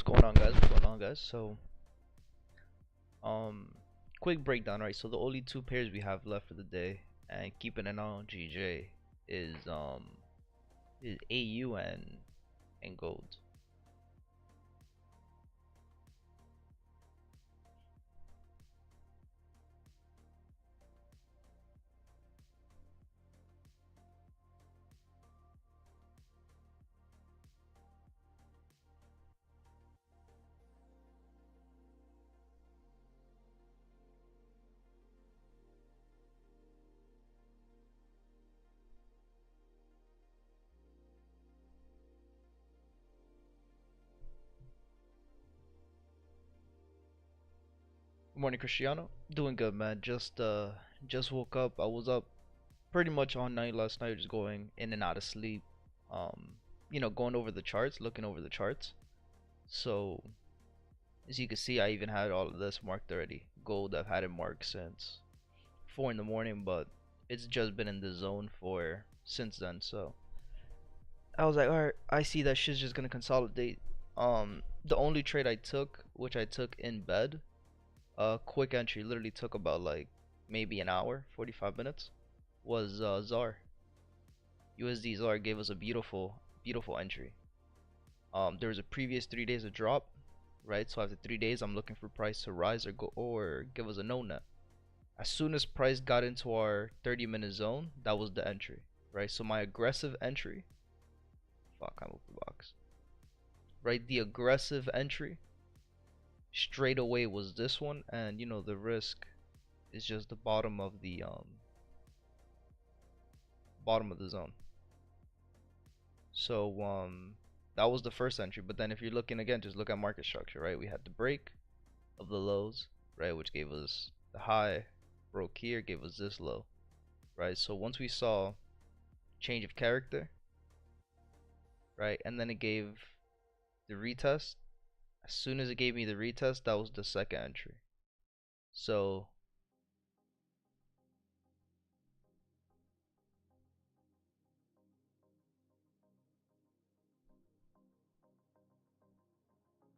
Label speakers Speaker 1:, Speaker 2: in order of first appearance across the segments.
Speaker 1: What's going on, guys? What's going on, guys? So, um, quick breakdown, right? So the only two pairs we have left for the day, and keeping an eye on GJ is AU and gold. Good morning, Cristiano. Doing good, man. Just woke up. I was up pretty much all night last night, just going in and out of sleep. Um, going over the charts, looking over the charts. So as you can see, I even had all of this marked already. Gold, I've had it marked since 4 in the morning, but it's just been in the zone for since then. So I was like, all right, I see that shit's just gonna consolidate. The only trade I took, which I took in bed, quick entry, literally took about like maybe an hour, 45 minutes, was ZAR. USD ZAR gave us a beautiful entry. There was a previous 3 days of drop, right? So after 3 days, I'm looking for price to rise or go or give us a no net. As soon as price got into our 30-minute zone, that was the entry, right? So my aggressive entry, fuck, I moved the box, right? The aggressive entry straight away was this one, and the risk is just the bottom of the zone. So that was the first entry. But then if you're looking again, just look at market structure, right? We had the break of the lows, right, which gave us the high, broke here, gave us this low, right? So once we saw change of character, right, and then it gave the retest. As soon as it gave me the retest, that was the second entry. So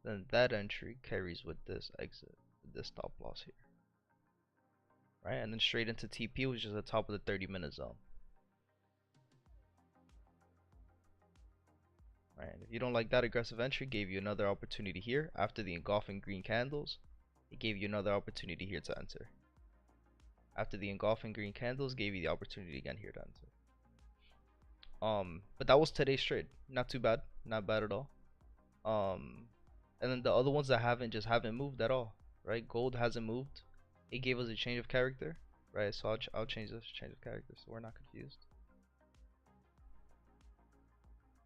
Speaker 1: then that entry carries with this exit, with this stop loss here, right? And then straight into TP, which is the top of the 30-minute zone. Right, and if you don't like that aggressive entry, gave you another opportunity here after the engulfing green candles. It gave you another opportunity here to enter. After the engulfing green candles, gave you the opportunity again here to enter. But that was today's trade. Not too bad, not bad at all. And then the other ones that haven't moved at all, right? Gold hasn't moved. It gave us a change of character, right? So I'll change this change of character so we're not confused,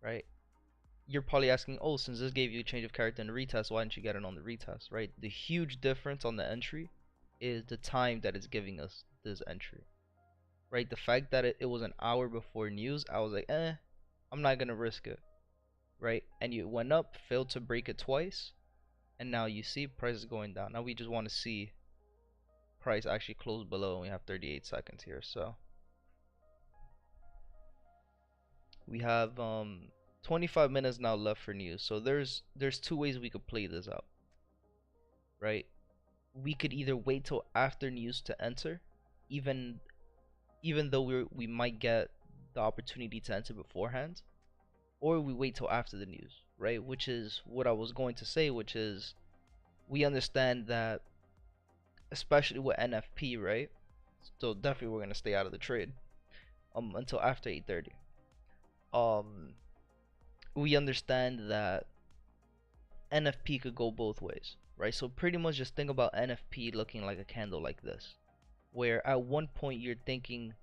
Speaker 1: right? You're probably asking, oh, since this gave you a change of character and a retest, why didn't you get it on the retest, right? The huge difference on the entry is the time that it's giving us this entry, right? The fact that it was an hour before news, I was like, I'm not gonna risk it, right? And you went up, failed to break it twice, and now you see price is going down. Now we just want to see price actually close below, and we have 38 seconds here. So we have 25 minutes now left for news. So there's two ways we could play this out, right? We could either wait till after news to enter, even though we might get the opportunity to enter beforehand, or we wait till after the news, right? Which is what I was going to say, which is we understand that, especially with NFP, right? So definitely we're gonna stay out of the trade until after 8:30. We understand that NFP could go both ways, right? So pretty much just think about NFP looking like a candle like this, where at one point you're thinking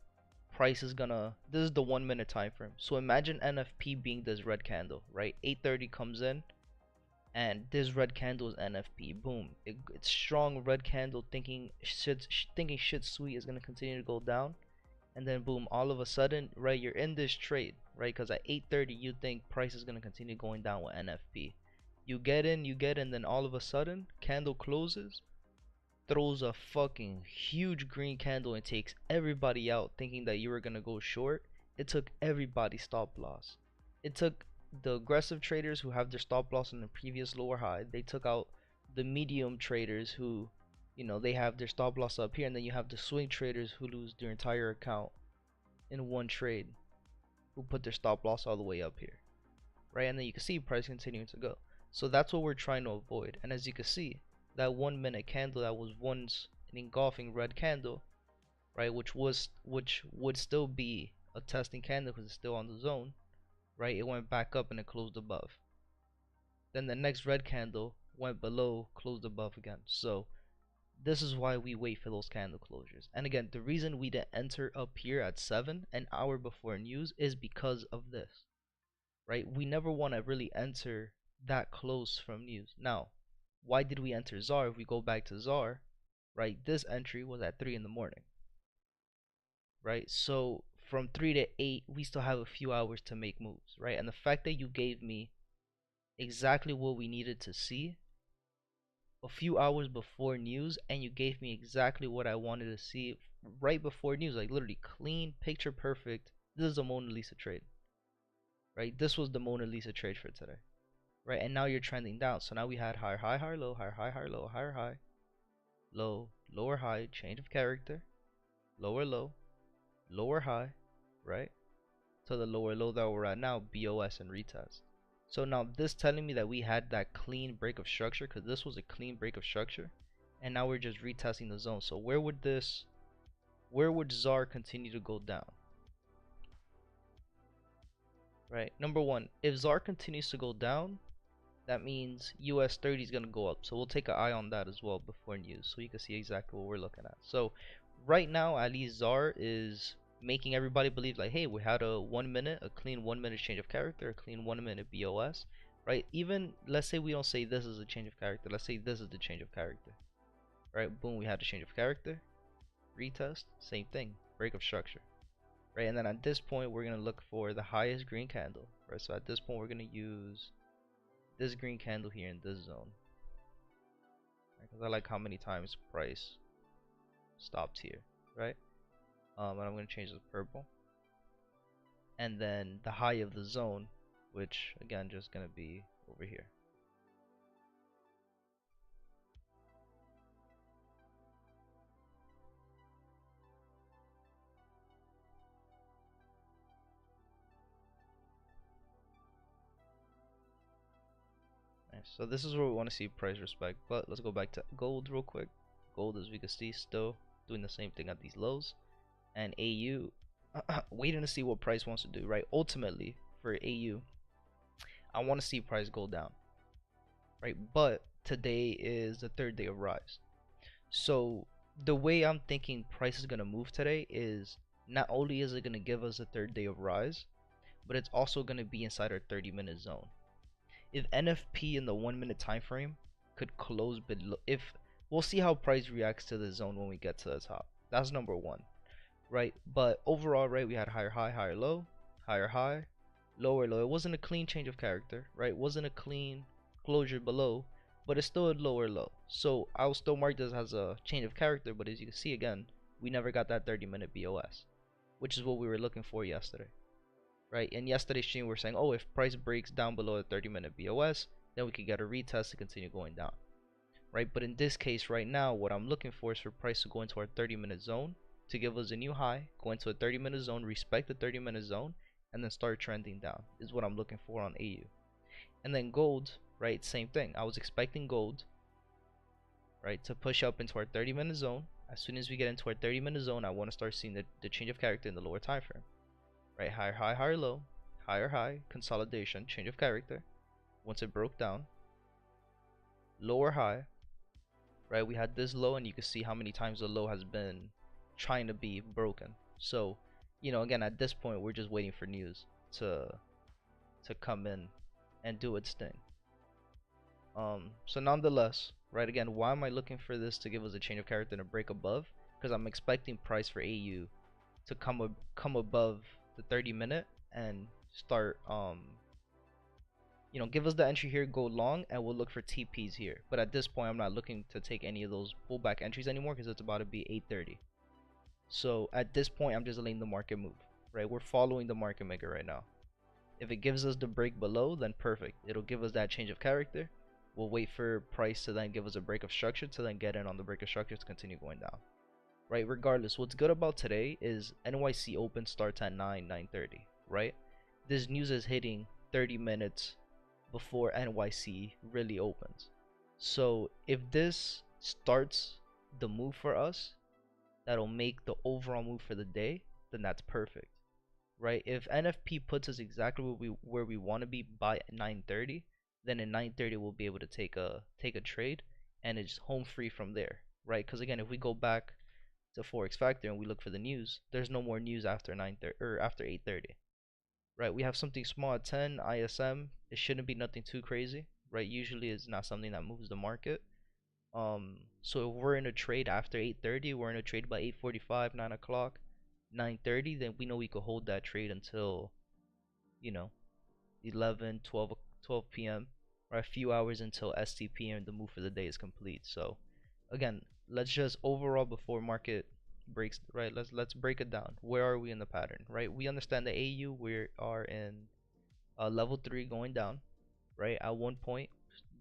Speaker 1: price is gonna, this is the 1 minute time frame. So imagine NFP being this red candle, right? 8:30 comes in, and this red candle is NFP. Boom, it's strong red candle, thinking shit sweet is gonna continue to go down, and then boom, all of a sudden, right, you're in this trade, right? Because at 8:30 you think price is gonna continue going down with NFP. You get in, then all of a sudden, candle closes, throws a fucking huge green candle and takes everybody out, thinking that you were gonna go short. It took everybody's stop loss. It took the aggressive traders who have their stop loss on the previous lower high, they took out the medium traders who, they have their stop loss up here, and then you have the swing traders who lose their entire account in one trade, who put their stop loss all the way up here, right? And then you can see price continuing to go. So that's what we're trying to avoid. And as you can see, that 1 minute candle that was once an engulfing red candle, right, which would still be a testing candle because it's still on the zone, right? It went back up and it closed above. Then the next red candle went below, closed above again. So this is why we wait for those candle closures. And again, the reason we didn't enter up here at 7, an hour before news, is because of this, right? We never want to really enter that close from news. Now, why did we enter ZAR? If we go back to ZAR, right, this entry was at 3 in the morning, right? So from 3 to 8, we still have a few hours to make moves, right? And the fact that you gave me exactly what we needed to see a few hours before news, and you gave me exactly what I wanted to see right before news, like literally clean, picture perfect. This is a Mona Lisa trade, right? This was the Mona Lisa trade for today, right? And now you're trending down. So now we had higher high, higher low, higher high, higher low, higher high, low, lower high, change of character, lower low, lower high, right? To the lower low that we're at now, BOS and retest. So now this telling me that we had that clean break of structure, because this was a clean break of structure, and now we're just retesting the zone. So where would ZAR continue to go down? Right, number one, if ZAR continues to go down, that means US 30 is going to go up. So we'll take an eye on that as well before news, so you can see exactly what we're looking at. So right now, at least ZAR is making everybody believe like, hey, we had a 1 minute, a clean 1 minute change of character, a clean 1 minute BOS, right? Even let's say we don't say this is a change of character, let's say this is the change of character, right? Boom, we had a change of character, retest, same thing, break of structure, right? And then at this point, we're gonna look for the highest green candle, right? So at this point, we're gonna use this green candle here in this zone, because I like how many times price stopped here, right? And I'm going to change this to purple, and then the high of the zone, which again just going to be over here. Nice. So this is where we want to see price respect, but let's go back to gold real quick. Gold, as we can see, still doing the same thing at these lows, and AU waiting to see what price wants to do, right? Ultimately for AU, I want to see price go down, right? But today is the third day of rise, so the way I'm thinking price is going to move today is not only is it going to give us a third day of rise, but it's also going to be inside our 30-minute zone. If NFP in the 1 minute time frame could close below, if we'll see how price reacts to the zone when we get to the top. That's number one, right? But overall, right, we had higher high, higher low, higher high, lower low. It wasn't a clean change of character, right? It wasn't a clean closure below, but it's still a lower low. So I'll still mark this as a change of character, but as you can see again, we never got that 30-minute BOS, which is what we were looking for yesterday, right? In yesterday's stream, we were saying, oh, if price breaks down below the 30-minute BOS, then we could get a retest to continue going down, right? But in this case right now, what I'm looking for is for price to go into our 30-minute zone, to give us a new high, go into a 30-minute zone, respect the 30-minute zone, and then start trending down is what I'm looking for on AU. And then gold, right, same thing. I was expecting gold, right, to push up into our 30-minute zone. As soon as we get into our 30-minute zone, I want to start seeing the change of character in the lower time frame, right? Higher high, higher low, higher high, consolidation, change of character. Once it broke down, lower high, right? We had this low, and you can see how many times the low has been trying to be broken. So, again, at this point, we're just waiting for news to come in and do its thing. So nonetheless, right, again, why am I looking for this to give us a change of character and a break above? Because I'm expecting price for AU to come above the 30-minute and start give us the entry here, go long, and we'll look for TPs here. But at this point, I'm not looking to take any of those pullback entries anymore because it's about to be 8:30. So at this point, I'm just letting the market move, right? We're following the market maker right now. If it gives us the break below, then perfect. It'll give us that change of character. We'll wait for price to then give us a break of structure to then get in on the break of structure to continue going down. Right? Regardless, what's good about today is NYC open starts at 9:30. Right? This news is hitting 30 minutes before NYC really opens. So if this starts the move for us, that'll make the overall move for the day, then that's perfect. Right? If NFP puts us exactly where we want to be by 9:30, then at 9:30 we'll be able to take a trade, and it's home free from there. Right? Because again, if we go back to Forex Factor and we look for the news, there's no more news after 9:30 or after 8:30. Right? We have something small at 10 ISM. It shouldn't be nothing too crazy. Right? Usually it's not something that moves the market. So if we're in a trade after 8:30, we're in a trade by 8:45, 9 o'clock, 9:30, then we know we could hold that trade until, you know, 11, 12 p.m. or a few hours until STP and the move for the day is complete. So again, let's just overall before market breaks, right? Let's break it down. Where are we in the pattern, right? We understand the AU. We are in level 3 going down, right? At one point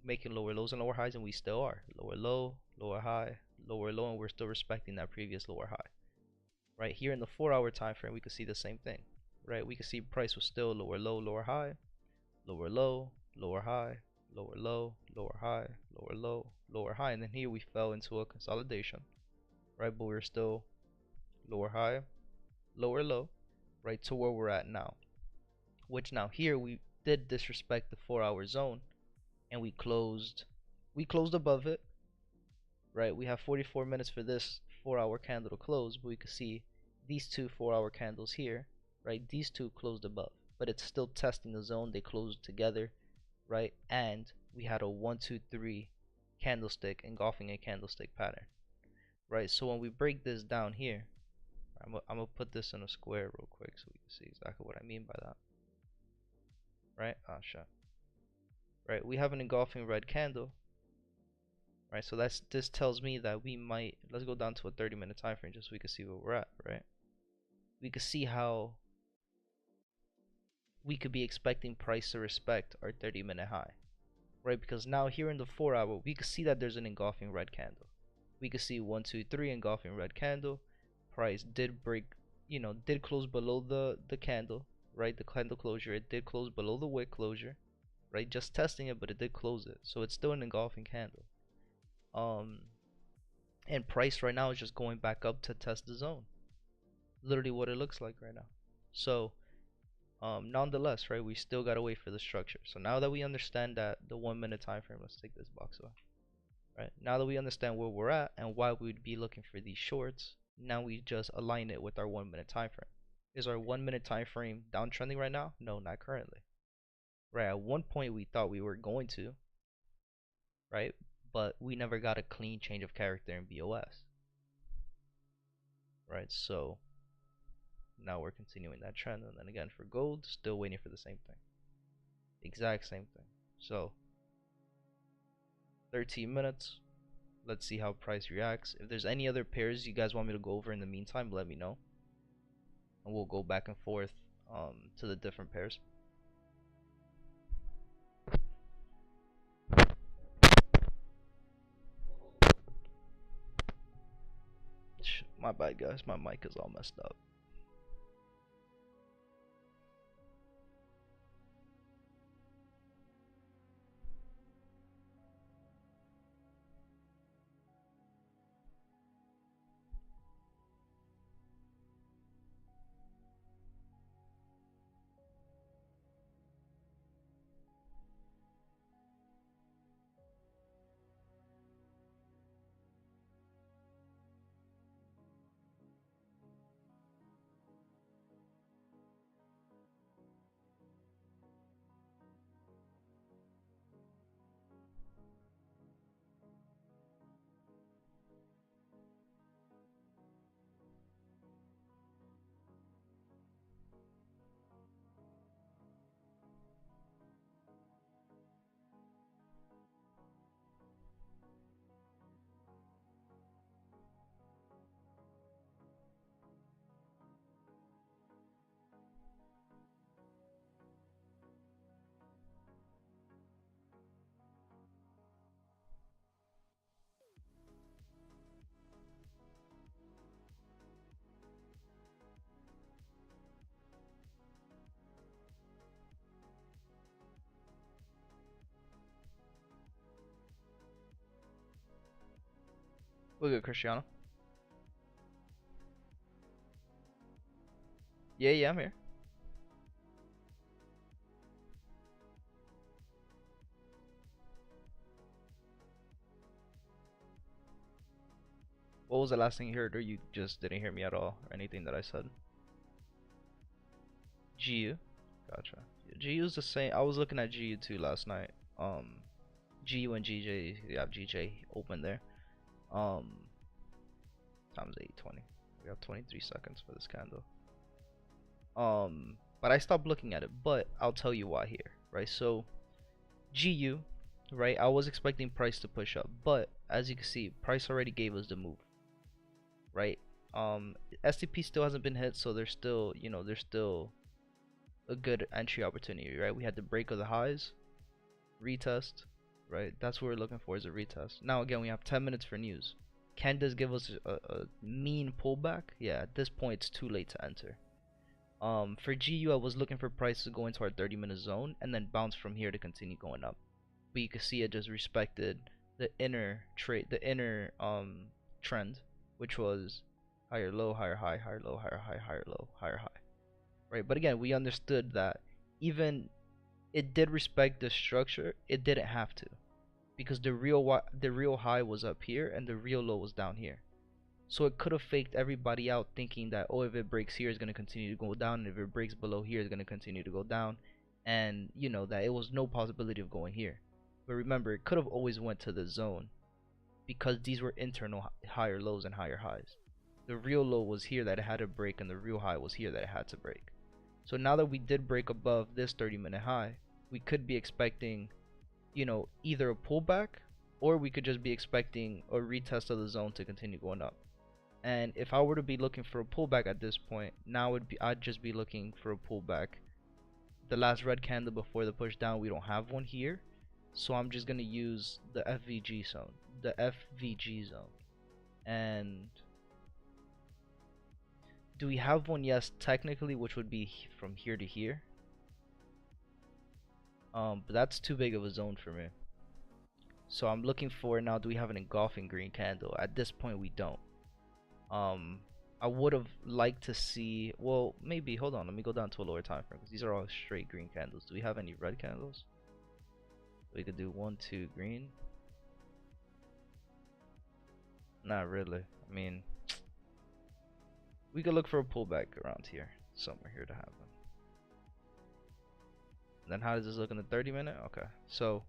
Speaker 1: making lower lows and lower highs, and we still are lower low, lower high, lower low, and we're still respecting that previous lower high. Right here in the 4-hour time frame, we could see the same thing. Right, we could see price was still lower low, lower high, lower low, lower high, lower low, lower high, lower low, lower high, and then here we fell into a consolidation. Right, but we're still lower high, lower low, right to where we're at now. Which now here we did disrespect the 4-hour zone, and we closed above it. Right, we have 44 minutes for this 4-hour candle to close, but we can see these two 4-hour candles here. Right, these two closed above, but it's still testing the zone. They closed together, right? And we had a 1 2 3 candlestick engulfing a candlestick pattern, right? So when we break this down here, I'm gonna put this in a square real quick so we can see exactly what I mean by that. Right, shut. Right, we have an engulfing red candle. Right, so this tells me that we might, let's go down to a 30-minute time frame just so we can see where we're at. Right, we can see how we could be expecting price to respect our 30-minute high. Right, because now here in the 4-hour we can see that there's an engulfing red candle. We can see 1 2 3 engulfing red candle. Price did break, did close below the candle. Right, the candle closure, it did close below the wick closure. Right, just testing it, but it did close it, so it's still an engulfing candle. And price right now is just going back up to test the zone. Literally what it looks like right now. So nonetheless, right, we still gotta wait for the structure. So now that we understand that the 1-minute time frame, let's take this box away. Right, now that we understand where we're at and why we'd be looking for these shorts, now we just align it with our 1-minute time frame. Is our 1-minute time frame downtrending right now? No, not currently. Right, at one point we thought we were going to, right, but we never got a clean change of character in BOS. Right, so now we're continuing that trend, and then again for gold, still waiting for the same thing, exact same thing. So 13 minutes, let's see how price reacts. If there's any other pairs you guys want me to go over in the meantime, let me know, and we'll go back and forth to the different pairs. My bad guys, my mic is all messed up. We're good, Cristiano. Yeah, yeah, I'm here. What was the last thing you heard, or you just didn't hear me at all, or anything that I said? GU. Gotcha. Yeah, GU is the same. I was looking at GU too last night. GU and GJ. You have GJ open there. Um, times 820. We have 23 seconds for this candle. But I stopped looking at it. But I'll tell you why here, right? So GU, right? I was expecting price to push up, but as you can see, price already gave us the move, right? STP still hasn't been hit, so there's still, there's still a good entry opportunity, right? We had the break of the highs, retest, right? That's what we're looking for, is a retest. Now again, we have 10 minutes for news. Can this give us a mean pullback? Yeah, at this point it's too late to enter. For GU, I was looking for price to go into our 30-minute zone and then bounce from here to continue going up. But you can see it just respected the inner trend, which was higher low, higher high, higher low, higher high, higher low, higher high. Right? But again, we understood that even it did respect the structure, it didn't have to, because the real high was up here and the real low was down here. So it could have faked everybody out, thinking that, oh, if it breaks here, it's going to continue to go down, and if it breaks below here, it's going to continue to go down, and that it was no possibility of going here. But remember, it could have always went to the zone, because these were internal higher lows and higher highs. The real low was here that it had to break, and the real high was here that it had to break. So now that we did break above this 30-minute high, we could be expecting, either a pullback, or we could just be expecting a retest of the zone to continue going up. And if I were to be looking for a pullback at this point, now I'd just be looking for a pullback. The last red candle before the push down, we don't have one here, so I'm just gonna use the FVG zone. And do we have one? Yes, technically, which would be from here to here. But that's too big of a zone for me. So I'm looking for now. Do we have an engulfing green candle? At this point, we don't. I would have liked to see, well, maybe, hold on, let me go down to a lower time frame, because these are all straight green candles. Do we have any red candles? We could do 1, 2 green. Not really. I mean, we could look for a pullback around here, somewhere here to happen. And then how does this look in the 30-minute? Okay, so,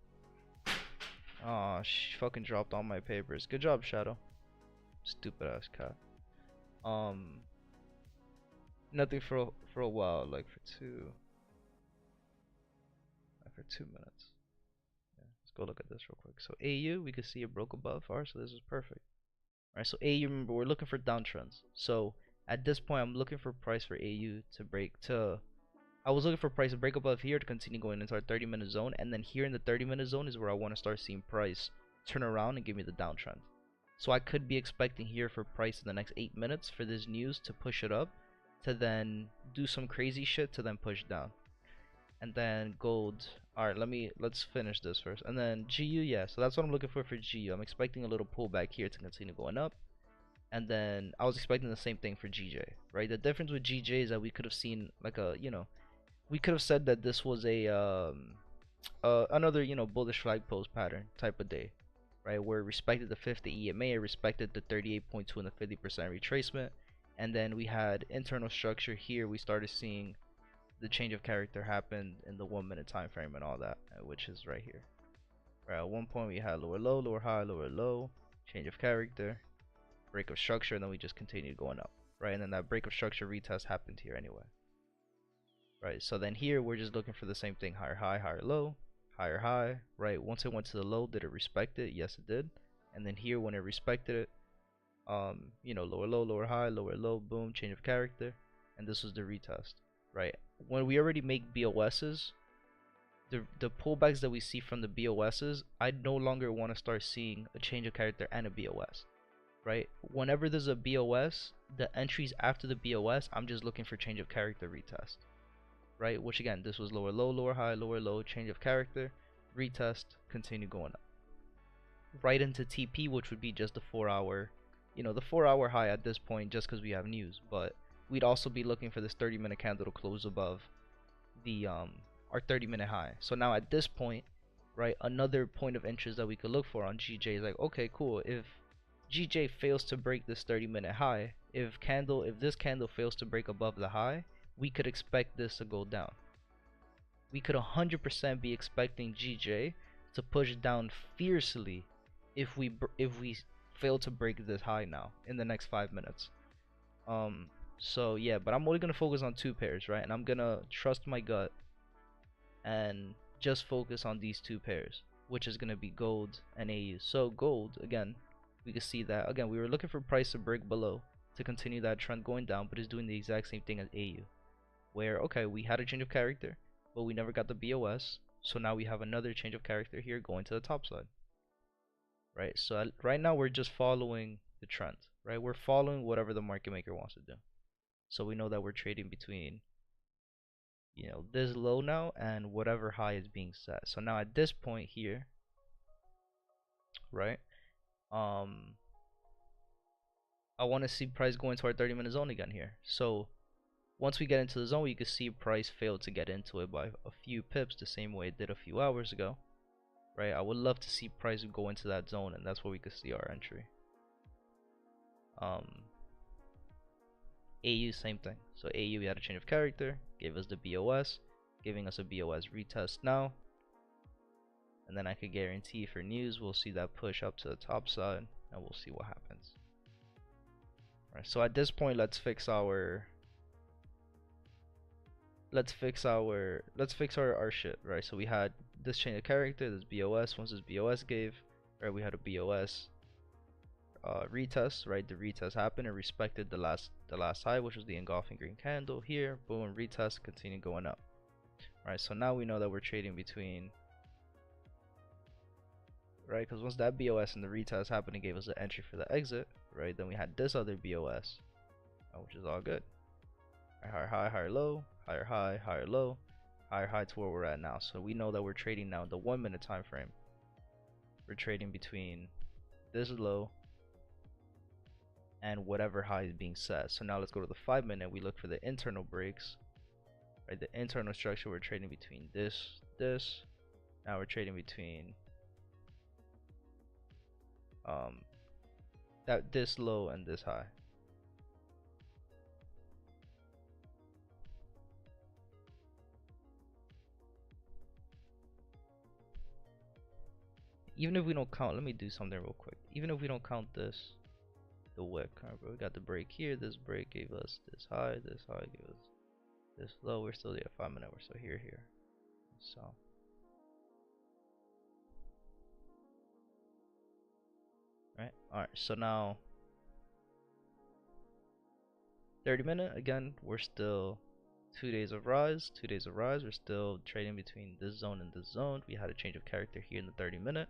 Speaker 1: oh, she fucking dropped all my papers. Good job, Shadow. Stupid ass cat. Nothing for a while, like for 2 minutes. Yeah, let's go look at this real quick. So AU, we can see it broke above R, so this is perfect. Alright, so AU, remember, we're looking for downtrends. So at this point, I'm looking for price for AU to break I was looking for price to break above here to continue going into our 30-minute zone, and then here in the 30-minute zone is where I want to start seeing price turn around and give me the downtrend. So I could be expecting here for price in the next 8 minutes for this news to push it up, to then do some crazy shit to then push down. And then gold. Alright, let's finish this first. And then GU, yeah, so that's what I'm looking for GU. I'm expecting a little pullback here to continue going up. And then I was expecting the same thing for GJ, right? The difference with GJ is that we could have seen like a, we could have said that this was a another, bullish flag post pattern type of day. Right, where it respected the 50 EMA, it respected the 38.2 and the 50% retracement, and then we had internal structure here. We started seeing the change of character happen in the 1 minute time frame and all that, which is right here. Right, at one point we had lower low, lower high, lower low, change of character, break of structure, and then we just continued going up. Right, and then that break of structure retest happened here anyway. Right, so then here we're just looking for the same thing: higher high, higher low, higher high. Right, once it went to the low, did it respect it? Yes, it did. And then here, when it respected it, lower low, lower high, lower low, boom, change of character, and this was the retest. Right, when we already make BOSs, the pullbacks that we see from the BOSs, I no longer want to start seeing a change of character and a BOS. Right, whenever there's a BOS, the entries after the BOS, I'm just looking for change of character retest. Right, which again, this was lower low, lower high, lower low, change of character, retest, continue going up. Right into TP, which would be just the 4-hour the 4 hour high at this point just because we have news, but we'd also be looking for this 30-minute candle to close above the our 30-minute high. So now at this point, right, another point of interest that we could look for on GJ is like, okay, cool, if GJ fails to break this 30-minute high, if this candle fails to break above the high, we could expect this to go down. We could 100% be expecting GJ to push down fiercely if we fail to break this high now in the next 5 minutes. So yeah, but I'm only gonna focus on two pairs, right? And I'm gonna trust my gut and just focus on these two pairs, which is gonna be gold and AU. So gold, again, we can see that again we were looking for price to break below to continue that trend going down, but it's doing the exact same thing as AU, where okay, we had a change of character, but we never got the BOS. So now we have another change of character here going to the top side, right? So right now we're just following the trend, right? We're following whatever the market maker wants to do. So we know that we're trading between this low now and whatever high is being set. So now at this point here, right, I want to see price go into our 30-minute zone again here. So once we get into the zone, you can see price failed to get into it by a few pips, the same way it did a few hours ago, right? I would love to see price go into that zone, and that's where we could see our entry. AU, same thing. So AU, we had a change of character, gave us the BOS, giving us a BOS retest now. And then I could guarantee for news, we'll see that push up to the top side, and we'll see what happens. Alright, so at this point, let's fix our shit, right? So we had this change of character, this BOS. Once this BOS gave, right, we had a BOS retest, right? The retest happened and respected the last high, which was the engulfing green candle here. Boom, retest, continue going up. Right, so now we know that we're trading between, right, because once that BOS and the retest happened and gave us the entry for the exit, right, then we had this other BOS, which is all good. Higher high, higher low, higher high, higher low, higher high to where we're at now. So we know that we're trading now in the 1 minute time frame. We're trading between this low and whatever high is being set. So now let's go to the 5 minute. We look for the internal breaks, right? The internal structure, we're trading between this. Now we're trading between this low and this high. Even if we don't count, let me do something real quick. Even if we don't count this, the wick, right, we got the break here. This break gave us this high gave us this low. We're still at 5 minute. We're still here. So alright, so now 30 minute, again, we're still 2 days of rise. We're still trading between this zone and this zone. We had a change of character here in the 30 minute.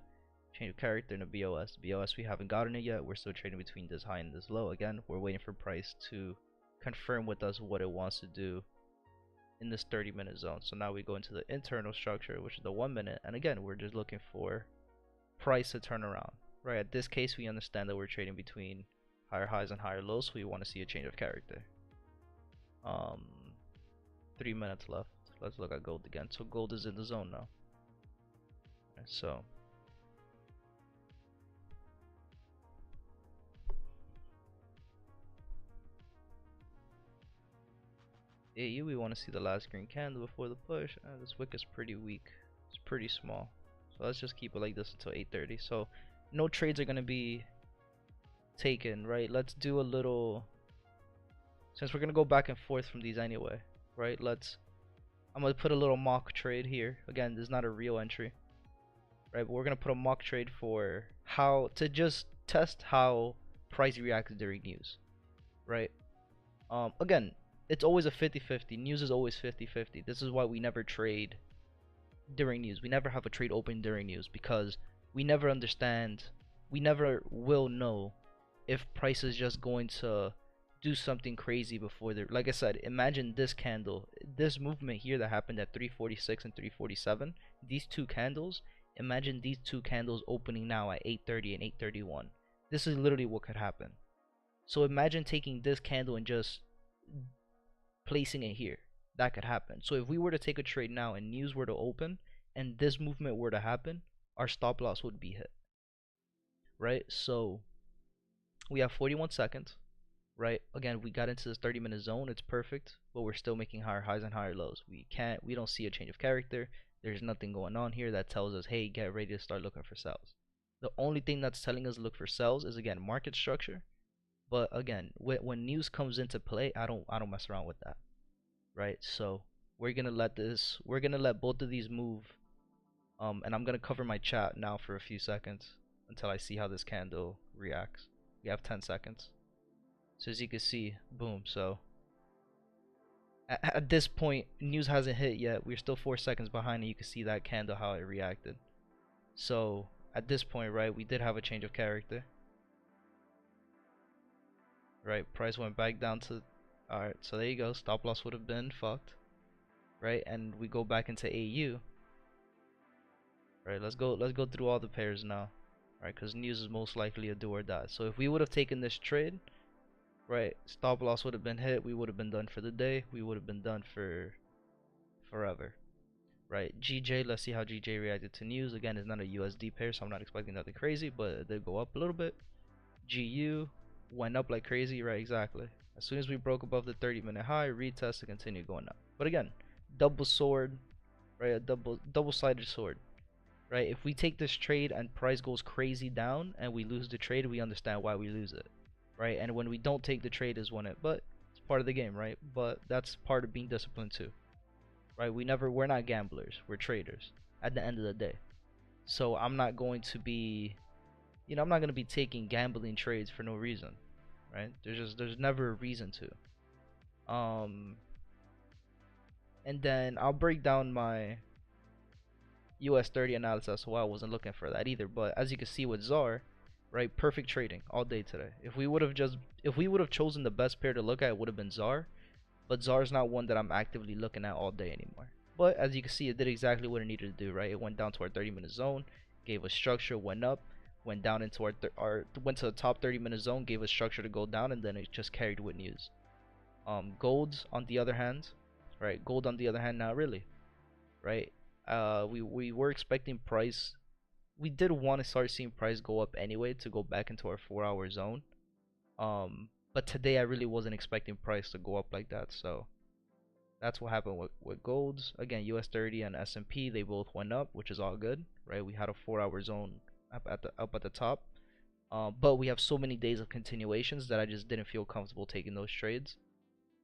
Speaker 1: Change of character in the BOS. BOS, we haven't gotten it yet. We're still trading between this high and this low. Again, we're waiting for price to confirm with us what it wants to do in this 30-minute zone. So now we go into the internal structure, which is the 1 minute. And again, we're just looking for price to turn around. Right, at this case, we understand that we're trading between higher highs and higher lows, so we want to see a change of character. 3 minutes left. Let's look at gold again. So gold is in the zone now. Okay, so AU, we want to see the last green candle before the push. This wick is pretty weak. It's pretty small. So let's just keep it like this until 8:30. So no trades are going to be taken, right? Let's do a little, since we're going to go back and forth from these anyway, right? I'm going to put a little mock trade here. Again, this is not a real entry, right? But we're going to put a mock trade for how to just test how price reacts during news, right? Again, it's always a 50-50. News is always 50-50. This is why we never trade during news. We never have a trade open during news, because we never understand, we never will know if price is just going to do something crazy before there. Like I said, imagine this candle, this movement here that happened at 346 and 347. These two candles, imagine these two candles opening now at 8:30 and 8:31. This is literally what could happen. So imagine taking this candle and just placing it here. That could happen. So if we were to take a trade now and news were to open and this movement were to happen, our stop loss would be hit, right? So we have 41 seconds, right? Again, we got into this 30-minute zone. It's perfect, but we're still making higher highs and higher lows. We don't see a change of character. There's nothing going on here that tells us, hey, get ready to start looking for sells. The only thing that's telling us look for sells is, again, market structure. But again, when news comes into play, I don't mess around with that, right? So we're gonna let both of these move. And I'm gonna cover my chat now for a few seconds until I see how this candle reacts. We have 10 seconds. So as you can see, boom. So at this point, news hasn't hit yet. We're still 4 seconds behind, and you can see that candle how it reacted. So at this point, right, we did have a change of character. Right, price went back down to, alright, so there you go. Stop loss would have been fucked. Right, and we go back into AU. Right, let's go through all the pairs now. Right, because news is most likely a do or die. So if we would have taken this trade, right, stop loss would have been hit. We would have been done for the day. We would have been done for forever. Right, GJ, let's see how GJ reacted to news. Again, it's not a USD pair, so I'm not expecting nothing crazy, but it did go up a little bit. GU went up like crazy, right? Exactly. As soon as we broke above the 30-minute high, retest to continue going up. But again, double sword, right? A double-sided sword, right? If we take this trade and price goes crazy down and we lose the trade, we understand why we lose it, right? And when we don't take the trade is when but it's part of the game, right? But that's part of being disciplined too, right? We're not gamblers, we're traders at the end of the day. So I'm not going to be, I'm not going to be taking gambling trades for no reason, right? There's never a reason to. And then I'll break down my US 30 analysis. So I wasn't looking for that either, but as you can see with ZAR, right, perfect trading all day today. If we would have chosen the best pair to look at, it would have been ZAR, but ZAR is not one that I'm actively looking at all day anymore. But as you can see, it did exactly what it needed to do, right? It went down to our 30-minute zone, gave us structure, went up, went down into went to the top 30-minute zone, gave us structure to go down, and then it just carried with news. Golds on the other hand, right? Gold on the other hand, not really, right? We were expecting price. We did want to start seeing price go up anyway to go back into our 4-hour zone. But today I really wasn't expecting price to go up like that, so that's what happened with golds. Again, US 30 and S&P, they both went up, which is all good, right? We had a 4-hour zone up at the top. But we have so many days of continuations that I just didn't feel comfortable taking those trades.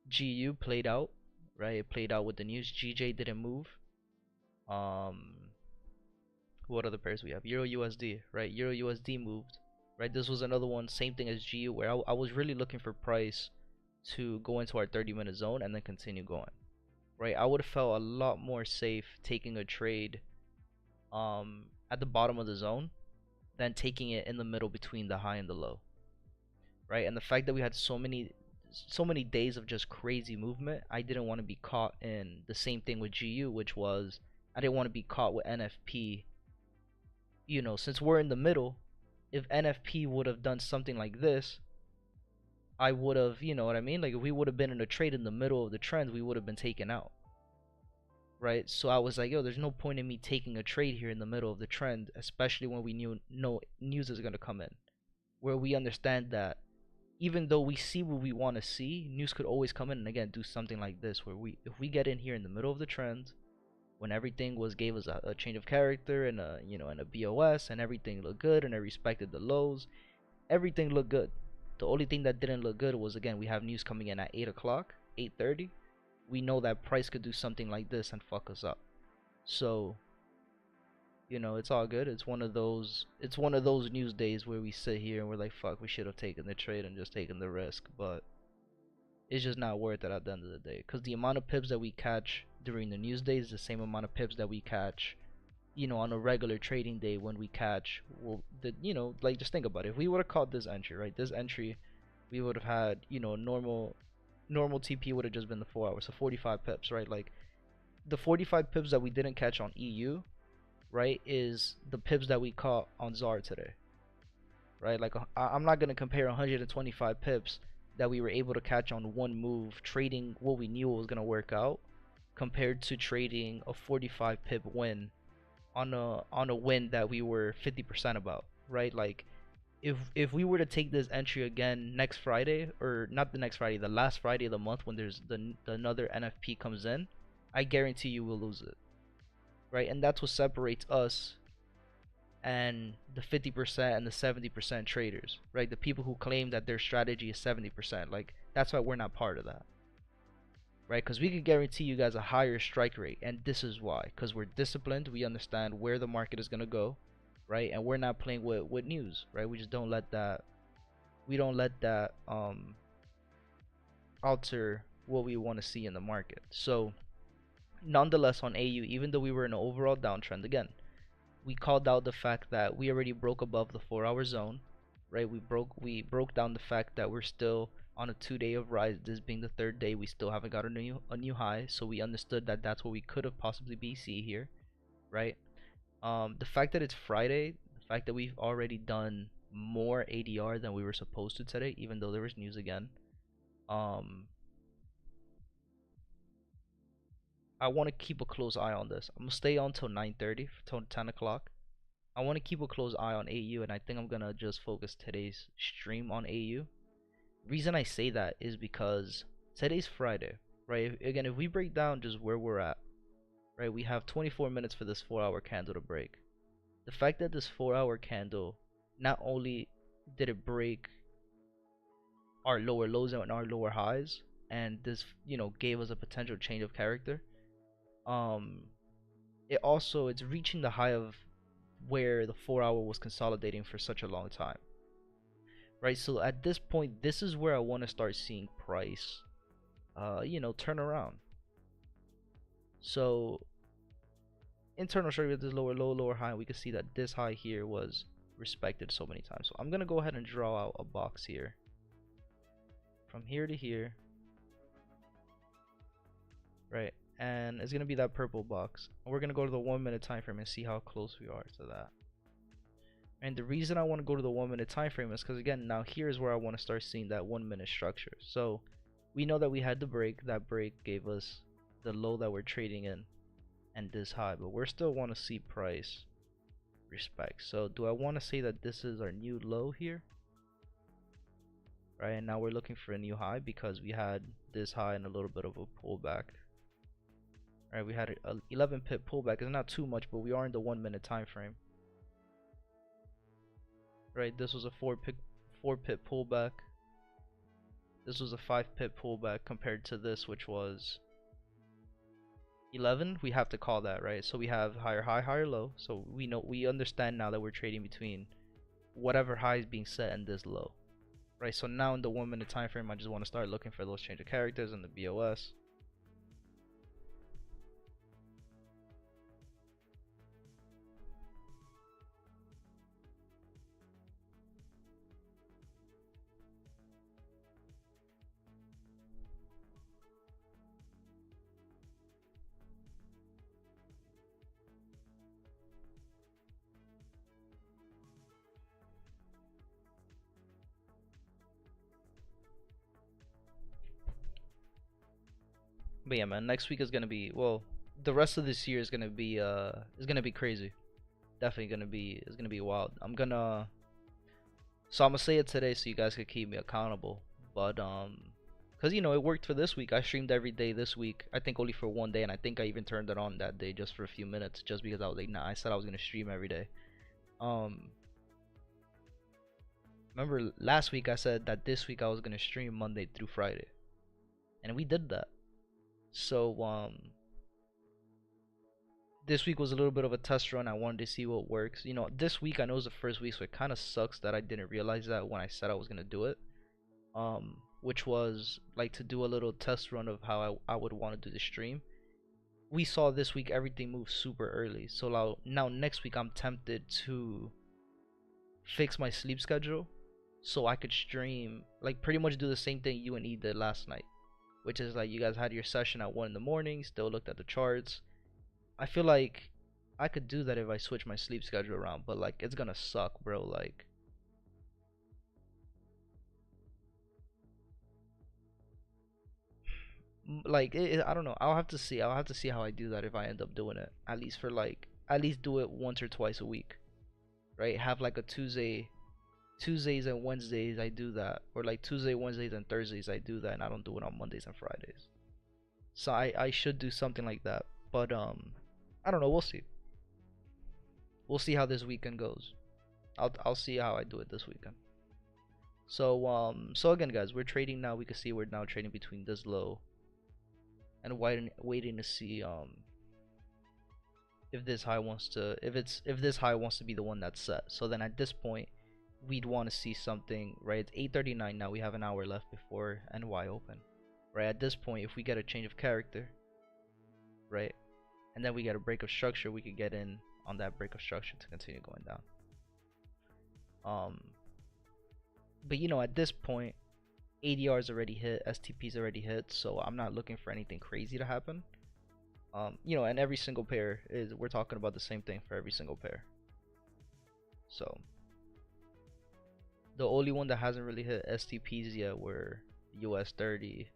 Speaker 1: GU played out, right? It played out with the news. GJ didn't move. What other pairs we have? Euro USD, right? Euro USD moved, right? This was another one, same thing as GU, where I was really looking for price to go into our 30-minute zone and then continue going, right? I would have felt a lot more safe taking a trade at the bottom of the zone than taking it in the middle between the high and the low, right? And the fact that we had so many days of just crazy movement, I didn't want to be caught in the same thing with GU, which was I didn't want to be caught with NFP. Since we're in the middle, if NFP would have done something like this, I would have, you know what I mean? Like if we would have been in a trade in the middle of the trend, we would have been taken out, right? So I was like, yo, there's no point in me taking a trade here in the middle of the trend, especially when we know news is gonna come in, where we understand that even though we see what we want to see, news could always come in and again do something like this, where if we get in here in the middle of the trend, when everything gave us a change of character and a BOS and everything looked good and I respected the lows, everything looked good. The only thing that didn't look good was, again, we have news coming in at 8 o'clock, 8:30. We know that price could do something like this and fuck us up. So, it's all good. It's one of those news days where we sit here and we're like, fuck, we should have taken the trade and just taken the risk, but it's just not worth it at the end of the day, because the amount of pips that we catch during the news day is the same amount of pips that we catch on a regular trading day when we catch, like, just think about it. If we would have caught this entry, right, this entry, we would have had, normal TP would have just been the 4 hours, so 45 pips, right? Like the 45 pips that we didn't catch on EU, right, is the pips that we caught on ZAR today, right? Like I'm not gonna compare 125 pips that we were able to catch on one move trading what we knew was gonna work out compared to trading a 45 pip win on a win that we were 50% about, right? Like if we were to take this entry again next Friday, or not the next Friday, the last Friday of the month when there's the another NFP comes in, I guarantee you will lose it, right? And that's what separates us and the 50% and the 70% traders, right? The people who claim that their strategy is 70%, like that's why we're not part of that, right? Because we could guarantee you guys a higher strike rate, and this is why. Because we're disciplined, we understand where the market is gonna go, right? And we're not playing with news, right? We just don't let that alter what we want to see in the market. So nonetheless, on AU, even though we were in an overall downtrend, again, we called out the fact that we already broke above the 4-hour zone, right? We broke down the fact that we're still on a 2 day of rise. This being the third day, we still haven't got a new high, so we understood that that's what we could have possibly BC here, right? The fact that it's Friday, the fact that we've already done more ADR than we were supposed to today, even though there was news again. Um, I want to keep a close eye on this. I'm gonna stay on till 9:30, till 10 o'clock. I want to keep a close eye on AU, and I think I'm gonna just focus today's stream on AU. Reason I say that is because today's Friday, right? Again, if we break down just where we're at, right, we have 24 minutes for this 4-hour candle to break. The fact that this 4-hour candle, not only did it break our lower lows and our lower highs, and this, gave us a potential change of character. Um, it's reaching the high of where the 4-hour was consolidating for such a long time, right? So at this point, this is where I want to start seeing price, turn around. So internal chart with this lower low, lower high, we can see that this high here was respected so many times. So I'm gonna go ahead and draw out a box here, from here to here, right? And it's gonna be that purple box. And we're gonna go to the 1 minute time frame and see how close we are to that. And the reason I want to go to the 1 minute time frame is because, again, now here's where I want to start seeing that 1 minute structure. So we know that we had the break. That break gave us the low that we're trading in and this high, but we're still want to see price respect. So do I want to say that this is our new low here, right? And now we're looking for a new high because we had this high and a little bit of a pullback. Right, we had a 11 pip pullback. It's not too much, but we are in the 1 minute time frame. Right, this was a 4 pip pullback. This was a 5 pip pullback compared to this, which was 11. We have to call that, right? So we have higher high, higher low. So we understand now that we're trading between whatever high is being set and this low, right? So now in the 1 minute time frame, I just want to start looking for those change of characters in the BOS. But yeah, man, next week is gonna be, well, the rest of this year is gonna be crazy. Definitely gonna be wild. So I'm gonna say it today so you guys can keep me accountable. But cause it worked for this week. I streamed every day this week. I think only for one day, and I think I even turned it on that day just for a few minutes, just because I was like, nah, I said I was gonna stream every day. Remember last week I said that this week I was gonna stream Monday through Friday, and we did that. So this week was a little bit of a test run. I wanted to see what works. This week I know it's the first week, so it kind of sucks that I didn't realize that when I said I was gonna do it. Which was like to do a little test run of how I would want to do the stream. We saw this week everything move super early, so now next week I'm tempted to fix my sleep schedule so I could stream, like pretty much do the same thing you and E did last night, which is like you guys had your session at 1 in the morning, still looked at the charts. I feel like I could do that if I switch my sleep schedule around, but like it's gonna suck, bro. Like like I don't know. I'll have to see. I'll have to see how I do that if I end up doing it. At least for like at least do it once or twice a week, right? Have like a Tuesdays and Wednesdays I do that, or like Tuesday, Wednesdays and Thursdays I do that, and I don't do it on Mondays and Fridays. So I should do something like that. But I don't know. We'll see. We'll see how this weekend goes. I'll see how I do it this weekend. So again, guys, we're trading now. We can see we're now trading between this low and waiting to see if this high wants to if this high wants to be the one that's set. So then at this point, we'd want to see something, right? It's 8:39 now. We have an hour left before NY open, right? At this point, if we get a change of character, right, and then we get a break of structure, we could get in on that break of structure to continue going down. But you know, at this point, ADR's already hit, STP's already hit, so I'm not looking for anything crazy to happen. You know, and every single pair is, we're talking about the same thing for every single pair. So the only one that hasn't really hit STPs yet were US 30,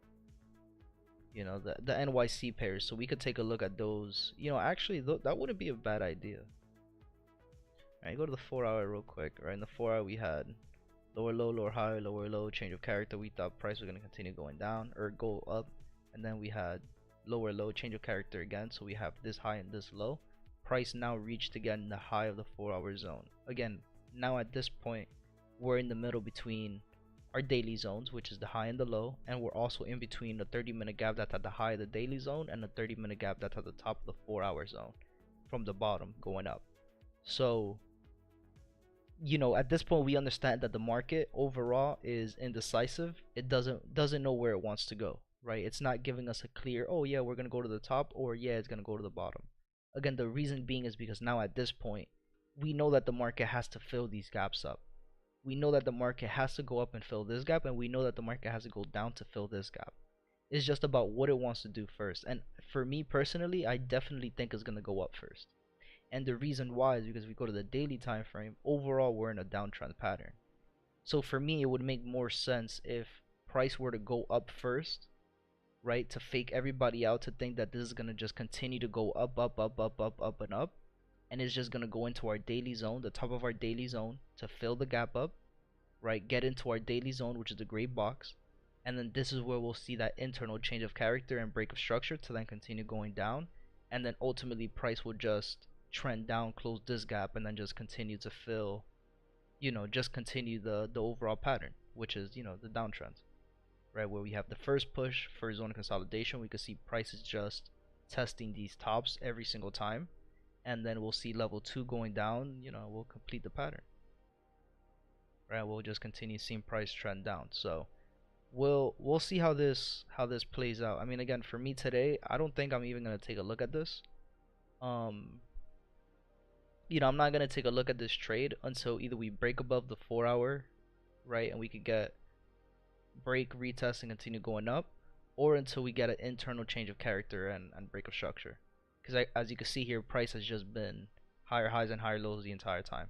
Speaker 1: you know, the NYC pairs. So we could take a look at those. You know, actually that wouldn't be a bad idea. Alright, go to the 4-hour real quick. Right, in the 4-hour we had lower low, lower high, lower low, change of character. We thought price was going to continue going down or go up, and then we had lower low, change of character again. So we have this high and this low. Price now reached again the high of the 4-hour zone. Again, now at this point we're in the middle between our daily zones, which is the high and the low, and we're also in between the 30-minute gap that's at the high of the daily zone and the 30-minute gap that's at the top of the 4-hour zone from the bottom going up. So you know, at this point we understand that the market overall is indecisive. It doesn't know where it wants to go, right? It's not giving us a clear, oh yeah, we're gonna go to the top, or yeah, it's gonna go to the bottom. Again, the reason being is because now at this point we know that the market has to fill these gaps up. We know that the market has to go up and fill this gap, and we know that the market has to go down to fill this gap. It's just about what it wants to do first. And for me personally, I definitely think it's gonna go up first. And the reason why is because we go to the daily time frame, overall we're in a downtrend pattern. So for me, it would make more sense if price were to go up first, right, to fake everybody out, to think that this is going to just continue to go up, up, up, up, up, up, and up, and it's just going to go into our daily zone, the top of our daily zone, to fill the gap up, right, get into our daily zone, which is the gray box, and then this is where we'll see that internal change of character and break of structure to then continue going down, and then ultimately price will just trend down, close this gap, and then just continue to fill, you know, just continue the overall pattern, which is, you know, the downtrend, right? Where we have the first push, first zone of consolidation, we can see prices just testing these tops every single time, and then we'll see level 2 going down. You know, we'll complete the pattern, right? We'll just continue seeing price trend down. So we'll see how this plays out. I mean, again, for me today, I don't think I'm even gonna take a look at this. You know, I'm not gonna take a look at this trade until either we break above the 4-hour, right, and we could get break, retest, and continue going up, or until we get an internal change of character and break of structure. Because as you can see here, price has just been higher highs and higher lows the entire time.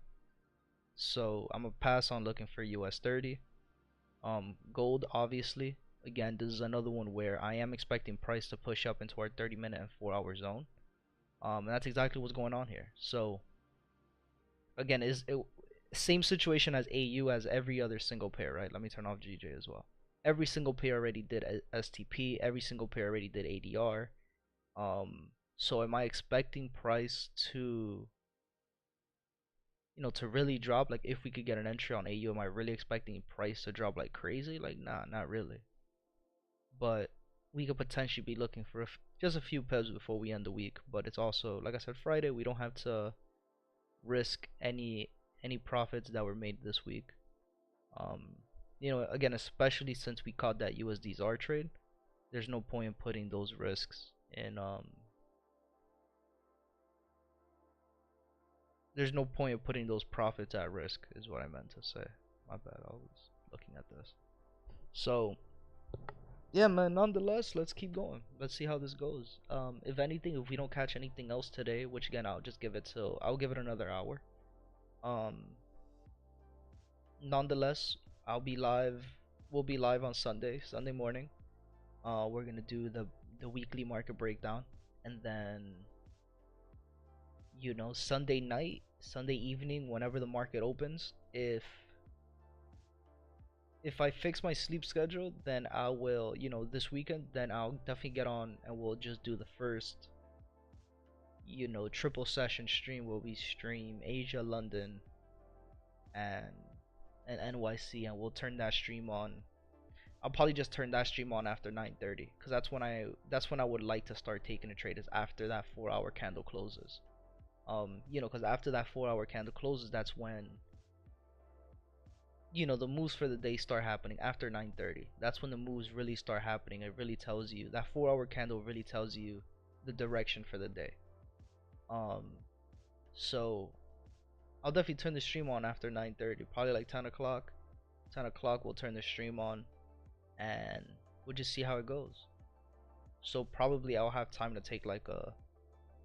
Speaker 1: So I'm gonna pass on looking for US 30. Gold, obviously, again, this is another one where I am expecting price to push up into our 30-minute and 4-hour zone. And that's exactly what's going on here. So again, same situation as AU as every other single pair, right? Let me turn off GJ as well. Every single pair already did STP. Every single pair already did ADR. So am I expecting price to, you know, to really drop? Like, if we could get an entry on AU, am I really expecting price to drop like crazy? Like, nah, not really. But we could potentially be looking for just a few pips before we end the week. But it's also, like I said, Friday. We don't have to risk any profits that were made this week. You know, again, especially since we caught that USD ZAR trade, there's no point in putting those risks in. There's no point in putting those profits at risk, is what I meant to say. My bad, I was looking at this. So yeah, man, nonetheless, let's keep going. Let's see how this goes. If anything, if we don't catch anything else today, which again, I'll give it another hour. Nonetheless, we'll be live on Sunday morning. We're gonna do the weekly market breakdown, and then Sunday night, Sunday evening, whenever the market opens, if I fix my sleep schedule, then I will, this weekend, then I'll definitely get on and we'll just do the first, triple session stream where we stream Asia, London, and NYC, and we'll turn that stream on. I'll probably just turn that stream on after 9:30, because that's when I would like to start taking a trade, is after that 4 hour candle closes. Because after that 4 hour candle closes, that's when the moves for the day start happening after 9:30. That's when the moves really start happening. It really tells you, that 4 hour candle really tells you the direction for the day. So I'll definitely turn the stream on after 9:30, probably like 10 o'clock. 10 o'clock we'll turn the stream on, and we'll just see how it goes. So probably I'll have time to take like a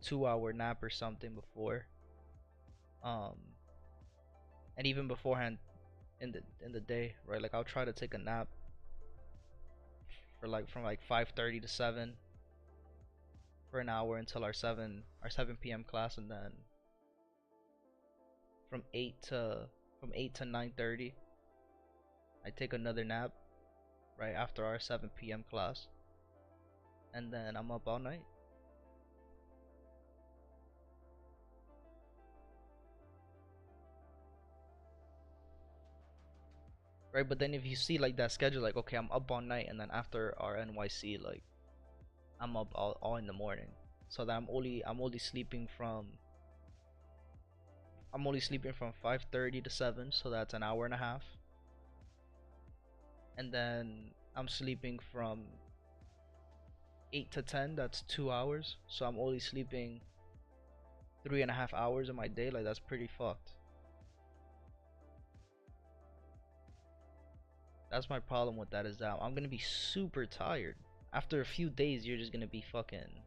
Speaker 1: 2 hour nap or something before, um and even beforehand in the day, right? Like I'll try to take a nap for like from like 5:30 to 7 for an hour until our 7 p.m. class, and then from 8 to 9:30 I take another nap right after our 7 p.m. class, and then I'm up all night. Right, but then if you see like that schedule, like, okay, I'm up all night, and then after our NYC, like, I'm up all in the morning, so that I'm only sleeping from 5:30 to 7, so that's an hour and a half, and then I'm sleeping from 8 to 10, that's 2 hours, so I'm only sleeping 3.5 hours in my day. Like, that's pretty fucked. That's my problem with that, is that I'm gonna be super tired. After a few days, you're just gonna be fucking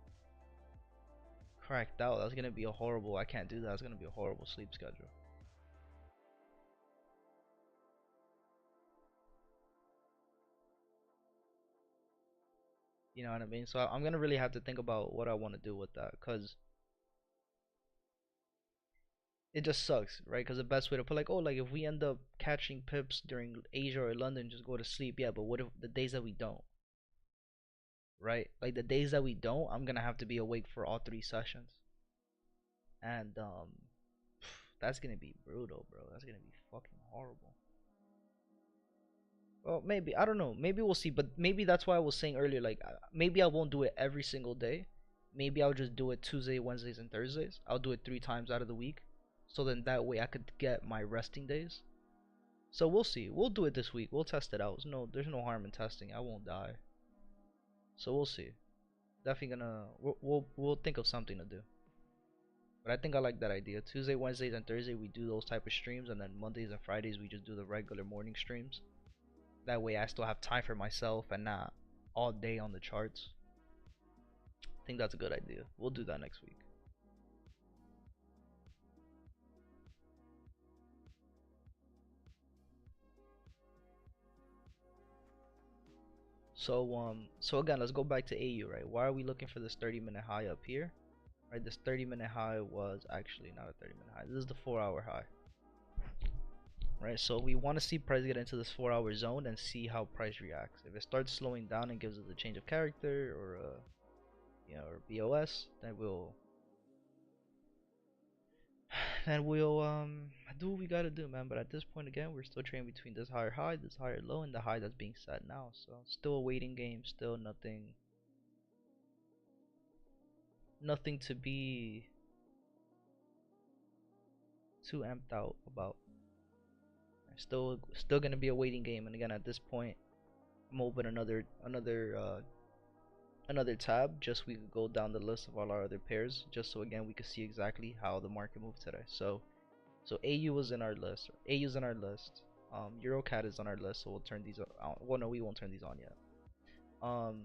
Speaker 1: cracked out. That's gonna be a horrible. I can't do that. It's gonna be a horrible sleep schedule. You know what I mean? So I'm gonna really have to think about what I want to do with that, cause it just sucks, right? Cause the best way to put, like, oh, like if we end up catching pips during Asia or London, just go to sleep. Yeah, but what if the days that we don't, right? Like the days that we don't, I'm gonna have to be awake for all 3 sessions, and that's gonna be brutal, bro. That's gonna be fucking horrible. Well, maybe, I don't know. Maybe we'll see. But maybe that's why I was saying earlier, like, maybe I won't do it every single day. Maybe I'll just do it Tuesday, Wednesdays, and Thursdays. I'll do it 3 times out of the week, so then that way I could get my resting days. So we'll see. We'll do it this week. We'll test it out. There's no harm in testing. I won't die. So we'll see. Definitely gonna we'll think of something to do. But I think I like that idea. Tuesday, Wednesdays, and Thursday we do those type of streams, and then Mondays and Fridays we just do the regular morning streams. That way I still have time for myself and not all day on the charts. I think that's a good idea. We'll do that next week. So again, let's go back to AU, right? Why are we looking for this 30-minute high up here? Right, this 30-minute high was actually not a 30-minute high. This is the 4-hour high. Right, so we want to see price get into this 4-hour zone and see how price reacts. If it starts slowing down and gives us a change of character, or or BOS, then we'll do what we gotta do, man. But at this point, again, we're still trading between this higher high, this higher low, and the high that's being set now. So still a waiting game, still nothing to be too amped out about. Still gonna be a waiting game, and again, at this point, I'm open another tab, just so we could go down the list of all our other pairs, just so again we could see exactly how the market moved today. So AU was in our list. AU's in our list. EuroCAD is on our list, so we'll turn these on. Well, no, we won't turn these on yet. Um,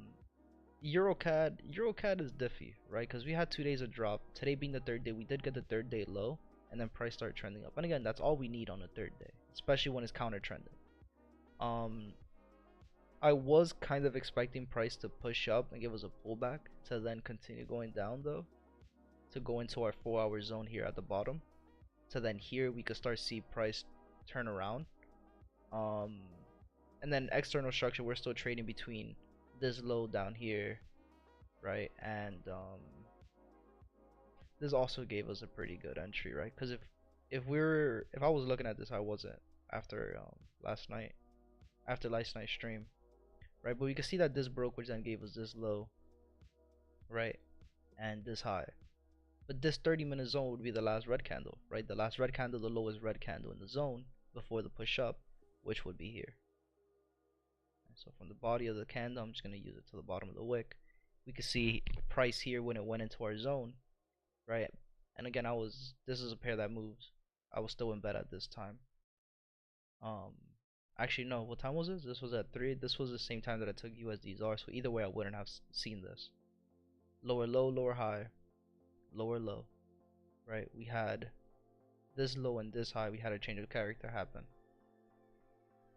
Speaker 1: EuroCAD is diffy, right? Because we had 2 days of drop. Today being the third day, we did get the third day low, and then price started trending up. And again, that's all we need on the third day, especially when it's counter trending. Um, I was kind of expecting price to push up and give us a pullback to then continue going down though, to go into our 4 hour zone here at the bottom. So then here we could start see price turn around. Um, and then external structure, we're still trading between this low down here, right? And this also gave us a pretty good entry, right? Because if I was looking at this, I wasn't after last night, after last night's stream, right? But we can see that this broke, which then gave us this low, right? And this high. But this 30-minute zone would be the last red candle, right? The last red candle, the lowest red candle in the zone before the push up, which would be here. So from the body of the candle, I'm just going to use it to the bottom of the wick. We can see price here when it went into our zone, right? And again, this is a pair that moves. I was still in bed at this time. Um, Actually, no, what time was this? This was at 3. This was the same time that I took USDZR, so either way I wouldn't have seen this. Lower low, lower high, lower low, right? We had this low and this high. We had a change of character happen,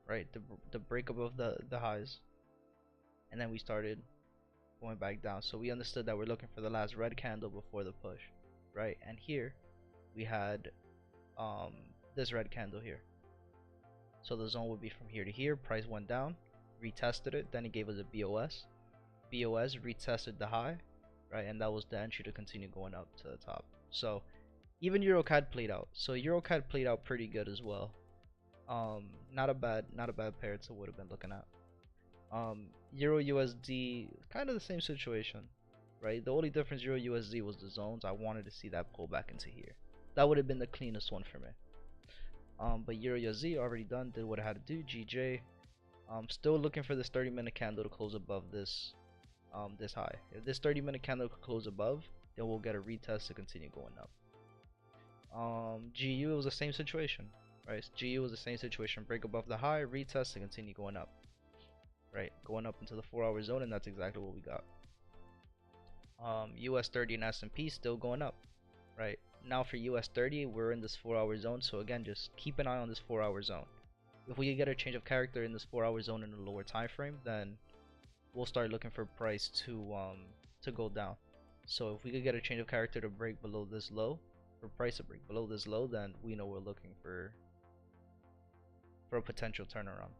Speaker 1: right? The break above the highs, and then we started going back down. So we understood that we're looking for the last red candle before the push, right? And here we had this red candle here. So the zone would be from here to here. Price went down, retested it, then it gave us a BOS. BOS retested the high, right? And that was the entry to continue going up to the top. So even EuroCAD played out. So EuroCAD played out pretty good as well. Not a bad pair to would have been looking at. Euro USD, kind of the same situation, right? The only difference Euro USD was the zones. I wanted to see that pull back into here. That would have been the cleanest one for me. But Euro USD already done, did what I had to do. GJ. Still looking for this 30-minute candle to close above this this high. If this 30-minute candle could close above, then we'll get a retest to continue going up. GU was the same situation, right? GU was the same situation. Break above the high, retest to continue going up, right? Going up into the 4-hour zone, and that's exactly what we got. US 30 and S&P still going up, right? Now for US 30, we're in this 4-hour zone, so again, just keep an eye on this 4-hour zone. If we get a change of character in this 4-hour zone in a lower time frame, then we'll start looking for price to go down. So if we could get a change of character to break below this low, for price to break below this low, then we know we're looking for a potential turnaround.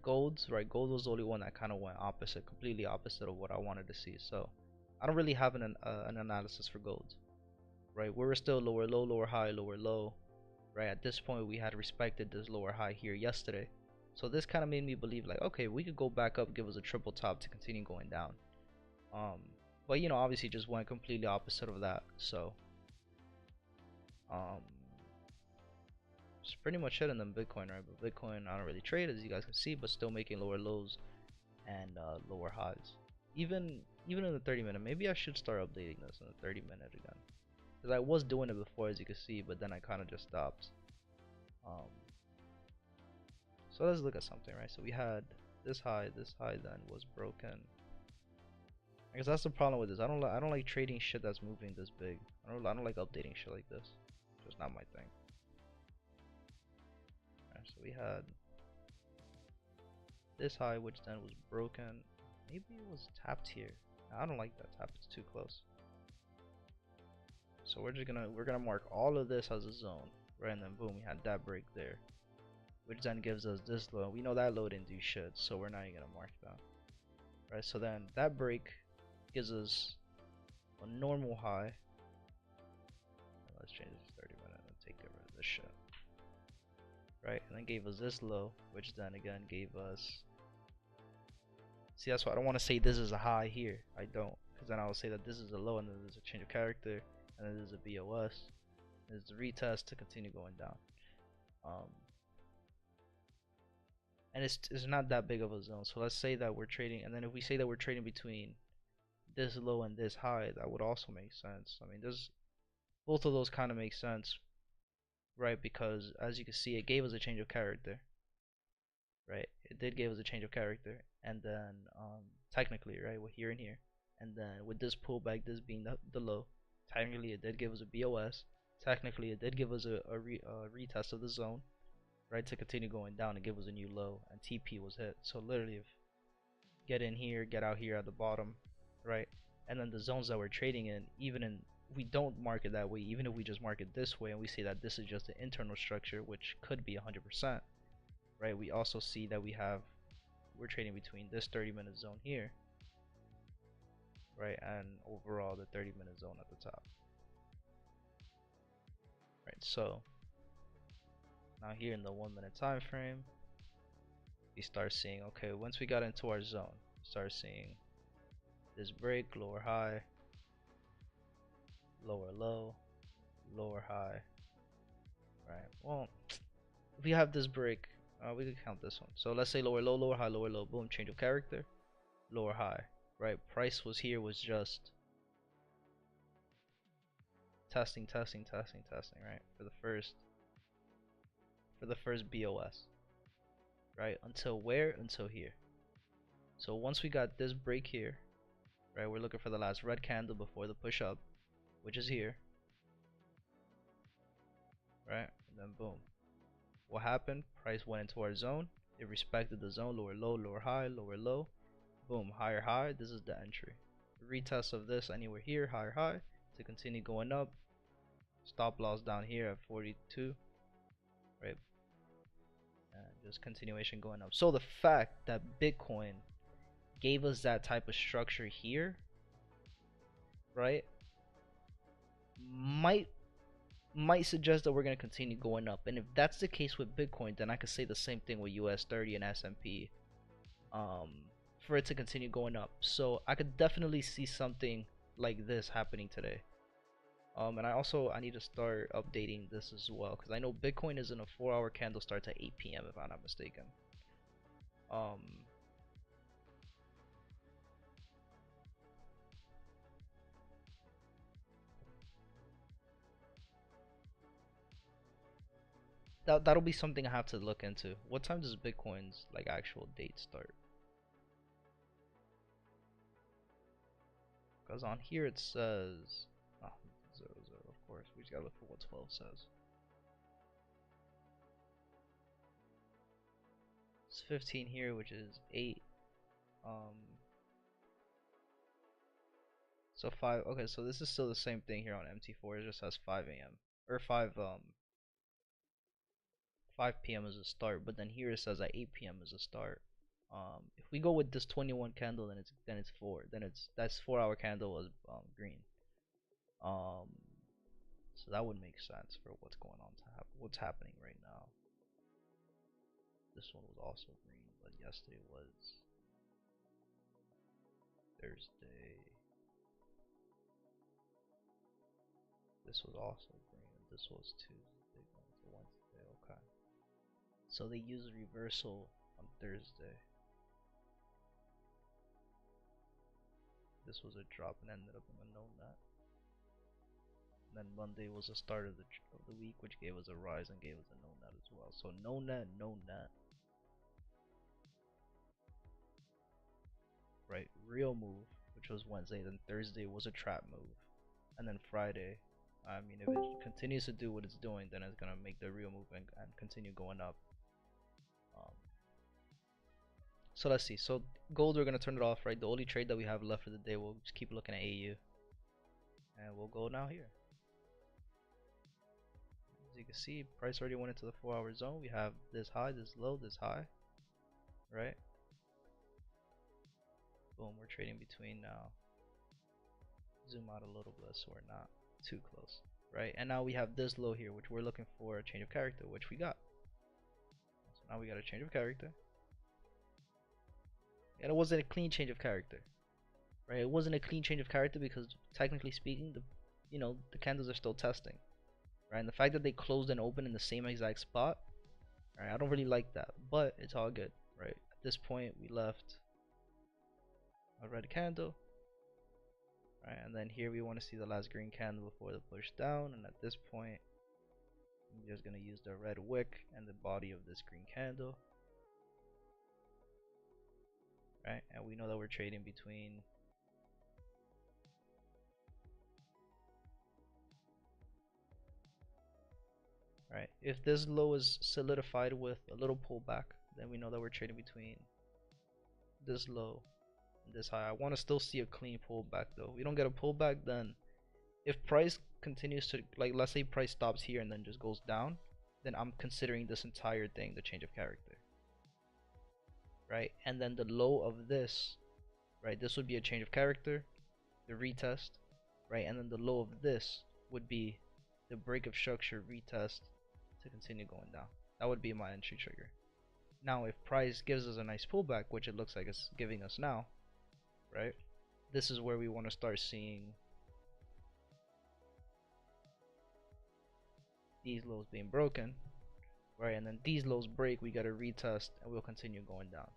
Speaker 1: Golds, right? Gold was the only one that kind of went opposite, completely opposite of what I wanted to see. So I don't really have an analysis for golds, right? We were still lower low, lower high, lower low, right? At this point, we had respected this lower high here yesterday. So this kind of made me believe like, okay, we could go back up, give us a triple top to continue going down. But you know, obviously just went completely opposite of that. So it's pretty much it in the Bitcoin, right? But Bitcoin, I don't really trade, as you guys can see, but still making lower lows and lower highs. Even in the 30-minute, maybe I should start updating this in the 30-minute again, because I was doing it before, as you can see, but then I kind of just stopped. So let's look at something, right? So we had this high then was broken. I guess that's the problem with this. I don't like trading shit that's moving this big. I don't like updating shit like this. It's just not my thing. Alright, so we had this high, which then was broken. Maybe it was tapped here. I don't like that tap. It's too close. So we're gonna mark all of this as a zone, right? And then boom, we had that break there, which then gives us this low. We know that low didn't do shit, so we're not even gonna mark that, right? So then that break gives us a normal high. Let's change this to 30-minute and take rid of this shit, right? And then gave us this low, which then again gave us. See, that's why I don't want to say this is a high here. I don't, because then I will say that this is a low, and then there's a change of character, and then there's a BOS. There's the retest to continue going down. And it's not that big of a zone. So let's say that we're trading, and then if we say that we're trading between this low and this high, that would also make sense. I mean, both of those kind of make sense, right? Because as you can see, it gave us a change of character, right? It did give us a change of character, and then technically, right, we're here and here, and then with this pullback, this being the low, Technically, it did give us a BOS. Technically, it did give us a retest of the zone, right, to continue going down and give us a new low, and TP was hit. So literally, if get in here, get out here at the bottom, right, and then the zones that we're trading in, even in we don't mark it that way, even if we just mark it this way and we say that this is just the internal structure, which could be 100%, right, we also see that we're trading between this 30-minute zone here, right, and overall the 30-minute zone at the top, right. So now here in the 1-minute time frame, we start seeing, okay, once we got into our zone, we start seeing this break, lower high, lower low, lower high, right. Well, if we have this break, we can count this one. So let's say lower low, lower high, lower low, boom, change of character, lower high, right. Price was here, was just testing, right, for the first BOS, right, until where? Until here. So once we got this break here, right, we're looking for the last red candle before the push up, which is here, right, and then boom, what happened? Price went into our zone, it respected the zone, lower low, lower high, lower low, boom, higher high, this is the entry. Retest of this anywhere here, higher high, to continue going up, stop loss down here at 42, right, and just continuation going up. So the fact that Bitcoin gave us that type of structure here, right, might suggest that we're going to continue going up. And if that's the case with Bitcoin, then I could say the same thing with US 30 and S&P, for it to continue going up. So I could definitely see something like this happening today. And I need to start updating this as well, because I know Bitcoin is in a 4-hour candle, starts at 8 p.m. if I'm not mistaken. That'll be something I have to look into. What time does Bitcoin's like actual date start? Because on here it says, oh, 00, of course. We just gotta look for what 12 says. It's 15 here, which is 8. So 5. Okay, so this is still the same thing here on MT4. It just has 5 a.m. or 5 p.m. as a start, but then here it says that 8 p.m. is a start. If we go with this 21 candle, then it's 4. That's 4-hour candle was green. So that would make sense for what's going on what's happening right now. This one was also green, but yesterday was Thursday. This was also green, and this was Tuesday, Wednesday. Okay. So they used reversal on Thursday. This was a drop and ended up in a no net. And then Monday was the start of the week, which gave us a rise and gave us a no net as well. So no net, no net. Right, real move, which was Wednesday. Then Thursday was a trap move, and then Friday, I mean, if it continues to do what it's doing, then it's gonna make the real move and continue going up. So let's see. So gold, we're gonna turn it off, right? The only trade that we have left for the day, we'll just keep looking at AU, and we'll go now here. As you can see, price already went into the 4-hour zone. We have this high, this low, this high, right? Boom, we're trading between now. Zoom out a little bit so we're not too close, right? And now we have this low here, which we're looking for a change of character, which we got. So now we got a change of character, and it wasn't a clean change of character, right? It wasn't a clean change of character because technically speaking, the candles are still testing, right? And the fact that they closed and opened in the same exact spot, right? I don't really like that, but it's all good, right? At this point, we left a red candle, right? And then here we want to see the last green candle before the push down, and at this point, I'm just gonna use the red wick and the body of this green candle, right? And we know that we're trading between right? If this low is solidified with a little pullback, then we know that we're trading between this low and this high. I want to still see a clean pullback though. We don't get a pullback, then if price continues to, like, let's say price stops here and then just goes down, then I'm considering this entire thing the change of character, right? And then the low of this, right, this would be a change of character, the retest, right? And then the low of this would be the break of structure retest to continue going down. That would be my entry trigger. Now if price gives us a nice pullback, which it looks like it's giving us now, right, this is where we want to start seeing these lows being broken, right? And then these lows break, we got to retest, and we'll continue going down.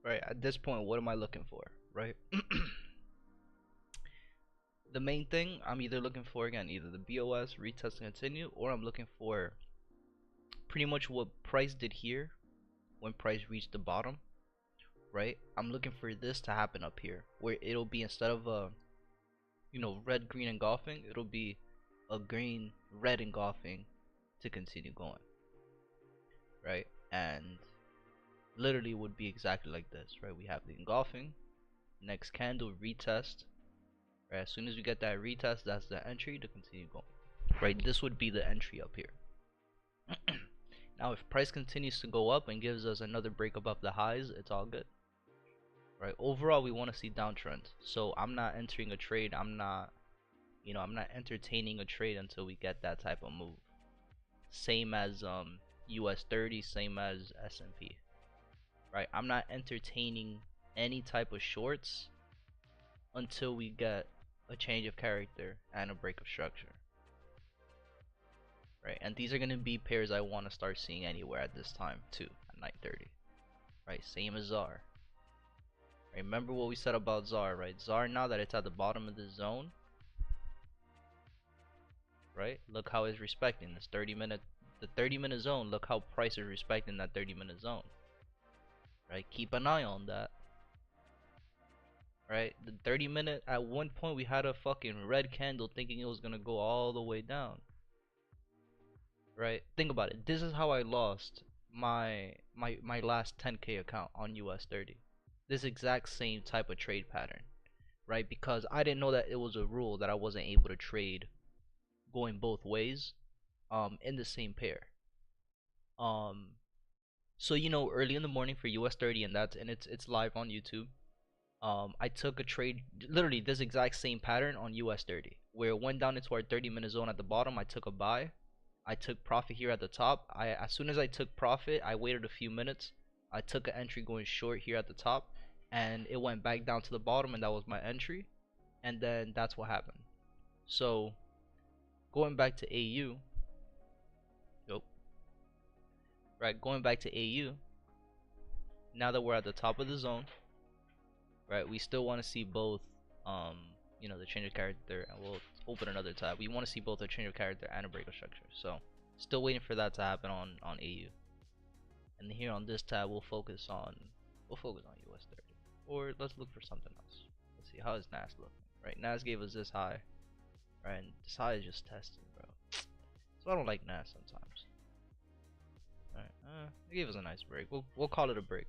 Speaker 1: Right, at this point, what am I looking for, right? The main thing I'm either looking for, again, either the BOS retest and continue, or I'm looking for pretty much what price did here when price reached the bottom, right? I'm looking for this to happen up here, where it'll be, instead of a, you know, red green engulfing, it'll be a green red engulfing to continue going, right? And literally would be exactly like this, right? We have the engulfing, next candle retest, right? As soon as we get that retest, that's the entry to continue going, right? This would be the entry up here. Now if price continues to go up and gives us another break above the highs, it's all good, right? Overall, we want to see downtrend, so I'm not entering a trade. I'm not entertaining a trade until we get that type of move. Same as US 30, same as S&P, right? I'm not entertaining any type of shorts until we get a change of character and a break of structure, right? And these are going to be pairs I want to start seeing anywhere at this time too, at 9:30, right? Same as ZAR. Remember what we said about ZAR, right? ZAR, now that it's at the bottom of the zone, right? Look how it's respecting this 30-minute, the 30-minute zone. Look how price is respecting that 30-minute zone, right? Keep an eye on that, right? The 30-minute, at one point we had a fucking red candle thinking it was gonna go all the way down, right? Think about it. This is how I lost my last 10K account on US 30. This exact same type of trade pattern, right? Because I didn't know that it was a rule that I wasn't able to trade going both ways in the same pair. Um so, you know, early in the morning for US 30, and it's live on YouTube, I took a trade, literally this exact same pattern on US 30, where it went down into our 30-minute zone at the bottom. I took a buy. I took profit here at the top. As soon as I took profit, I waited a few minutes. I took an entry going short here at the top, and it went back down to the bottom, and that was my entry. And then that's what happened. So going back to AU, nope, right? Going back to AU. Now that we're at the top of the zone, right? We still want to see both, the change of character, and we'll open another tab. We want to see both a change of character and a break of structure. So still waiting for that to happen on AU. And here on this tab, we'll focus on US 30, or let's look for something else. Let's see, how is NAS looking? Right, NAS gave us this high, right? And this high is just testing, bro. So I don't like NAS sometimes. Alright, it gave us a nice break. We'll call it a break.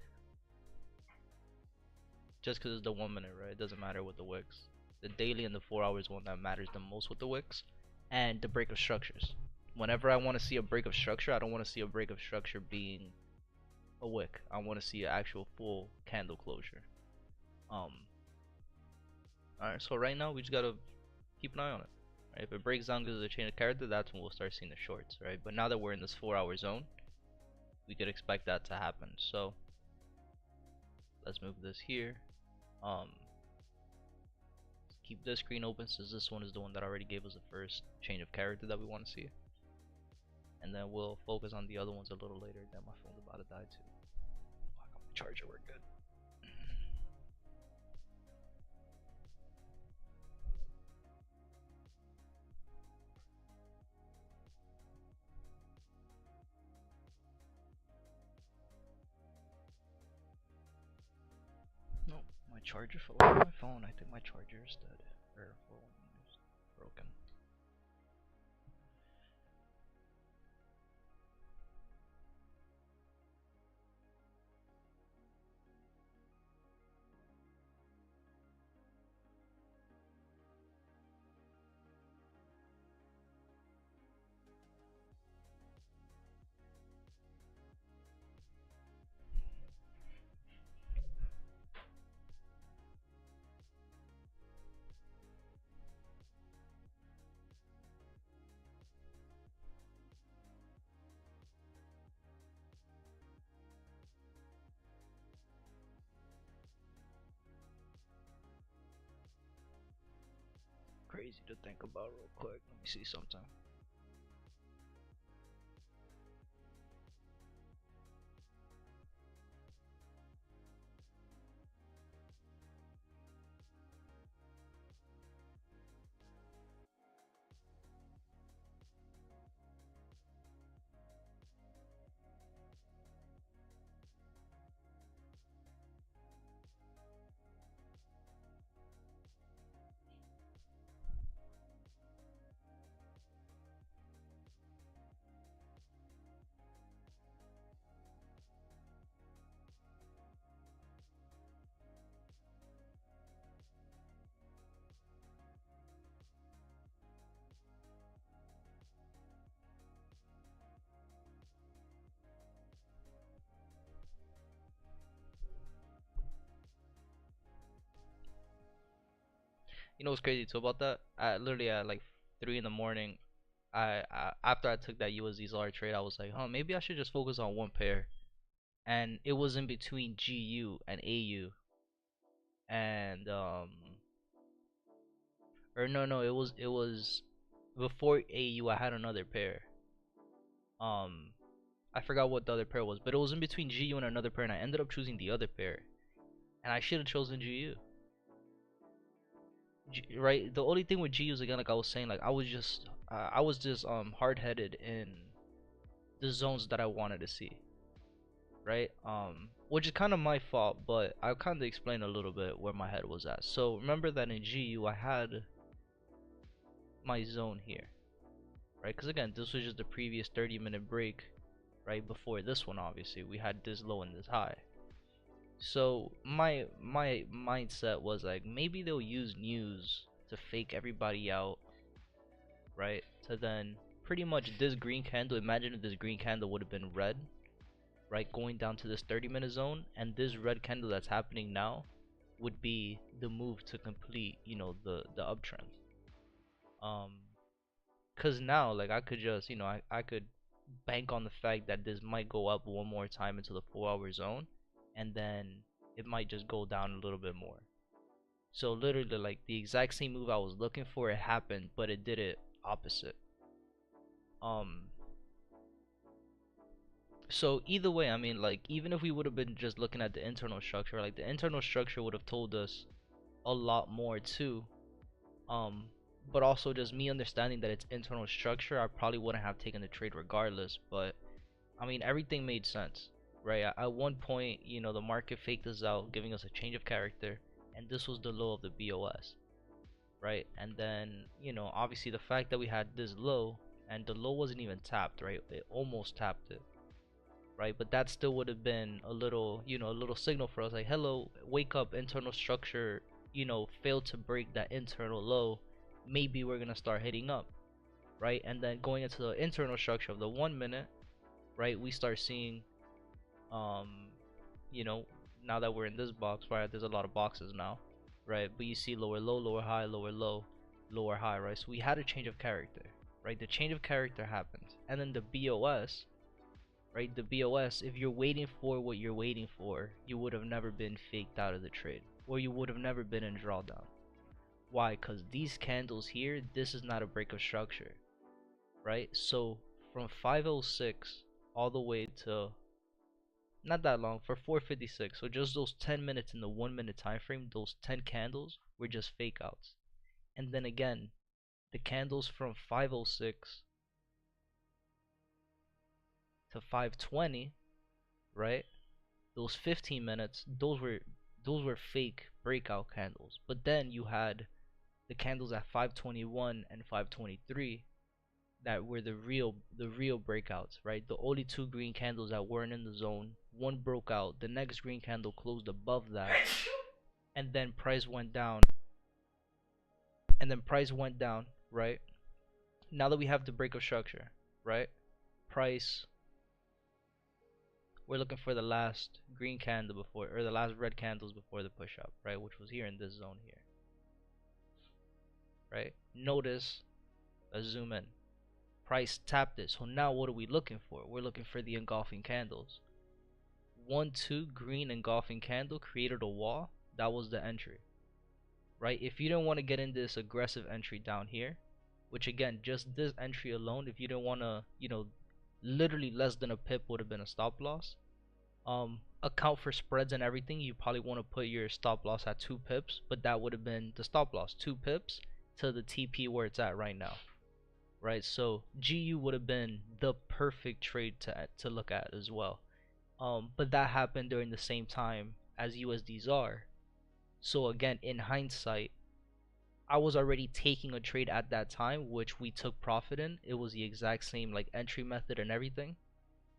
Speaker 1: Just because it's the 1 minute, right? It doesn't matter with the wicks. The daily and the 4 hours one that matters the most with the wicks, and the break of structures. Whenever I want to see a break of structure, I don't want to see a break of structure being a wick. I want to see an actual full candle closure. Alright, so right now we just gotta keep an eye on it. Right? If it breaks down because of the chain of character, that's when we'll start seeing the shorts, right? But now that we're in this 4 hour zone, we could expect that to happen. So let's move this here. Keep this screen open since this one is the one that already gave us the first change of character that we want to see, and then we'll focus on the other ones a little later. Then my phone's about to die too. Oh, I got my charger, we're good. No, my charger fell off my phone. I think my charger is dead. Or broken. Crazy to think about real quick. Let me see something. You know what's crazy too about that? I literally at like 3 in the morning, I after I took that USD trade, I was like, huh, maybe I should just focus on one pair. And it was in between GU and AU, and or no, it was before AU. I had another pair. I forgot what the other pair was, but it was in between GU and another pair, and I ended up choosing the other pair, and I should have chosen GU. Right, the only thing with GU is, again, like I was saying, like I was just hard-headed in the zones that I wanted to see, right? Which is kind of my fault, but I'll kind of explain a little bit where my head was at. So remember that in GU I had my zone here, right? Because again, this was just the previous 30-minute break, right before this one. Obviously we had this low and this high. So my mindset was like, maybe they'll use news to fake everybody out, right? To then pretty much this green candle, imagine if this green candle would have been red, right, going down to this 30-minute zone, and this red candle that's happening now would be the move to complete, the uptrend. Um, cause now like I could just, I could bank on the fact that this might go up one more time into the 4 hour zone, and then it might just go down a little bit more. So literally like the exact same move I was looking for, it happened, but it did it opposite. Um, so either way, I mean, like, even if we would have been just looking at the internal structure, like the internal structure would have told us a lot more too. Um, but also just me understanding that it's internal structure, I probably wouldn't have taken the trade regardless. But I mean, everything made sense, right? At one point, the market faked us out, giving us a change of character, and this was the low of the BOS, right? And then, obviously the fact that we had this low and the low wasn't even tapped, right? It almost tapped it, right? But that still would have been a little, a little signal for us, like, hello, wake up, internal structure, failed to break that internal low. Maybe we're gonna start hitting up, right? And then going into the internal structure of the 1 minute, right? We start seeing, um, you know, now that we're in this box, right? There's a lot of boxes now, right? But you see lower low, lower high, lower low, lower high, right? So we had a change of character, right? The change of character happens, and then the BOS, right? The BOS, if you're waiting for what you're waiting for, you would have never been faked out of the trade, or you would have never been in drawdown. Why? Because these candles here, this is not a break of structure, right? So from 506 all the way to not that long, for 456, so just those 10 minutes in the 1 minute time frame, those 10 candles were just fake outs. And then again, the candles from 506 to 520, right? Those 15 minutes, those were fake breakout candles. But then you had the candles at 521 and 523 that were the real breakouts, right? The only two green candles that weren't in the zone. One broke out, the next green candle closed above that, and then price went down. And then price went down, right? Now that we have the break of structure, right? Price, we're looking for the last green candle before, or the last red candles before the push up, right? Which was here in this zone here, right? Notice, let's zoom in. Price tapped it. So now what are we looking for? We're looking for the engulfing candles. 1 2 green engulfing candle created a wall. That was the entry, right? If you don't want to get in this aggressive entry down here, which again, just this entry alone, if you don't want to, literally less than a pip would have been a stop loss. Account for spreads and everything, you probably want to put your stop loss at 2 pips, but that would have been the stop loss, 2 pips to the TP where it's at right now, right? So GU would have been the perfect trade to look at as well. But that happened during the same time as USDZAR. So again, in hindsight, I was already taking a trade at that time, which we took profit in. It was the exact same like entry method and everything.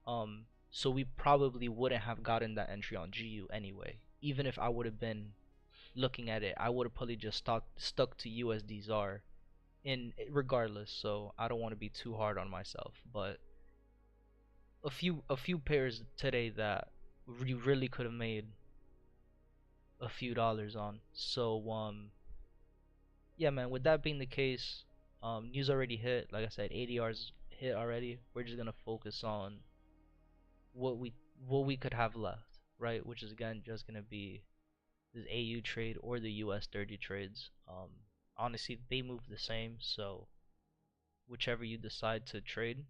Speaker 1: So we probably wouldn't have gotten that entry on GU anyway. Even if I would have been looking at it, I would have probably just stuck to USDZAR in regardless. So I don't want to be too hard on myself, but a few pairs today that we really could have made a few dollars on. So yeah, man, with that being the case, news already hit. Like I said, ADRs hit already. We're just gonna focus on what we could have left, right? Which is again just gonna be this AU trade or the US 30 trades. Honestly, they move the same, so whichever you decide to trade,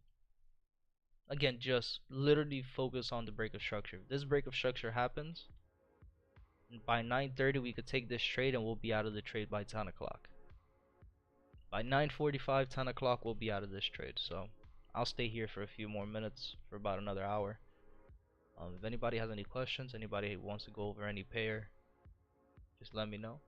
Speaker 1: again, just literally focus on the break of structure. If this break of structure happens, by 9:30 we could take this trade and we'll be out of the trade by 10 o'clock. By 9:45, 10 o'clock, we'll be out of this trade. So I'll stay here for a few more minutes, for about another hour. If anybody has any questions, anybody wants to go over any pair, just let me know.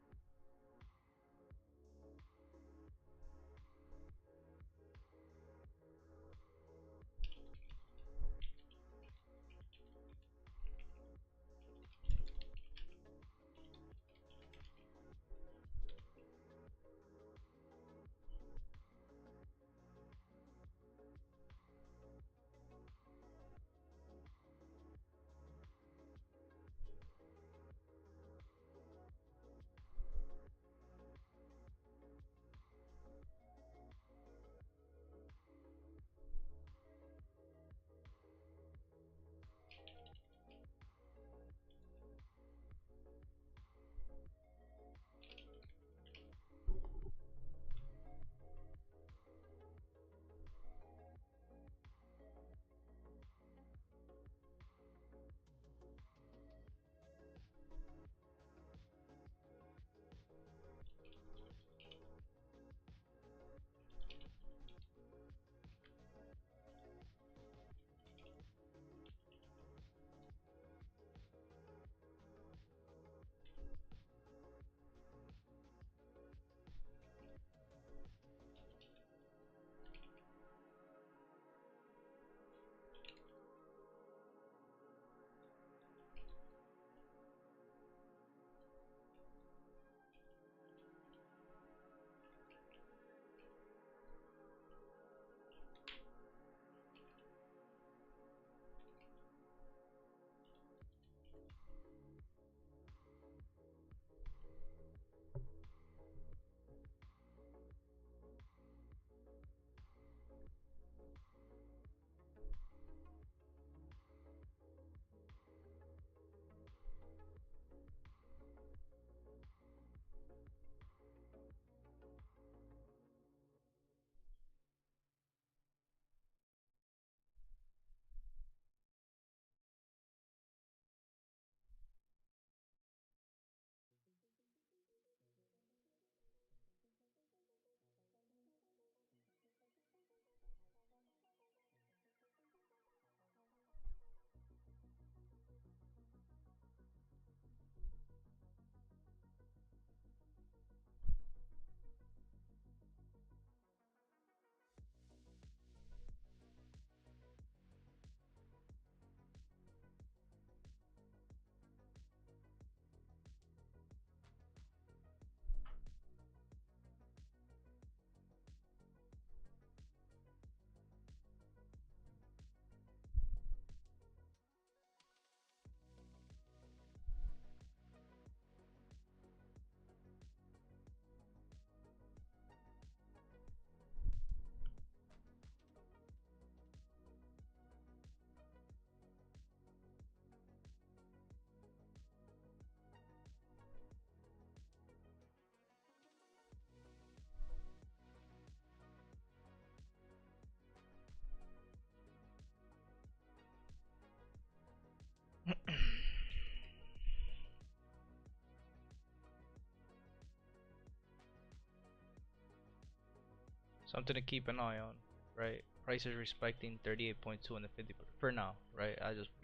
Speaker 2: Something to keep an eye on, right? Price is respecting 38.2 and the 50 for now, right?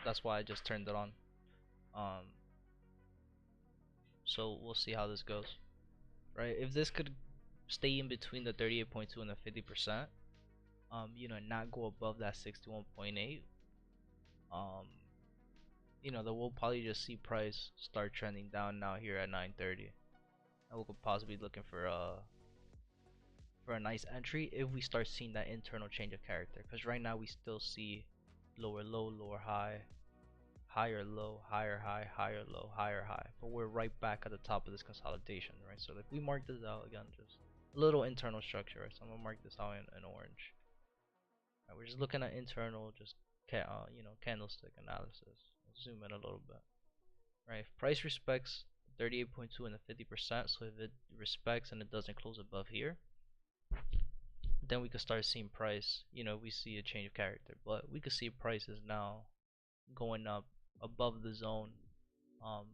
Speaker 2: That's why I just turned it on. Um, so we'll see how this goes, right? If this could stay in between the 38.2 and the 50%, not go above that 61.8, um, then we'll probably just see price start trending down now here at 9:30, and we could possibly be looking for a nice entry if we start seeing that internal change of character. Because right now we still see lower low, lower high, higher low, higher high, higher low, higher high. But we're right back at the top of this consolidation, right? So if we mark this out again, just a little internal structure, right? So I'm gonna mark this out in orange. Right, we're just looking at internal, just candlestick analysis. Let's zoom in a little bit. Right, if price respects 38.2 and the 50%, so if it respects and it doesn't close above here, then we could start seeing price, we see a change of character. But we could see prices now going up above the zone. um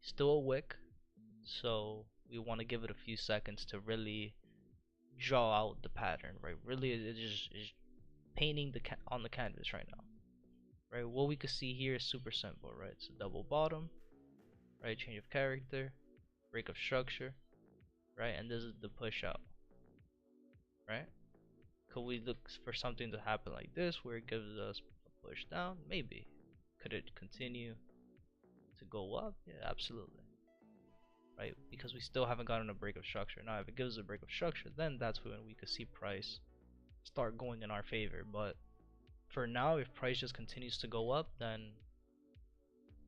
Speaker 2: Still a wick, so we want to give it a few seconds to really draw out the pattern, right? Really, it just is painting on the canvas right now, right? What we could see here is super simple, right? It's a double bottom, right? Change of character, break of structure, right? And this is the push out, right? Could we look for something to happen like this where it gives us a push down? Maybe. Could it continue to go up? Yeah, absolutely. Right? Because we still haven't gotten a break of structure. Now, if it gives us a break of structure, then that's when we could see price start going in our favor. But for now, if price just continues to go up, then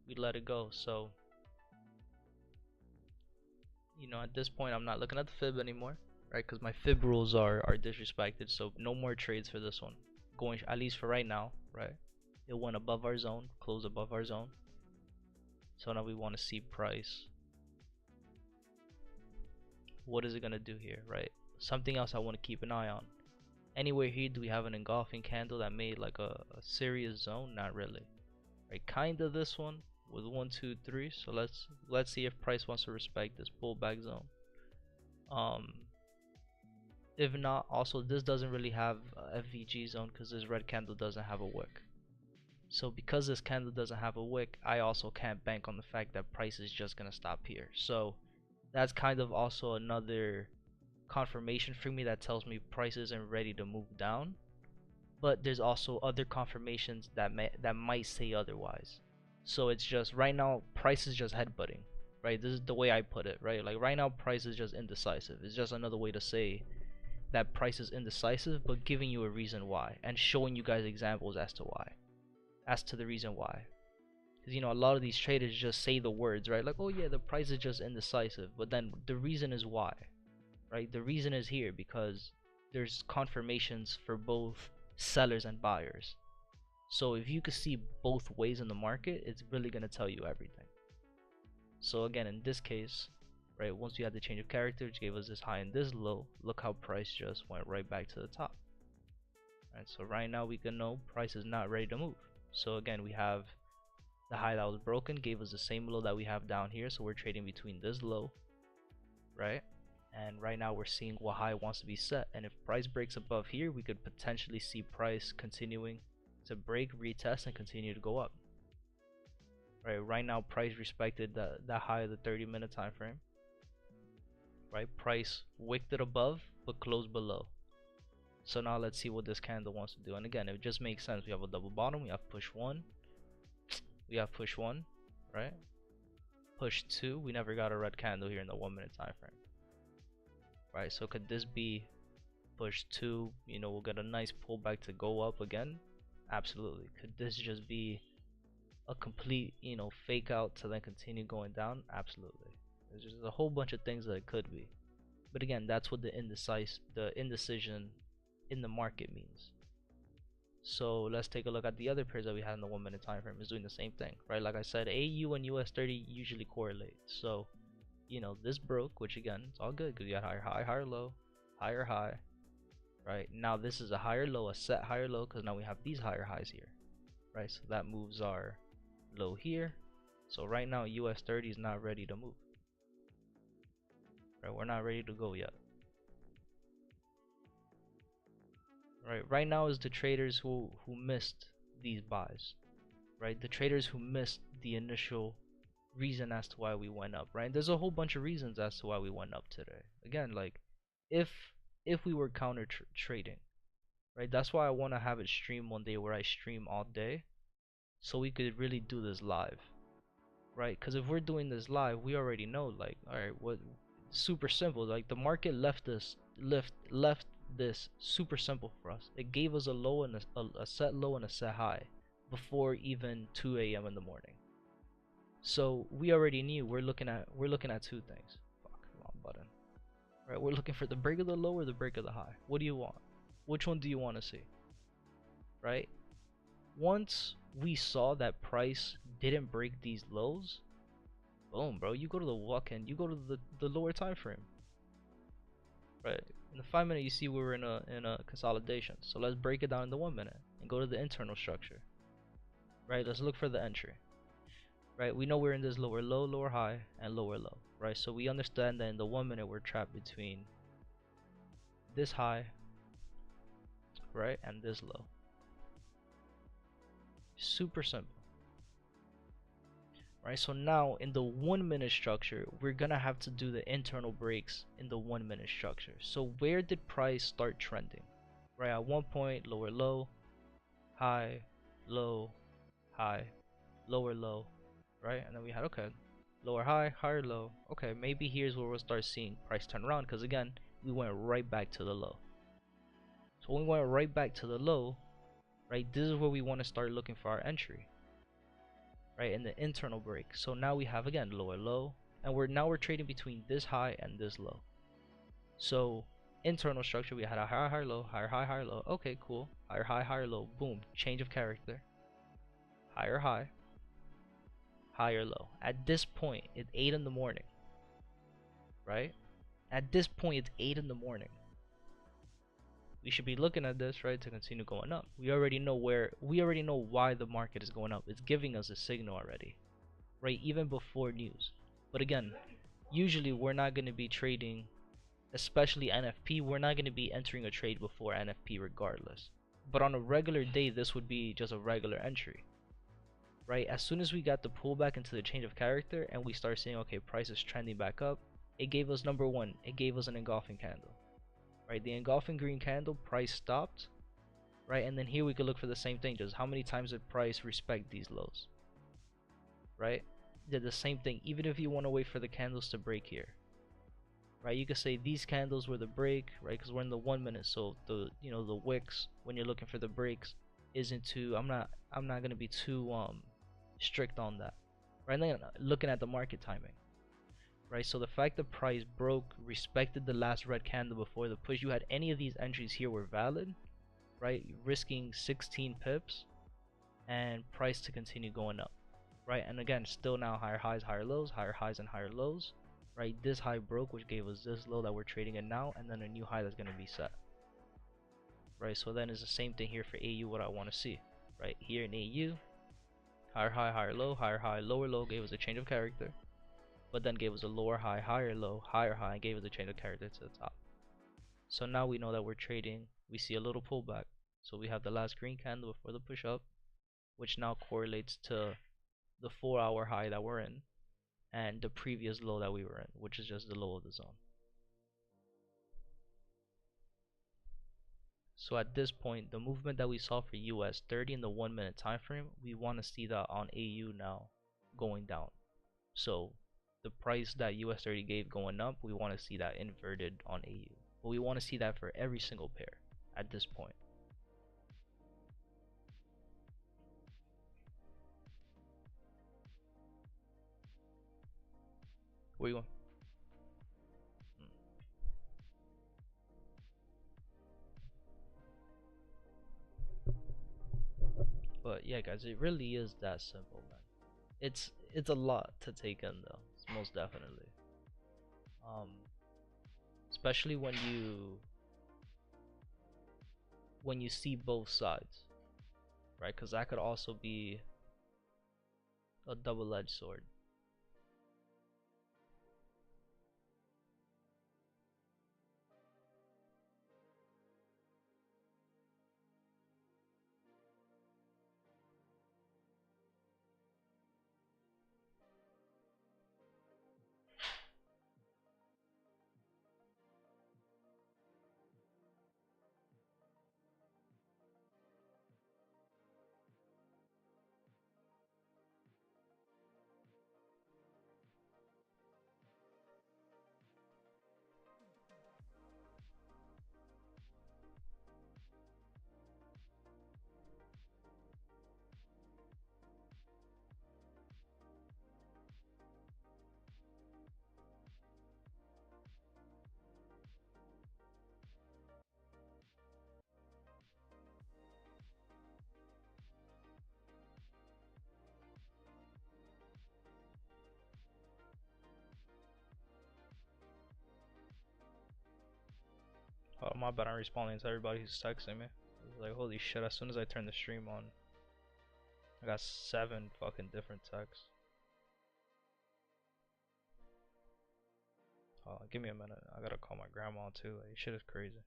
Speaker 2: we let it go. So, at this point, I'm not looking at the fib anymore, right? Because my fib rules are disrespected. So no more trades for this one. Going, at least for right now, right? It went above our zone, closed above our zone. So now we want to see price. What is it gonna do here, right? Something else I want to keep an eye on. Anywhere here, do we have an engulfing candle that made like a serious zone? Not really, right? Kinda this one with 1, 2, 3. So let's see if price wants to respect this pullback zone. If not, also this doesn't really have a FVG zone because this red candle doesn't have a wick. So because this candle doesn't have a wick, I also can't bank on the fact that price is just gonna stop here. So that's kind of also another confirmation for me that tells me price isn't ready to move down. But there's also other confirmations that might say otherwise. So it's just right now price is just headbutting, right? This is the way I put it, right? Like right now price is just indecisive. It's just another way to say that price is indecisive, but giving you a reason why and showing you guys examples as to the reason why. Because a lot of these traders just say the words, right? Like, oh yeah, the price is just indecisive, but then the reason is why, right? The reason is here because there's confirmations for both sellers and buyers. So if you could see both ways in the market, it's really gonna tell you everything. So again, in this case, right, once we had the change of character, which gave us this high and this low, look how price just went right back to the top. Right, so right now we can know price is not ready to move. So again, we have the high that was broken, gave us the same low that we have down here. So we're trading between this low, right? And right now we're seeing what high wants to be set. And if price breaks above here, we could potentially see price continuing to break, retest, and continue to go up. Right now price respected that high of the 30-minute time frame. Right, price wicked it above but closed below. So now let's see what this candle wants to do. And again, it just makes sense. We have a double bottom, we have push 1, we have push 1, right? Push 2, we never got a red candle here in the 1-minute time frame. Right, so could this be push 2? We'll get a nice pullback to go up again. Absolutely. Could this just be a complete fake out to then continue going down? Absolutely. There's just a whole bunch of things that it could be. But again, that's what the indecision in the market means. So let's take a look at the other pairs that we had in the 1-minute time frame. Is doing the same thing, right? Like I said, AU and US 30 usually correlate. So this broke, which again, it's all good because you got higher high, higher low, higher high. Right now this is a higher low, a set higher low, because now we have these higher highs here, right? So that moves our low here. So right now US 30 is not ready to move, right? We're not ready to go yet. Right now is the traders who missed these buys, right? The traders who missed the initial reason as to why we went up, right? There's a whole bunch of reasons as to why we went up today. Again, like if if we were counter trading, right? That's why I want to have it stream one day where I stream all day so we could really do this live, right? Because if we're doing this live, we already know, like, all right, what super simple. Like the market left this super simple for us. It gave us a low and a set low and a set high before even 2 a.m. in the morning. So we already knew we're looking at two things. Fuck, wrong button. Right, we're looking for the break of the low or the break of the high. What do you want? Which one do you want to see? Right? Once we saw that price didn't break these lows, boom, bro, you go to the walk and you go to the lower time frame. Right? In the 5 minute you see we were in a consolidation. So let's break it down in the 1 minute and go to the internal structure. Right? Let's look for the entry. Right? We know we're in this lower low, lower high, and lower low. Right? So we understand that in the 1 minute we're trapped between this high, right, and this low. Super simple. Right, so now in the 1 minute structure, we're gonna have to do the internal breaks in the 1 minute structure. So where did price start trending? Right, at one point, lower low, high, low, high, lower low, right? And then we had, okay, lower high, higher low. Okay, maybe here's where we'll start seeing price turn around, because again, we went right back to the low. So when we went right back to the low, right, this is where we want to start looking for our entry. Right, in the internal break. So now we have again lower low, and we're trading between this high and this low. So internal structure, we had a higher higher low, higher high higher low. Okay, cool. Higher high higher low. Boom, change of character. Higher high, higher low. At this point, it's 8 in the morning. Right? At this point, it's 8 in the morning. We should be looking at this, right, to continue going up. We already know why the market is going up. It's giving us a signal already, right, even before news. But again, usually we're not going to be trading, especially NFP, we're not going to be entering a trade before NFP regardless. But on a regular day, this would be just a regular entry, right? As soon as we got the pullback into the change of character and we start seeing, okay, price is trending back up, it gave us, number one, it gave us an engulfing candle. Right, the engulfing green candle, price stopped, right, and then here we could look for the same thing, just how many times did price respect these lows, right? Did the same thing, even if you want to wait for the candles to break here, right? You could say these candles were the break, right, because we're in the 1 minute, so the the wicks when you're looking for the breaks isn't too, I'm not gonna be too strict on that, right? And then looking at the market timing. Right, so the fact the price broke, respected the last red candle before the push, you had any of these entries here were valid, right? Risking 16 pips and price to continue going up, right? And again, still now higher highs, higher lows, higher highs and higher lows, right? This high broke, which gave us this low that we're trading in now, and then a new high that's going to be set, right? So then it's the same thing here for AU, what I want to see, right? Here in AU, higher high, higher low, higher high, lower low gave us a change of character, but then gave us a lower high, higher low, higher high, and gave us a change of character to the top. So now we know that we're trading, we see a little pullback. So we have the last green candle before the push up, which now correlates to the 4-hour high that we're in, and the previous low that we were in, which is just the low of the zone. So at this point, the movement that we saw for US 30 in the 1 minute time frame, we want to see that on AU now going down. So the price that US 30 gave going up, we want to see that inverted on AU. But we want to see that for every single pair at this point. Where you going? But yeah, guys, it really is that simple, man. It's a lot to take in though. It's most definitely. Um, especially when you see both sides, right? Because that could also be a double-edged sword. my bad, I'm responding to everybody who's texting me. Like, holy shit, as soon as I turn the stream on, I got 7 fucking different texts. Give me a minute. I gotta call my grandma too. Like, shit is crazy.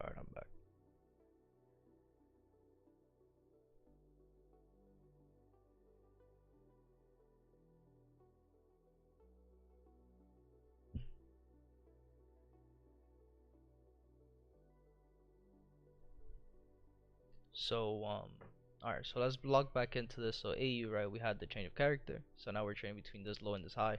Speaker 2: Alright, I'm back. Alright, so let's log back into this. So AU, right, we had the change of character. So now we're trading between this low and this high.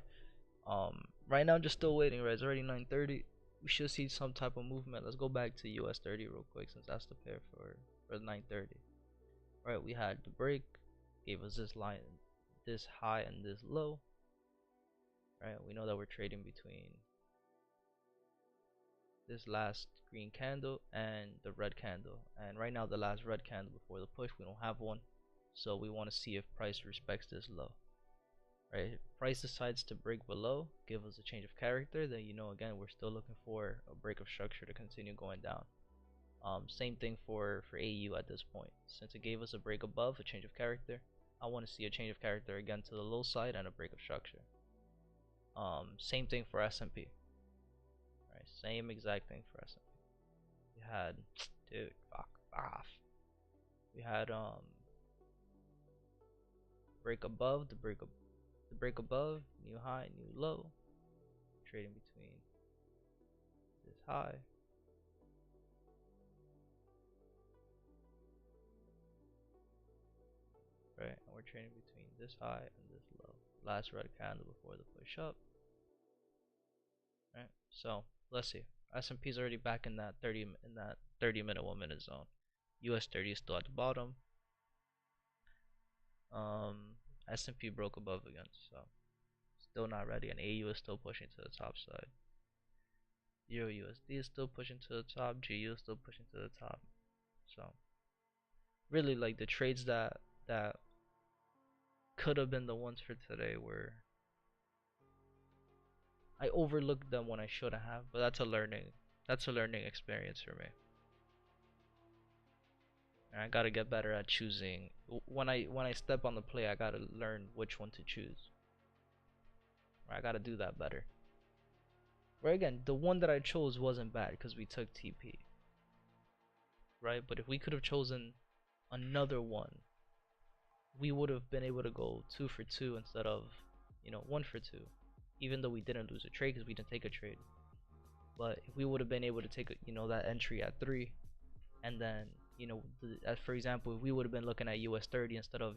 Speaker 2: Right now I'm just still waiting, right? It's already 9:30. We should see some type of movement. Let's go back to US 30 real quick since that's the pair for 9:30. Right, we had the break, gave us this line, this high and this low. Right, we know that we're trading between this last green candle and the red candle, and right now the last red candle before the push, we don't have one, so we want to see if price respects this low. Right, if price decides to break below, give us a change of character, then you know, again, we're still looking for a break of structure to continue going down. Same thing for AU at this point. Since it gave us a break above, a change of character, I want to see a change of character again to the low side and a break of structure. Same thing for S&P. Right, same exact thing for S&P. We had, dude, fuck off. We had break above, the break above, new high, new low. Trading between this high. Right, and we're trading between this high and this low. Last red candle before the push up. Right, so let's see. S&P is already back in that 30 minute 1 minute zone. US 30 is still at the bottom. S&P broke above again, so still not ready, and AU is still pushing to the top side. Euro USD is still pushing to the top. GU is still pushing to the top. So really, like, the trades that could have been the ones for today were, I overlooked them when I shouldn't have, but that's a learning experience for me. And I gotta get better at choosing. When I step on the play, I gotta learn which one to choose. I gotta do that better. Right, again, the one that I chose wasn't bad because we took TP. Right, but if we could have chosen another one, we would have been able to go 2 for 2 instead of, 1 for 2. Even though we didn't lose a trade because we didn't take a trade. But if we would have been able to take that entry at 3, and then for example, if we would have been looking at US 30 instead of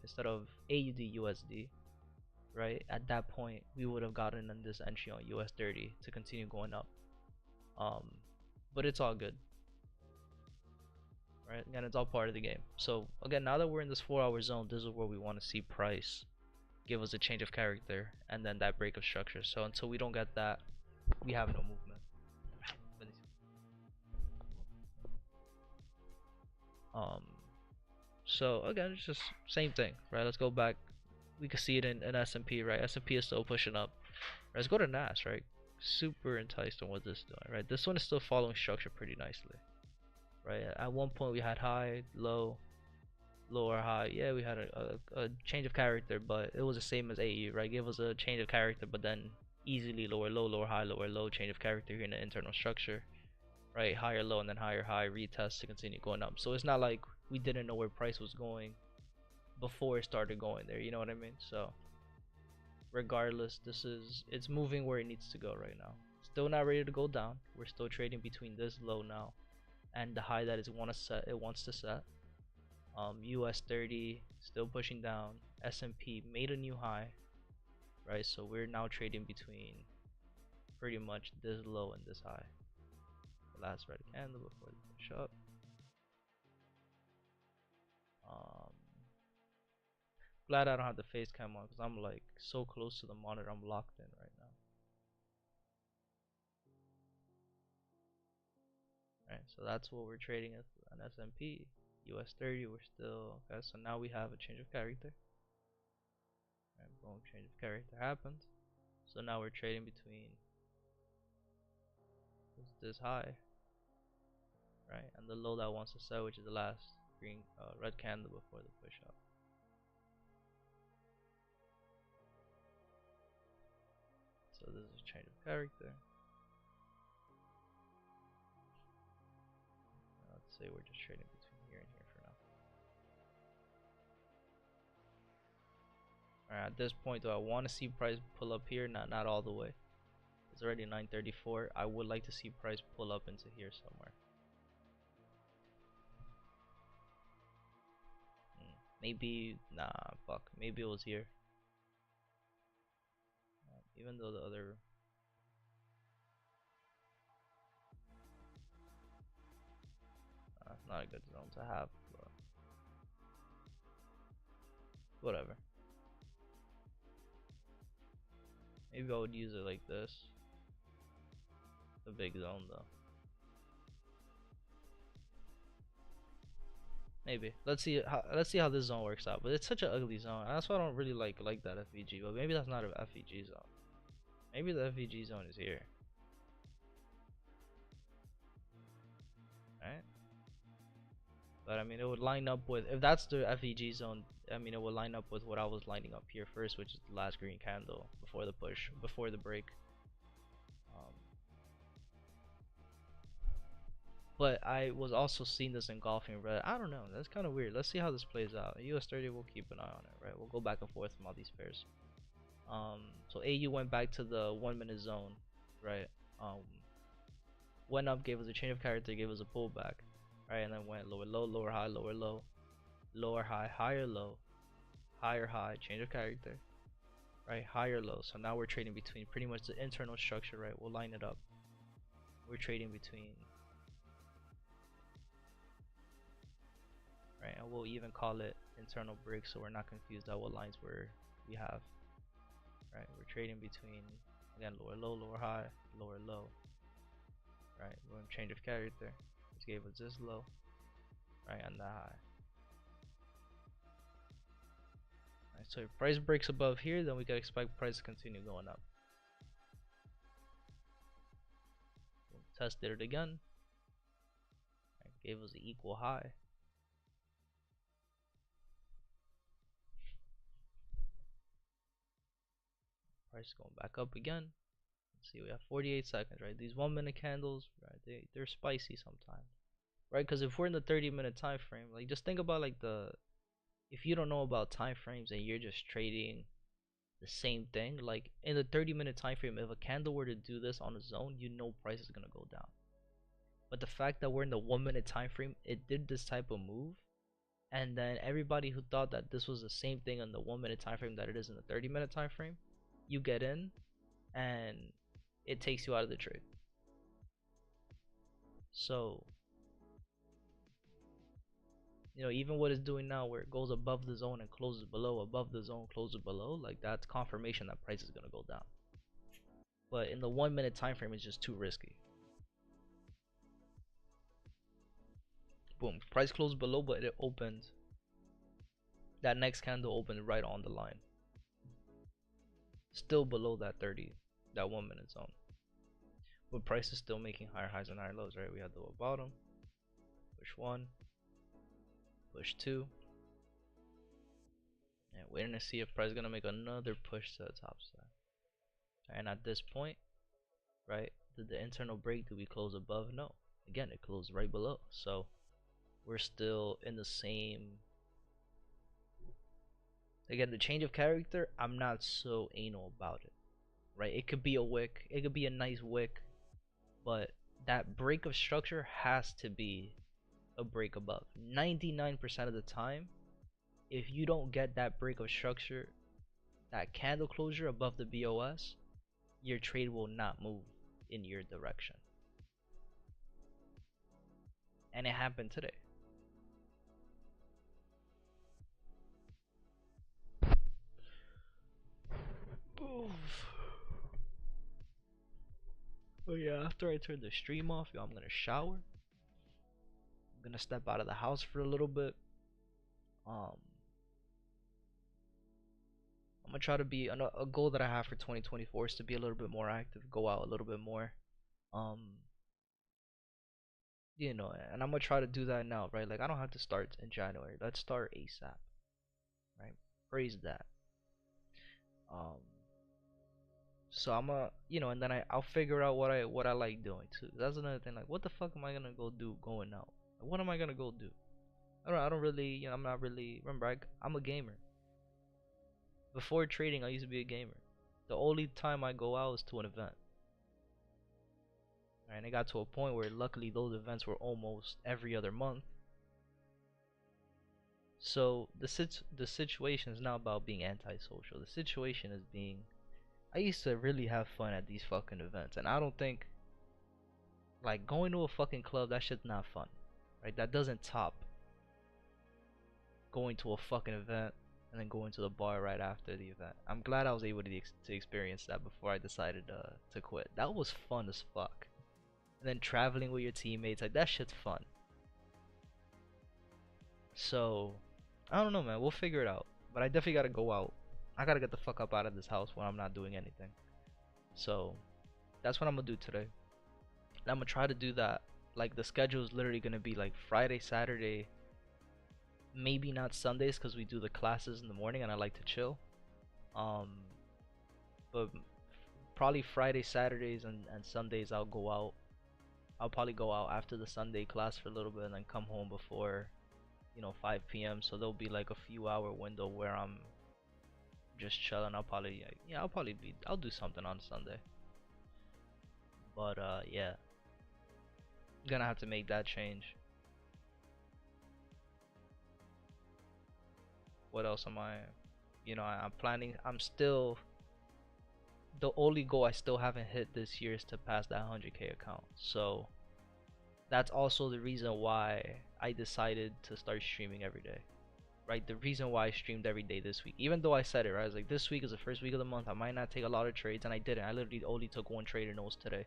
Speaker 2: instead of AUD USD, right? At that point, we would have gotten in this entry on US 30 to continue going up. But it's all good. Right, and it's all part of the game. So again, now that we're in this 4-hour zone, this is where we want to see price give us a change of character and then that break of structure. So until we don't get that, we have no movement. So again, it's just same thing, right? Let's go back. we could see it in S&P, right? S&P is still pushing up. Right, let's go to NAS, right? Super enticed on what this is doing, right? This one is still following structure pretty nicely, right? At one point we had high, low, lower, high. Yeah, we had a change of character, but it was the same as AU, right? Give us a change of character, but then easily lower, low, lower, high, lower, low, change of character here in the internal structure, right? Higher, low, and then higher, high, retest to continue going up. So it's not like we didn't know where price was going before it started going there, you know what I mean? So regardless, it's moving where it needs to go right now. Still not ready to go down. We're still trading between this low now and the high that it wants to set. US 30 still pushing down. S&P made a new high, right? So we're now trading between pretty much this low and this high. The last red candle before the push up. Glad I don't have the face cam on because I'm like so close to the monitor. I'm locked in right now. Right, so that's what we're trading at an S&P. US 30, we're still okay. So now we have a change of character. Right, boom, change of character happened. So now we're trading between this high, right, and the low that wants to sell, which is the last red candle before the push up. So this is a change of character. Let's say we're just trading between here and here for now. Alright, at this point, do I want to see price pull up here? Not all the way. It's already 934. I would like to see price pull up into here somewhere. Maybe, nah, fuck. Maybe it was here. Even though the other... it's not a good zone to have, but whatever. Maybe I would use it like this. The big zone though. Maybe. Let's see how this zone works out. But it's such an ugly zone. That's why I don't really like that FVG. But maybe that's not an FVG zone. Maybe the FVG zone is here. Right? But I mean, it would line up with, if that's the FVG zone, I mean, it would line up with what I was lining up here first, which is the last green candle before the push, before the break. But I was also seeing this engulfing red. I don't know. That's kind of weird. Let's see how this plays out. US 30, we'll keep an eye on it, right? We'll go back and forth from all these pairs. So AU went back to the 1 minute zone, right? Went up, gave us a change of character, gave us a pullback, right? And then went lower low, lower high, lower low, lower high, higher low, higher high, change of character, right? Higher low. So now we're trading between pretty much the internal structure, right? We'll line it up. We're trading between, right? And we'll even call it internal break so we're not confused at what lines we have. Right, we're trading between, again, lower low, lower high, lower low. Right, we're in change of character, which gave us this low, right, and the high. Right, so if price breaks above here, then we can expect price to continue going up. Tested it again. Right, gave us an equal high. Price going back up again. Let's see, we have 48 seconds, right? These 1 minute candles, right? They're spicy sometimes, right? Because if we're in the 30-minute time frame, like just think about like if you don't know about time frames and you're just trading the same thing, like in the 30-minute time frame, if a candle were to do this on a zone, you know price is gonna go down. But the fact that we're in the 1 minute time frame, it did this type of move, and then everybody who thought that this was the same thing in the 1 minute time frame that it is in the 30-minute time frame, you get in and it takes you out of the trade. So, you know, even what it's doing now where it goes above the zone and closes below, above the zone, closes below, like that's confirmation that price is going to go down. But in the 1 minute time frame, it's just too risky. Boom, price closed below, but it opened, that next candle opened right on the line. still below that 30, that 1 minute zone. But price is still making higher highs and higher lows, right? We had the low bottom, push one, push two, and waiting to see if price is gonna make another push to the top side. And at this point, right, did the internal break, do we close above? No. Again, it closed right below. So we're still in the same. Again, the change of character, I'm not so anal about it, right? It could be a wick, it could be a nice wick, but that break of structure has to be a break above. 99% of the time, if you don't get that break of structure, that candle closure above the BOS, your trade will not move in your direction. And it happened today. Oof. Oh yeah, after I turn the stream off, yo, I'm gonna shower. I'm gonna step out of the house for a little bit. Um, I'm gonna try to be a goal that I have for 2024 is to be a little bit more active, go out a little bit more. Um, and I'm gonna try to do that now, right? Like I don't have to start in January. Let's start ASAP, right? Praise that. Um, so I'm a, and then I'll figure out what I like doing too. That's another thing. Like, what the fuck am I gonna go do going out? Like, what am I gonna go do? I don't really, I'm not really. Remember, I'm a gamer. Before trading, I used to be a gamer. The only time I go out is to an event. And it got to a point where luckily those events were almost every other month. So the situation is not about being antisocial. The situation is being I used to really have fun at these fucking events, and I don't think like going to a fucking club, that shit's not fun. Right? That doesn't top going to a fucking event and then going to the bar right after the event. I'm glad I was able to experience that before I decided to quit. That was fun as fuck. And then traveling with your teammates, like that shit's fun. So I don't know, man. We'll figure it out. But I definitely gotta go out. I gotta get the fuck up out of this house when I'm not doing anything. So that's what I'm gonna do today. And I'm gonna try to do that. Like the schedule is literally gonna be like Friday, Saturday, maybe not Sundays because we do the classes in the morning and I like to chill. Um, but probably Friday, Saturdays, and Sundays I'll go out. I'll probably go out after the Sunday class for a little bit and then come home before 5 p.m. So there'll be like a few hour window where I'm just chilling. I'll do something on Sunday. But yeah, gonna have to make that change. What else am I? I'm planning. I'm still the only goal I still haven't hit this year is to pass that 100K account. So that's also the reason why I decided to start streaming every day. Right? The reason why I streamed every day this week, even though I said it, right? I was like, this week is the first week of the month. I might not take a lot of trades, and I didn't. I literally only took one trade and it was today,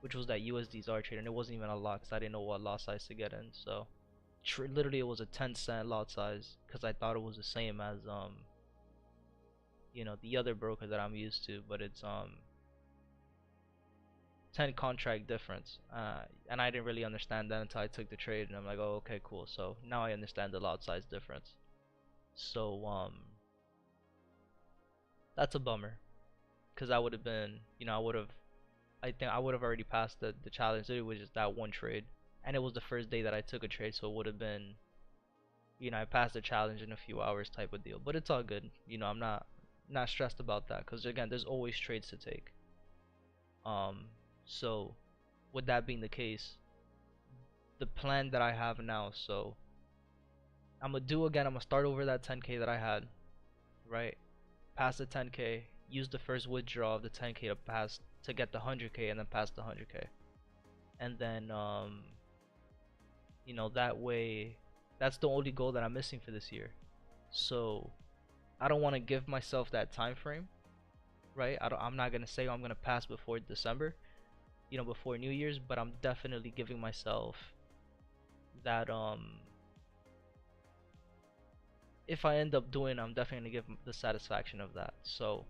Speaker 2: which was that USDZR trade, and it wasn't even a lot because I didn't know what lot size to get in. So literally it was a 10-cent lot size because I thought it was the same as the other broker that I'm used to, but it's 10 contract difference, and I didn't really understand that until I took the trade, and I'm like, oh, okay, cool. So now I understand the lot size difference. So that's a bummer because I would have been, I think I would have already passed the challenge. It was just that one trade, and it was the first day that I took a trade, so it would have been, I passed the challenge in a few hours type of deal. But it's all good. I'm not stressed about that because again, there's always trades to take. So with that being the case, the plan that I have now, so I'm gonna start over that 10K that I had, right? Pass the 10K, use the first withdrawal of the 10K to get the 100K, and then pass the 100K, and then that way, that's the only goal that I'm missing for this year. So I don't want to give myself that time frame, right? I'm not gonna say I'm gonna pass before December, before New Year's, but I'm definitely giving myself that if I end up doing, I'm definitely gonna give the satisfaction of that. So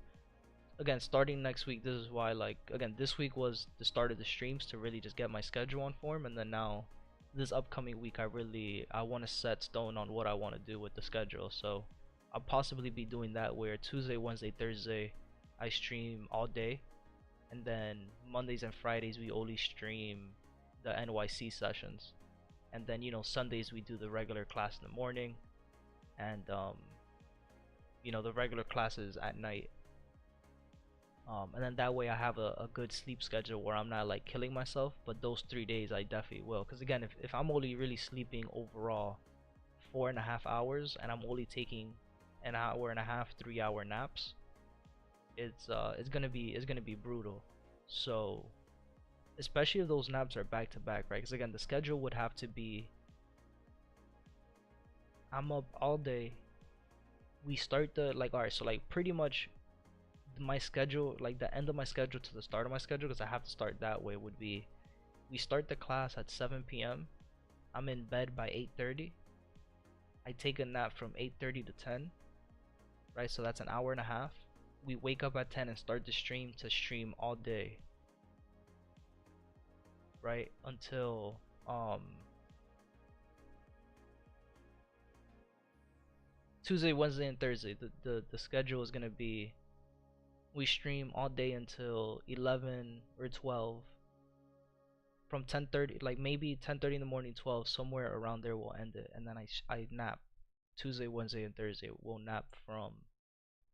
Speaker 2: again, starting next week, this is why, like, again, this week was the start of the streams to really just get my schedule on form, and then now this upcoming week I want to set stone on what I want to do with the schedule. So I'll possibly be doing that where Tuesday, Wednesday, Thursday I stream all day, and then Mondays and Fridays we only stream the NYC sessions, and then Sundays we do the regular class in the morning, and the regular classes at night. And then that way I have a good sleep schedule where I'm not like killing myself. But those 3 days I definitely will, because again, if I'm only really sleeping overall 4.5 hours and I'm only taking an hour and a half, 3 hour naps, it's gonna be brutal. So especially if those naps are back to back, right? Because again, the schedule would have to be I'm up all day. We start the like all right, so like pretty much my schedule, like the end of my schedule to the start of my schedule, because I have to start that way, would be we start the class at 7 p.m. I'm in bed by 8:30. I take a nap from 8:30 to 10, right? So that's an hour and a half. We wake up at 10 and start the stream to stream all day, right? Until Tuesday, Wednesday, and Thursday. The schedule is gonna be we stream all day until 11 or 12. From 10:30, like maybe 10:30 in the morning, 12, somewhere around there we'll end it, and then I nap. Tuesday, Wednesday, and Thursday we'll nap from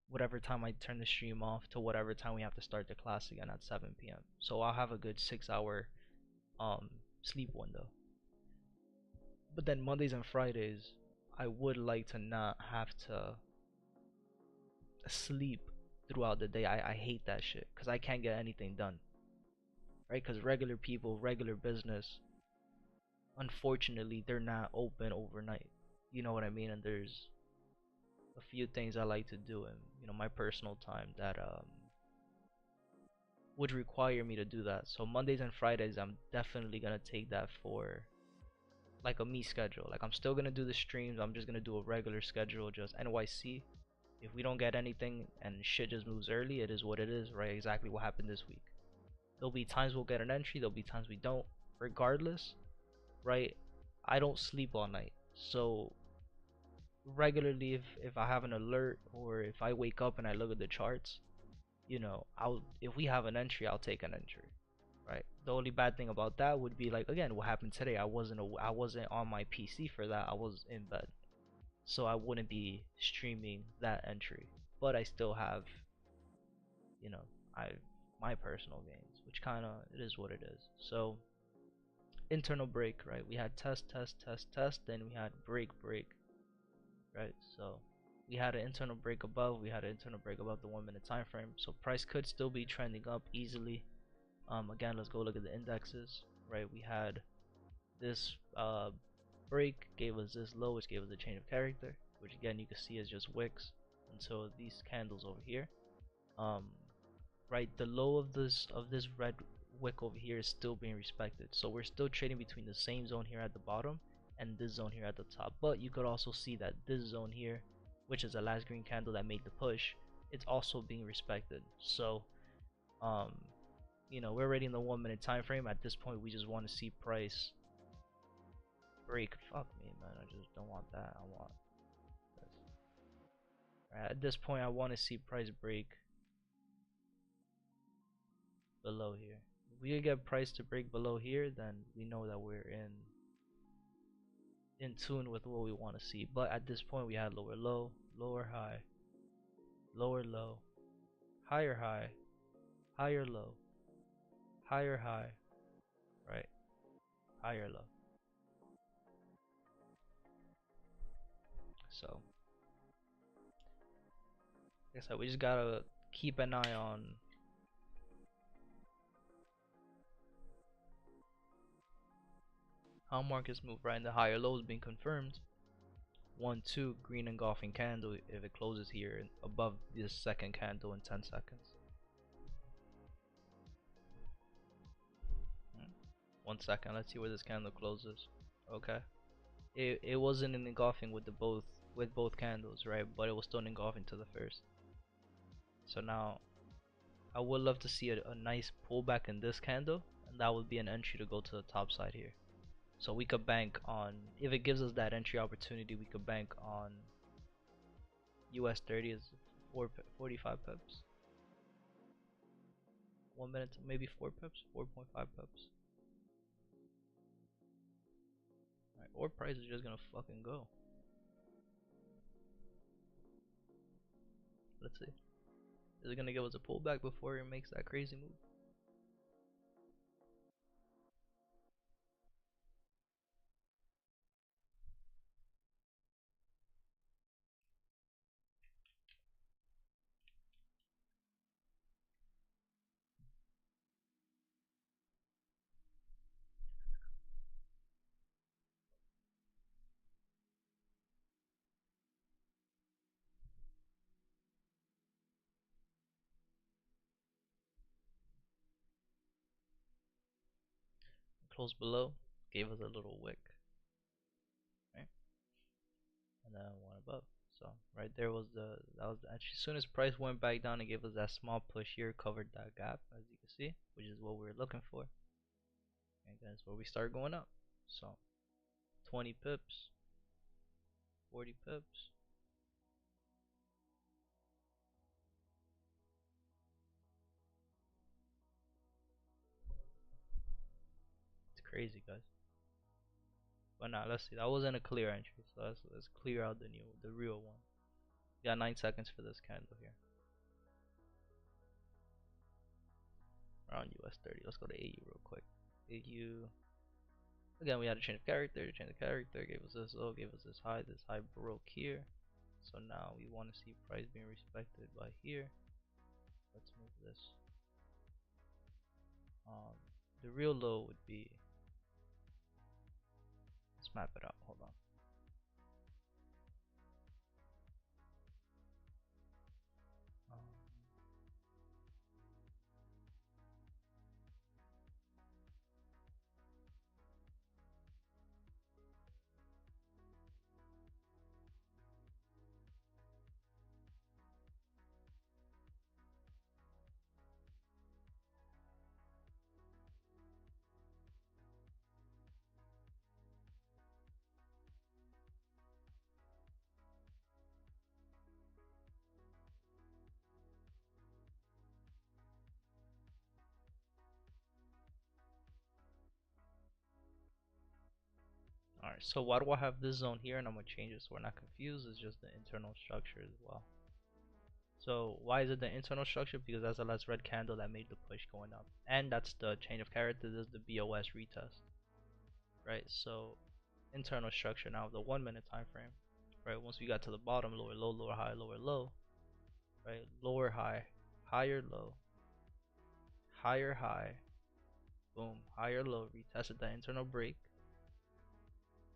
Speaker 2: whatever time I turn the stream off to whatever time we have to start the class again at 7 p.m. So I'll have a good 6 hour um sleep window. But then Mondays and Fridays, I would like to not have to sleep throughout the day. I hate that shit because I can't get anything done, right? Because regular people, regular business, unfortunately, they're not open overnight. You know what I mean? And there's a few things I like to do in my personal time that would require me to do that. So Mondays and Fridays, I'm definitely gonna take that for like a me schedule. Like I'm still gonna do the streams. I'm just gonna do a regular schedule, just NYC. If we don't get anything and shit just moves early, it is what it is, right? Exactly what happened this week. There'll be times we'll get an entry. There'll be times we don't. Regardless, right? I don't sleep all night, so regularly if I have an alert or if I wake up and I look at the charts, I'll if we have an entry, I'll take an entry, right? The only bad thing about that would be like again what happened today. I wasn't on my PC for that. I was in bed, so I wouldn't be streaming that entry. But I still have, you know, I my personal gains, which kind of it is what it is. So internal break, right? We had test, test, test, test, then we had break, break, right? So we had an internal break above, we had an internal break above the 1 minute time frame. So price could still be trending up easily. Again, let's go look at the indexes, right? We had this break gave us this low, which gave us a change of character, which again you can see is just wicks until these candles over here. Um, right, the low of this red wick over here is still being respected, so we're still trading between the same zone here at the bottom and this zone here at the top. But you could also see that this zone here, which is the last green candle that made the push, it's also being respected. So we're already in the 1 minute time frame. At this point we just want to see price break. Fuck me, man, I just don't want that. I want this. Right, at this point I want to see price break below here. If we get price to break below here, then we know that we're in tune with what we want to see. But at this point we had lower low, lower high, lower low, higher high, higher low, higher high, right, higher low. So like I said, we just gotta keep an eye on how markets move, right? And the higher low has been confirmed. 1-2 green engulfing candle if it closes here above this second candle in 10 seconds. 1 second, let's see where this candle closes. Okay, it wasn't an engulfing with both candles, right? But it was still an engulfing to the first. So now I would love to see a nice pullback in this candle, and that would be an entry to go to the top side here. So we could bank on, if it gives us that entry opportunity, we could bank on US 30 is 45 pips. 1 minute, maybe 4 pips, 4.5 pips. Alright, or price is just gonna fucking go. Let's see. Is it gonna give us a pullback before it makes that crazy move? Close below, gave us a little wick, right? And then one above. So right there was that was actually as soon as price went back down, it gave us that small push here, covered that gap as you can see, which is what we were looking for. And that's where we start going up. So 20 pips, 40 pips. It's crazy, guys. But now let's see. That wasn't a clear entry, so let's clear out the real one. We got 9 seconds for this candle here. Around US 30. Let's go to AU real quick. AU. Again, we had to change the character. Change the character. Gave us this low. Gave us this high. This high broke here. So now we want to see price being respected by here. Let's move this. The real low would be. Let's map it out. Hold on. Alright, so why do I have this zone here, and I'm going to change it so we're not confused. It's just the internal structure as well. So why is it the internal structure? Because that's the last red candle that made the push going up. And that's the change of character. This is the BOS retest. Right, so internal structure now, the 1 minute time frame. Right, once we got to the bottom, lower low, lower high, lower low. Right, lower high, higher low, higher high, boom, higher low, retested that internal break.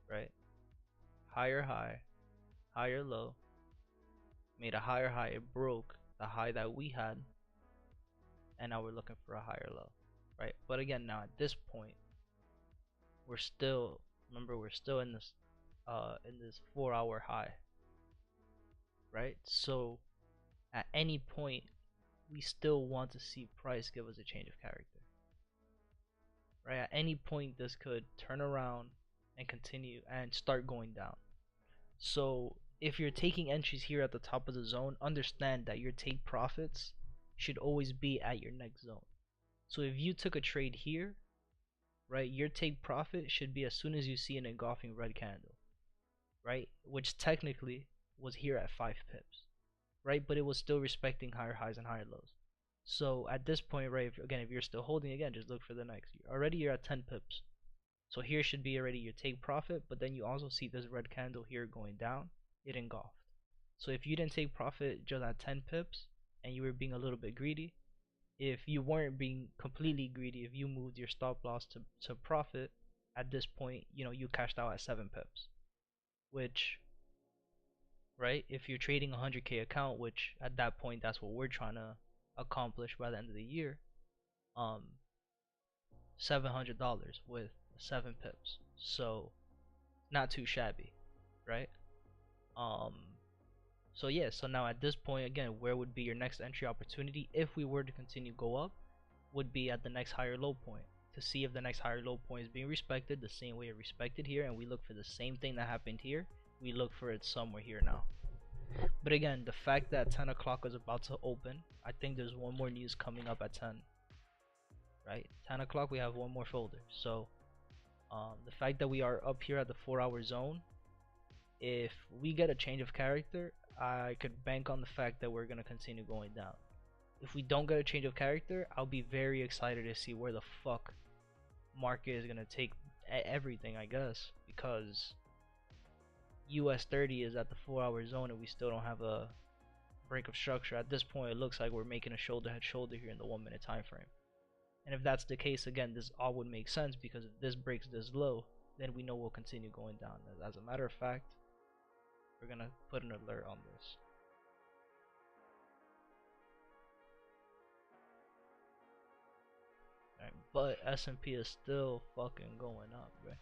Speaker 2: Right, higher high, higher low, made a higher high, it broke the high that we had, and now we're looking for a higher low, right? But again, now at this point, we're still, remember, we're still in this 4-hour high, right? So at any point, we still want to see price give us a change of character, right? At any point, this could turn around and continue and start going down. So if you're taking entries here at the top of the zone, understand that your take profits should always be at your next zone. So if you took a trade here, right, your take profit should be as soon as you see an engulfing red candle, right, which technically was here at 5 pips, right, but it was still respecting higher highs and higher lows. So at this point, right, if you're still holding, again, just look for the next. Already you're at 10 pips. So here should be already your take profit, but then you also see this red candle here going down. It engulfed. So if you didn't take profit just at 10 pips and you were being a little bit greedy, if you weren't being completely greedy, if you moved your stop loss to profit at this point, you cashed out at 7 pips, which, right, if you're trading a 100K account, which at that point that's what we're trying to accomplish by the end of the year, $700 with 7 pips. So not too shabby, right? So yeah, so now at this point again, where would be your next entry opportunity if we were to continue go up? Would be at the next higher low point, to see if the next higher low point is being respected the same way it respected here, and we look for the same thing that happened here. We look for it somewhere here now. But again, the fact that 10 o'clock is about to open, I think there's one more news coming up at 10. Right, 10 o'clock we have one more folder. So the fact that we are up here at the 4-hour zone, if we get a change of character, I could bank on the fact that we're gonna continue going down. If we don't get a change of character, I'll be very excited to see where the fuck market is gonna take everything, I guess, because US 30 is at the 4-hour zone and we still don't have a break of structure. At this point, it looks like we're making a shoulder head shoulder here in the 1 minute time frame. And if that's the case, again, this all would make sense, because if this breaks this low, then we know we'll continue going down. As a matter of fact, we're gonna put an alert on this. Right, but S&P is still fucking going up, right?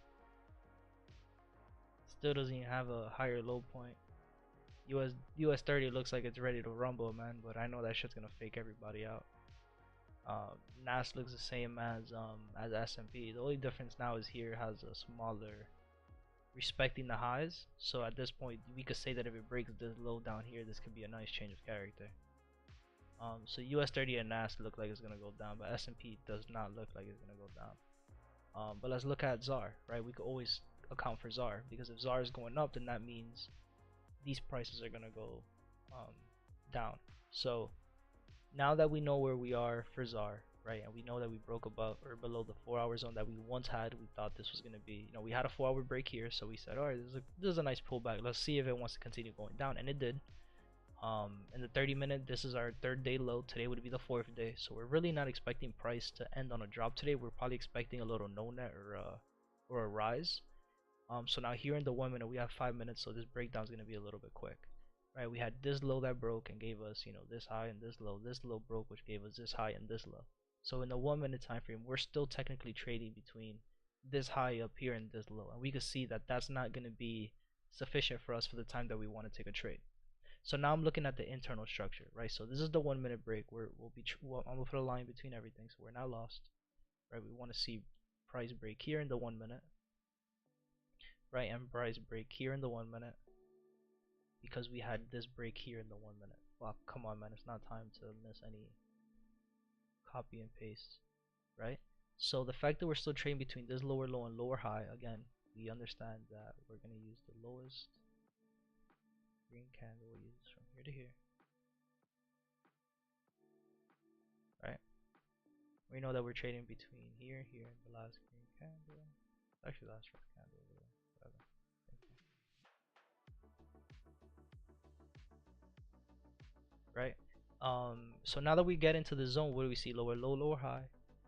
Speaker 2: Still doesn't even have a higher low point. US 30 looks like it's ready to rumble, man, but I know that shit's gonna fake everybody out. NAS looks the same as S&P. The only difference now is here has a smaller respecting the highs. So at this point, we could say that if it breaks this low down here, this could be a nice change of character. So US 30 and NAS look like it's gonna go down, but S&P does not look like it's gonna go down. But let's look at ZAR, right? We could always account for ZAR, because if ZAR is going up, then that means these prices are gonna go down. So now that we know where we are for ZAR, right, and we know that we broke above or below the 4-hour zone that we once had, we thought this was going to be, we had a 4-hour break here, so we said, all right, this is a nice pullback. Let's see if it wants to continue going down, and it did. In the 30-minute, this is our 3rd day low. Today would be the 4th day, so we're really not expecting price to end on a drop today. We're probably expecting a little no net or a rise. So now here in the 1 minute, we have 5 minutes, so this breakdown is going to be a little bit quick. Right, we had this low that broke and gave us, this high and this low. This low broke, which gave us this high and this low. So in the 1 minute time frame, we're still technically trading between this high up here and this low, and we can see that that's not going to be sufficient for us for the time that we want to take a trade. So now I'm looking at the internal structure, right? So this is the 1 minute break where I'm gonna put a line between everything, so we're not lost, right? We want to see price break here in the 1 minute, right, and price break here in the 1 minute, because we had this break here in the 1 minute. Well, come on, man, it's not time to miss any copy and paste, right? So the fact that we're still trading between this lower low and lower high, again, we understand that we're going to use the lowest green candle. We'll use from here to here, right? We know that we're trading between here and here, and the last green candle, actually last red candle over there, whatever. Right? So now that we get into the zone, what do we see? Lower low, lower high,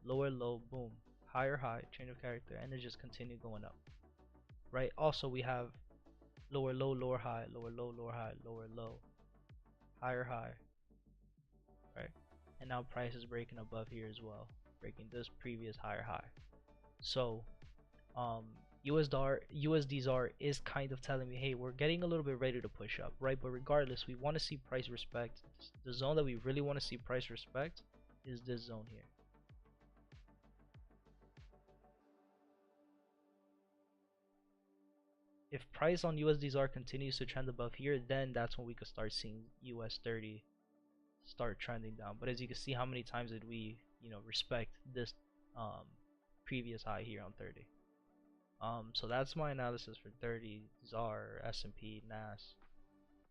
Speaker 2: lower low, boom, higher high, change of character, and it just continue going up. Right? Also, we have lower low, lower high, lower low, lower high, lower low, higher high. Right? And now price is breaking above here as well, breaking this previous higher high. So USD ZAR is kind of telling me, hey, we're getting a little bit ready to push up, right? But regardless, we want to see price respect. The zone that we really want to see price respect is this zone here. If price on USD ZAR continues to trend above here, then that's when we could start seeing US 30 start trending down. But as you can see, how many times did we, respect this previous high here on 30? So that's my analysis for 30, ZAR, S&P, NAS.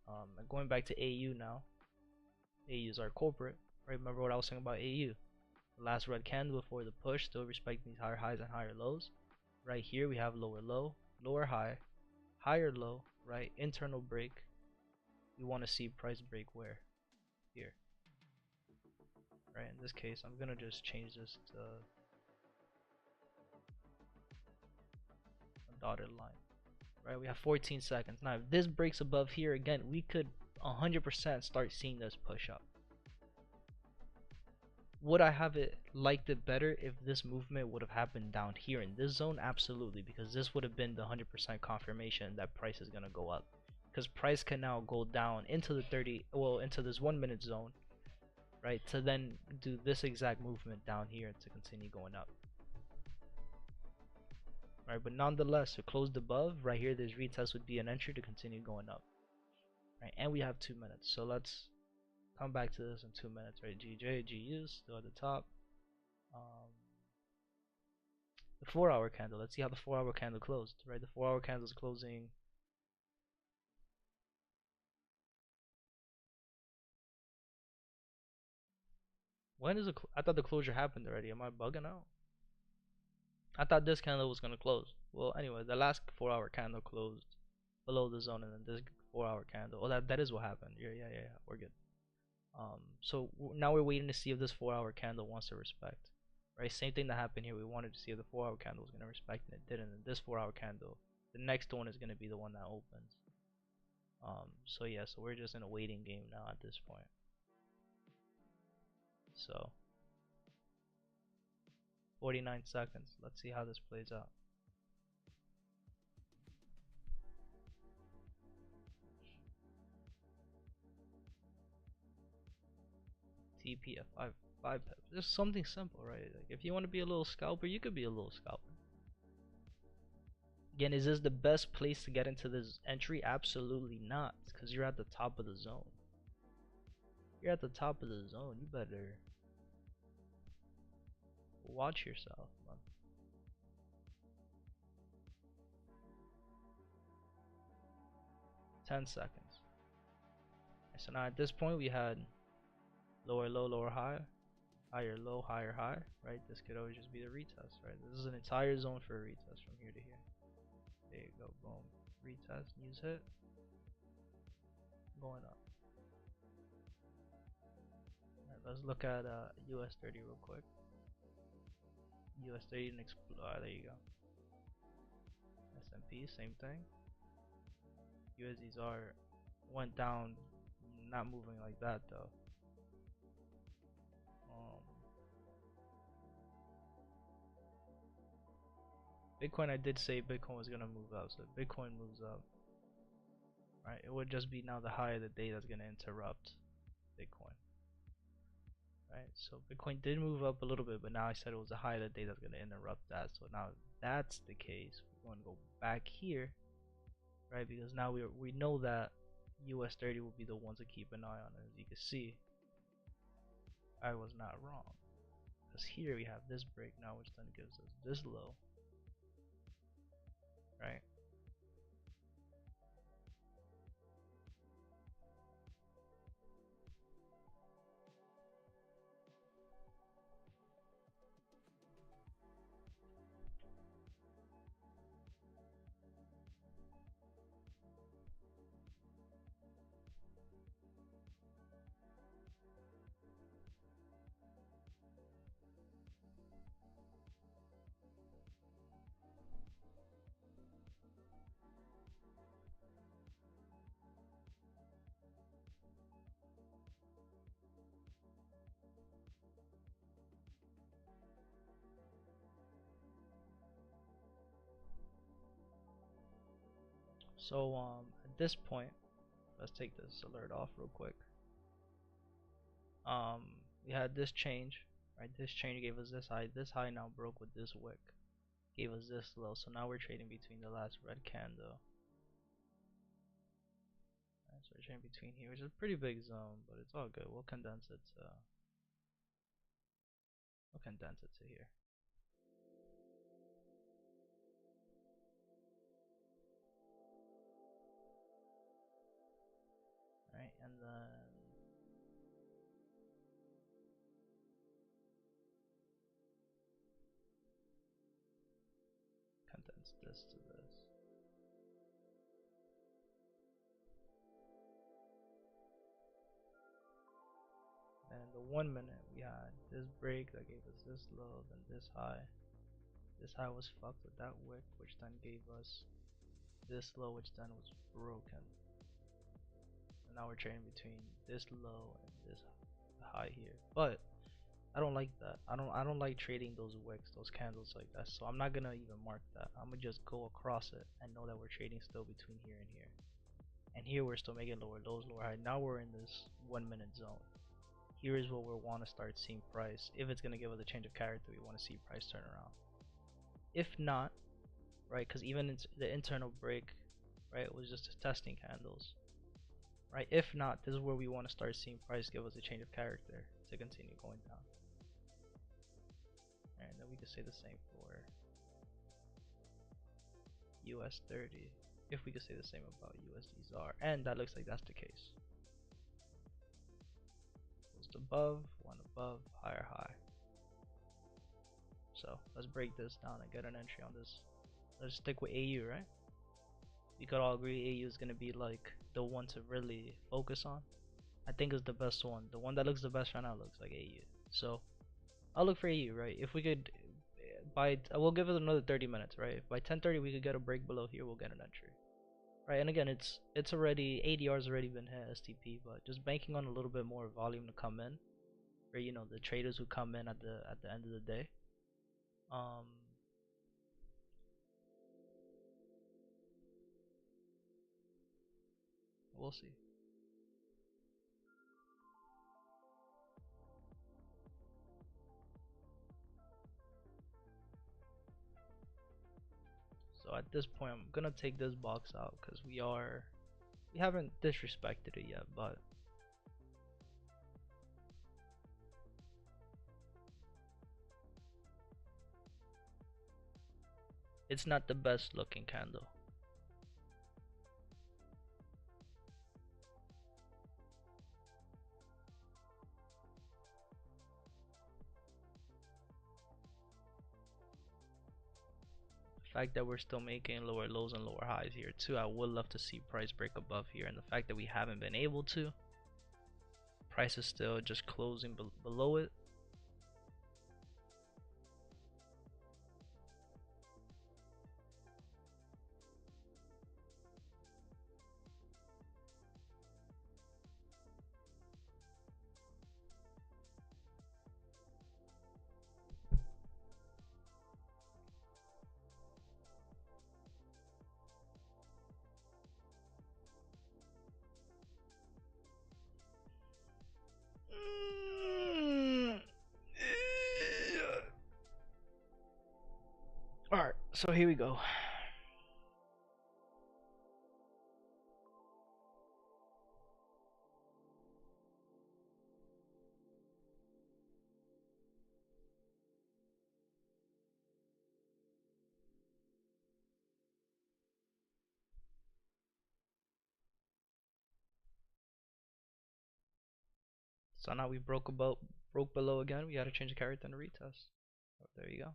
Speaker 2: And going back to AU now. AU is our corporate, right? Remember what I was saying about AU? The last red candle before the push, still respecting these higher highs and higher lows. Right here we have lower low, lower high, higher low, right? Internal break. We want to see price break where? Here. Right, in this case, I'm gonna just change this to dotted line. Right, we have 14 seconds. Now if this breaks above here again, we could 100% start seeing this push up. Would I have liked it better if this movement would have happened down here in this zone? Absolutely, because this would have been the 100% confirmation that price is gonna go up. because price can now go down into the 30, well, into this 1 minute zone, right, to then do this exact movement down here to continue going up, right? But nonetheless, it closed above right here. This retest would be an entry to continue going up, right? And we have 2 minutes, so let's come back to this in 2 minutes, right? GUs still at the top. The 4 hour candle, let's see how the 4 hour candle closed, right? The 4 hour candle is closing. When is I thought the closure happened already. Am I bugging out? I thought this candle was gonna close. Well, anyway, the last 4 hour candle closed below the zone, and then this 4 hour candle. Oh, that is what happened. Yeah. We're good. So now we're waiting to see if this 4 hour candle wants to respect. Right, same thing that happened here. We wanted to see if the 4 hour candle was gonna respect, and it didn't. And this 4 hour candle, the next one is gonna be the one that opens. So yeah, so we're just in a waiting game now at this point. So 49 seconds. Let's see how this plays out. TP at 5 pips. Just something simple, right? Like if you want to be a little scalper, you could be a little scalper. Again, is this the best place to get into this entry? Absolutely not, because you're at the top of the zone. You're at the top of the zone. You better watch yourself, man. Ten seconds. So now at this point we had lower low, lower high, higher low, higher high, right? This could always just be the retest, right? This is an entire zone for a retest from here to here. There you go, boom. Retest, news hit, going up. Alright, let's look at US 30 real quick. US 30 and explore. There you go. S&P, same thing. USDR went down, not moving like that though. Bitcoin, I did say Bitcoin was gonna move up, so if Bitcoin moves up, right, it would just be now the high of the day that's gonna interrupt Bitcoin, right? So Bitcoin did move up a little bit, but now I said it was the high of the day that's gonna interrupt that. So now if that's the case, we're going to go back here, right? Because now we know that US 30 will be the ones to keep an eye on. As you can see, I was not wrong, because here we have this break now, which then gives us this low, right? So at this point, let's take this alert off real quick. We had this change, right? This change gave us this high. This high now broke with this wick, gave us this low. So now we're trading between the last red candle. Right, so we're trading between here, which is a pretty big zone, but it's all good. We'll condense it to here. Right, and then condense this to this. And in the 1 minute, we had this break that gave us this low, then this high. This high was fucked with that wick, which then gave us this low, which then was broken. And now we're trading between this low and this high here. But I don't like that. I don't like trading those wicks, those candles like that. So I'm not gonna even mark that. I'm gonna just go across it and know that we're trading still between here and here. And here we're still making lower lows, lower high. Now we're in this 1 minute zone. Here is where we want to start seeing price. If it's going to give us a change of character, we want to see price turn around. If not, right, because even the internal break, right, was just testing candles, right? If not, this is where we want to start seeing price give us a change of character to continue going down. And then we can say the same for US 30, if we could say the same about USD ZAR, and that looks like that's the case. Just above, one above, higher high. So let's break this down and get an entry on this. Let's stick with AU, right? We could all agree AU is gonna be like the one to really focus on. I think it's the best one. The one that looks the best right now looks like AU. So I'll look for AU, right? If we could we'll give it another 30 minutes, right? If by 10:30 we could get a break below here, we'll get an entry, right? And again, it's already ADR's already been hit STP, but just banking on a little bit more volume to come in, or the traders who come in at the end of the day. We'll see. So at this point, I'm gonna take this box out because we haven't disrespected it yet, but it's not the best looking candle. The fact that we're still making lower lows and lower highs here too, I would love to see price break above here, and the fact that we haven't been able to, price is still just closing below it. Alright, so here we go. So now we broke below again. We had to change the character and a retest. Oh, there you go.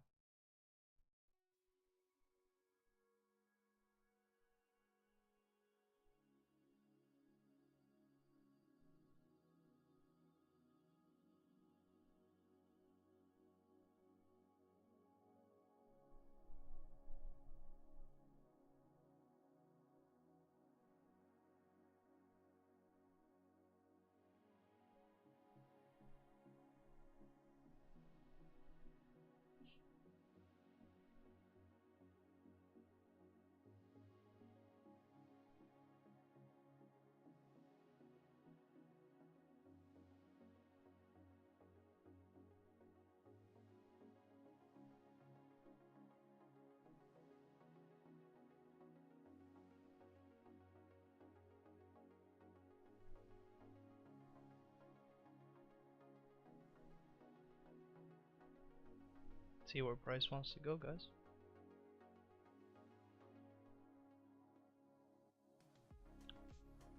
Speaker 2: See where price wants to go, guys.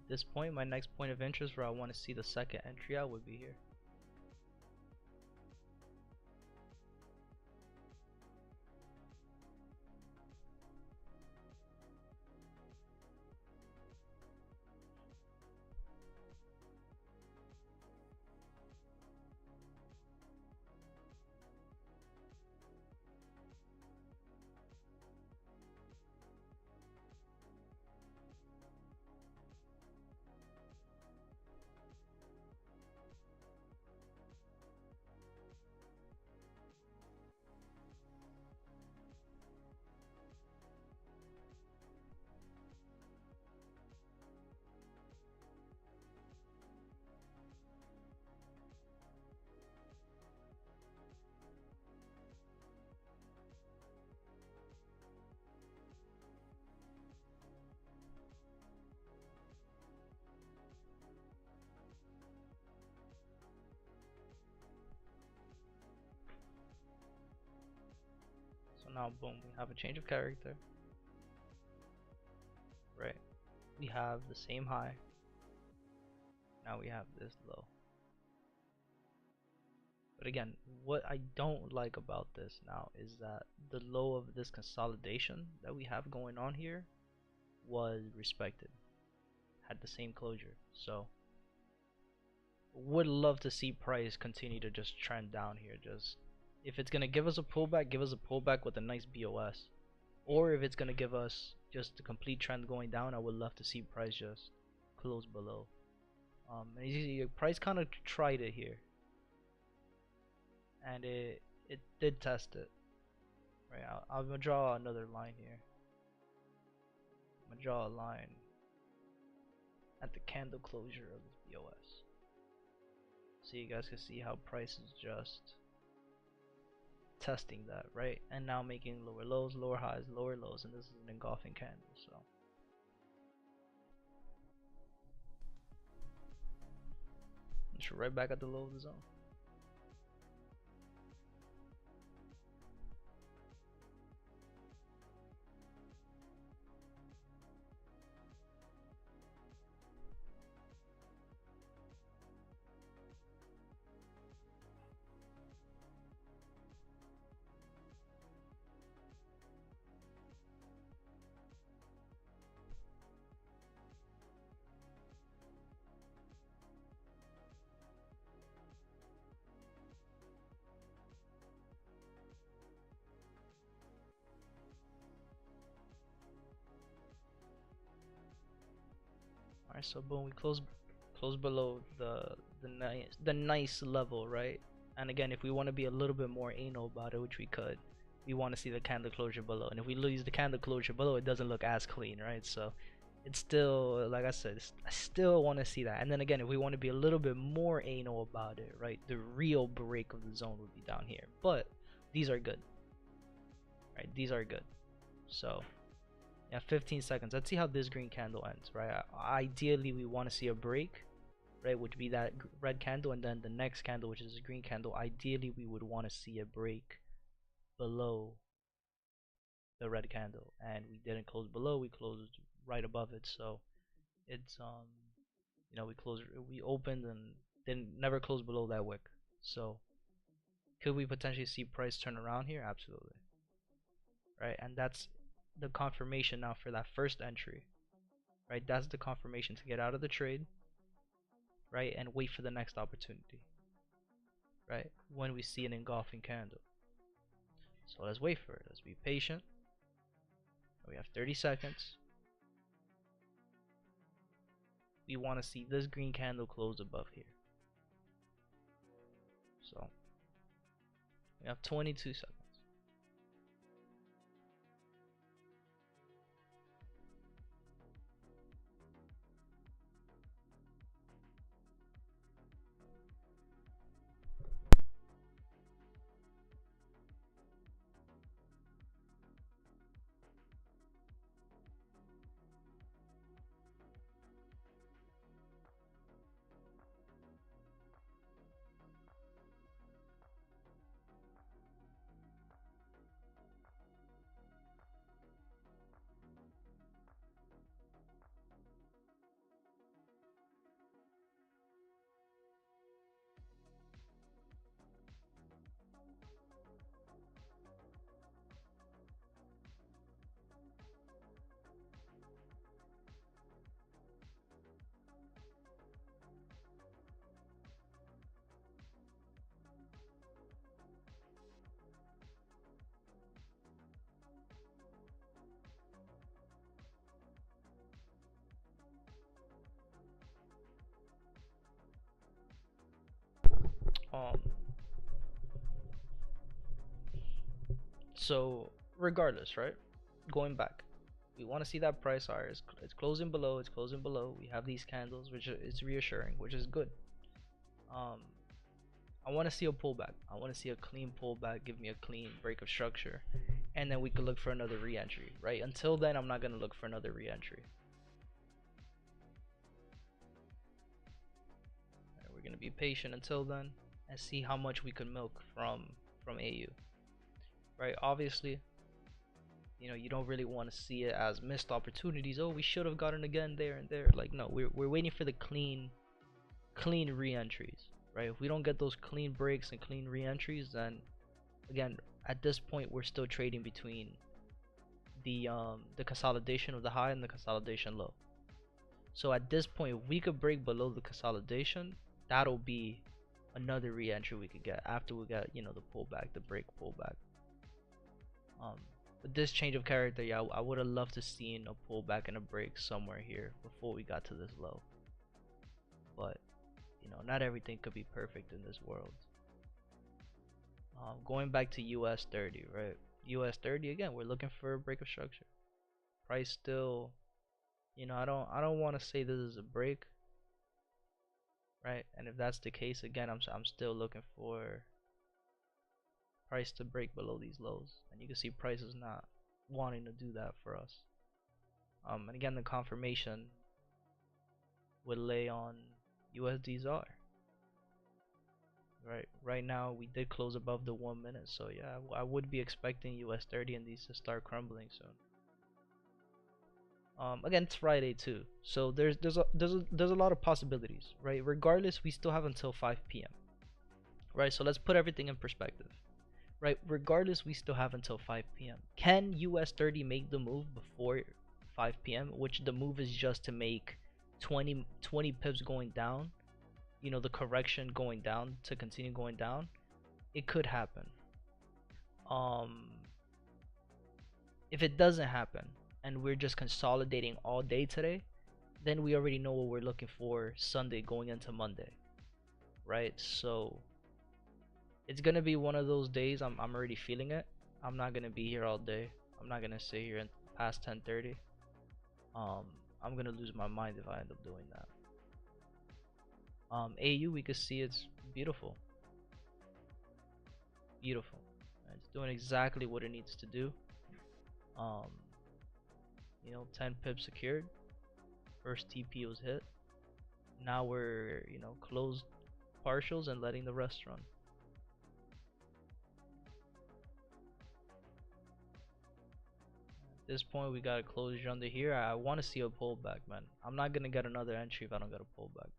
Speaker 2: At this point, my next point of interest where I want to see the second entry out would be here. now boom, we have a change of character, right? We have the same high. Now we have this low. But again, what I don't like about this now is that the low of this consolidation that we have going on here was respected, had the same closure. So would love to see price continue to just trend down here. Just if it's gonna give us a pullback, give us a pullback with a nice BOS. Or if it's gonna give us just a complete trend going down, I would love to see price just close below. And you see, price kind of tried it here, and it did test it. Right, I'm gonna draw another line here. I'm gonna draw a line at the candle closure of this BOS, so you guys can see how price is just testing that, right? And now making lower lows, lower highs, lower lows, and this is an engulfing candle. So it's right back at the low of the zone. Alright, so boom, we close below the nice level, right? And again, if we want to be a little bit more anal about it, which we could, we want to see the candle closure below. And if we lose the candle closure below, it doesn't look as clean, right? So it's still, like I said, I still want to see that. And then again, if we want to be a little bit more anal about it, right, the real break of the zone would be down here. But these are good, right? These are good. So yeah, 15 seconds. Let's see how this green candle ends, right? Ideally, we want to see a break, right, which would be that red candle, and then the next candle, which is a green candle. Ideally, we would want to see a break below the red candle, and we didn't close below. We closed right above it. So it's you know, we opened and didn't never close below that wick. So could we potentially see price turn around here? Absolutely, right? And that's the confirmation now for that first entry, right? That's the confirmation to get out of the trade, right, and wait for the next opportunity, right, when we see an engulfing candle. So let's wait for it. Let's be patient. We have 30 seconds. We want to see this green candle close above here. So we have 22 seconds. So regardless, right, going back, we want to see that price higher. It's closing below. It's closing below. We have these candles, which is reassuring, which is good. I want to see a pullback. I want to see a clean pullback. Give me a clean break of structure, and then we could look for another re-entry, right? Until then, I'm not gonna look for another re-entry. Right, we're gonna be patient until then and see how much we can milk from AU. Right? Obviously, You don't really want to see it as missed opportunities. Oh, we should have gotten again there and there. Like, no, we're waiting for the clean re-entries, right? If we don't get those clean breaks and clean re-entries, then again, at this point, we're still trading between the consolidation of the high and the consolidation low. So at this point, if we could break below the consolidation, that'll be another re-entry we could get after we get the pullback, the break pullback. Um, with this change of character, yeah, I would have loved to seen a pullback and a break somewhere here before we got to this low. But not everything could be perfect in this world. Going back to US 30, right? US 30 again, we're looking for a break of structure. Price still, I don't want to say this is a break, right? And if that's the case, again, I'm still looking for price to break below these lows, and you can see price is not wanting to do that for us. And again, the confirmation would lay on USD-ZAR. Right now we did close above the 1 minute, so yeah, I would be expecting US 30 and these to start crumbling soon. Again, it's Friday too, so there's a lot of possibilities, right? Regardless, we still have until 5 p.m. right? So let's put everything in perspective, right? Regardless, we still have until 5 p.m. Can US 30 make the move before 5 p.m., which the move is just to make 20 pips going down, the correction going down to continue going down? It could happen. If it doesn't happen and we're just consolidating all day today, then we already know what we're looking for Sunday going into Monday, right? So it's gonna be one of those days. I'm already feeling it. I'm not gonna be here all day. I'm not gonna stay here past 10:30. I'm gonna lose my mind if I end up doing that. AU, we could see it's beautiful. Beautiful. It's doing exactly what it needs to do. 10 pips secured. First TP was hit. Now we're, closed partials and letting the rest run. At this point, we got a closure under here. I want to see a pullback, man. I'm not gonna get another entry if I don't get a pullback.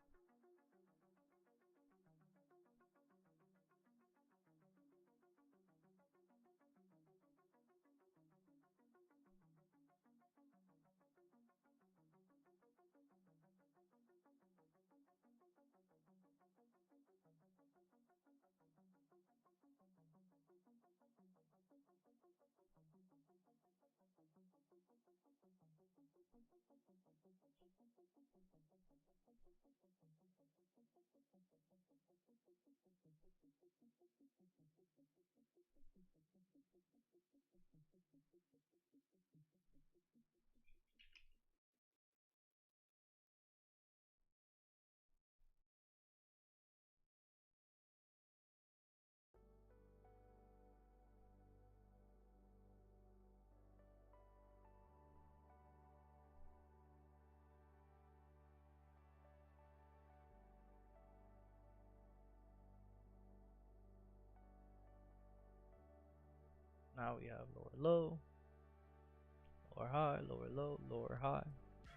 Speaker 2: Now we have lower low, lower high, lower low, lower high,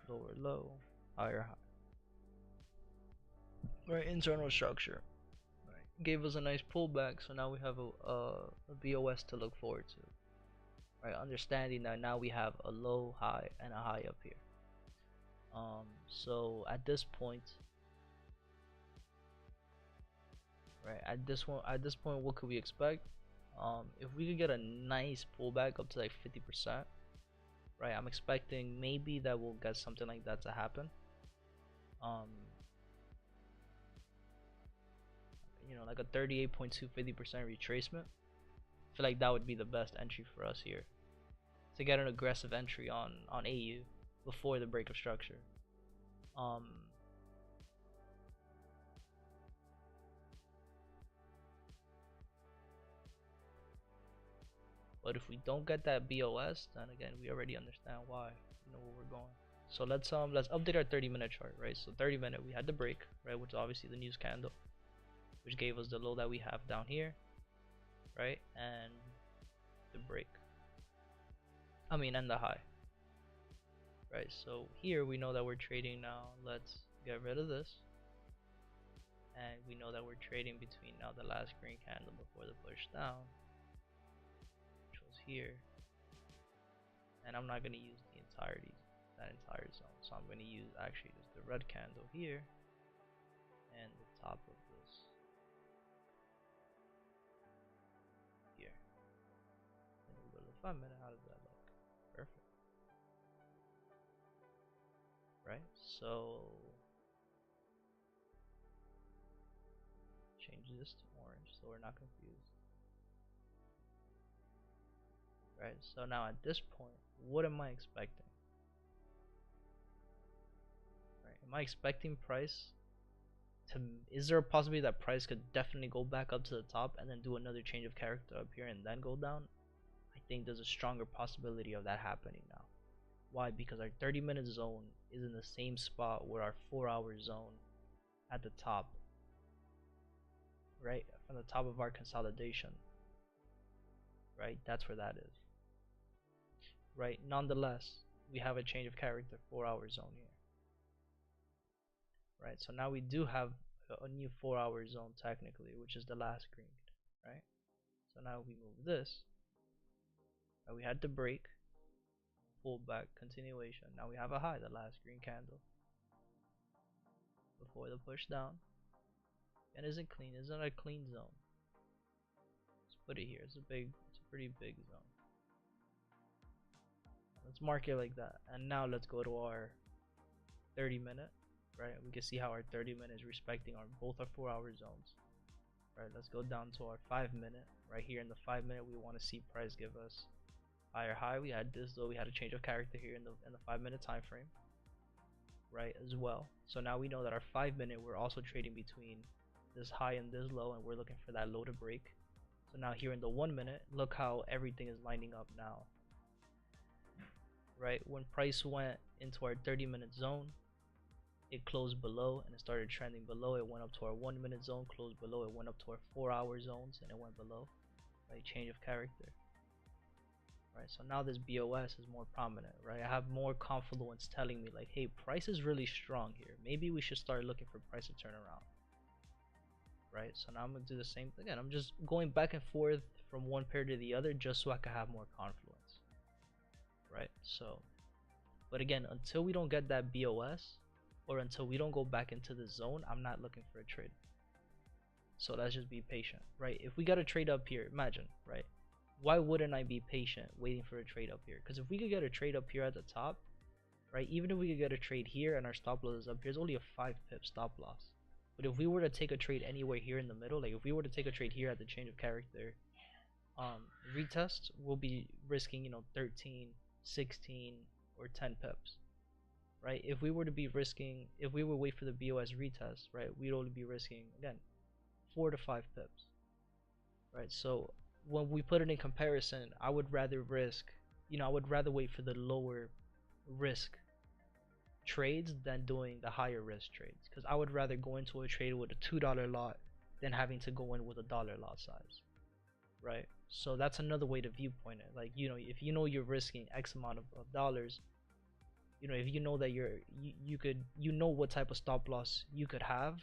Speaker 2: lower low, higher high. Right, internal structure. Right, gave us a nice pullback, so now we have a BOS to look forward to. Right, understanding that now we have a low, high, and a high up here. So at this point, right, at this point, what could we expect? If we could get a nice pullback up to like 50%, right, I'm expecting maybe that we'll get something like that to happen. Like a 38.2 50% retracement. I feel like that would be the best entry for us here to get an aggressive entry on AU before the break of structure. But if we don't get that BOS, then again we already understand why, where we're going. So let's update our 30-minute chart, right? So 30-minute, we had the break, right, which is obviously the news candle, which gave us the low that we have down here, right, and the break. And the high. Right, so here we know that we're trading now. Let's get rid of this. And we know that we're trading between now the last green candle before the push down, which was here. And I'm not going to use that entire zone. So I'm going to use actually just the red candle here and the top of this here. And we go to the 5 minute. How does that look? Perfect. Right, so change this to orange so we're not confused. Right, so now at this point, what am I expecting? Right, am I expecting price to, is there a possibility that price could definitely go back up to the top and then do another change of character up here and then go down? I think there's a stronger possibility of that happening now. Why? Because our 30-minute zone is in the same spot where our 4-hour zone at the top, right, from the top of our consolidation, right, that's where that is, right. Nonetheless, we have a change of character 4-hour zone here, right. So now we do have a new 4-hour zone technically, which is the last green, right. So now we move this, we had to break, pull back, continuation. Now we have a high, the last green candle before the push down, and isn't clean, isn't a clean zone. Let's put it here. It's a pretty big zone. Let's mark it like that. And now let's go to our 30-minute, right? We can see how our 30-minute is respecting both our 4-hour zones, right? Let's go down to our 5-minute. Right here in the 5-minute, we want to see price give us higher high. We had this, though we had a change of character here in the 5-minute time frame, right, as well. So now we know that our 5-minute, we're also trading between this high and this low, and we're looking for that low to break. So now here in the 1-minute, look how everything is lining up now, right? When price went into our 30-minute zone, it closed below and it started trending below. It went up to our 1-minute zone, closed below. It went up to our 4-hour zones and it went below, right? Change of character, right? So now this BOS is more prominent, right? I have more confluence telling me like, hey, price is really strong here. Maybe we should start looking for price to turn around, right? So now I'm gonna do the same thing again. I'm just going back and forth from one pair to the other just so I can have more confluence, right? So, but again, until we don't get that BOS or until we don't go back into the zone, I'm not looking for a trade. So let's just be patient, right? If we got a trade up here, imagine, right? Why wouldn't I be patient waiting for a trade up here? Because if we could get a trade up here at the top, right, even if we could get a trade here and our stop loss is up here, it's only a 5-pip stop loss. But if we were to take a trade anywhere here in the middle, like if we were to take a trade here at the change of character retest, we'll be risking, 13, 16, or 10 pips, right? If we were to wait for the BOS retest, right, we'd only be risking, again, 4 to 5 pips, right? So when we put it in comparison, I would rather wait for the lower risk trades than doing the higher risk trades, because I would rather go into a trade with a $2 lot than having to go in with a $1 lot size, right? So that's another way to viewpoint it. Like, if you're risking X amount of dollars, if you know that you know what type of stop loss you could have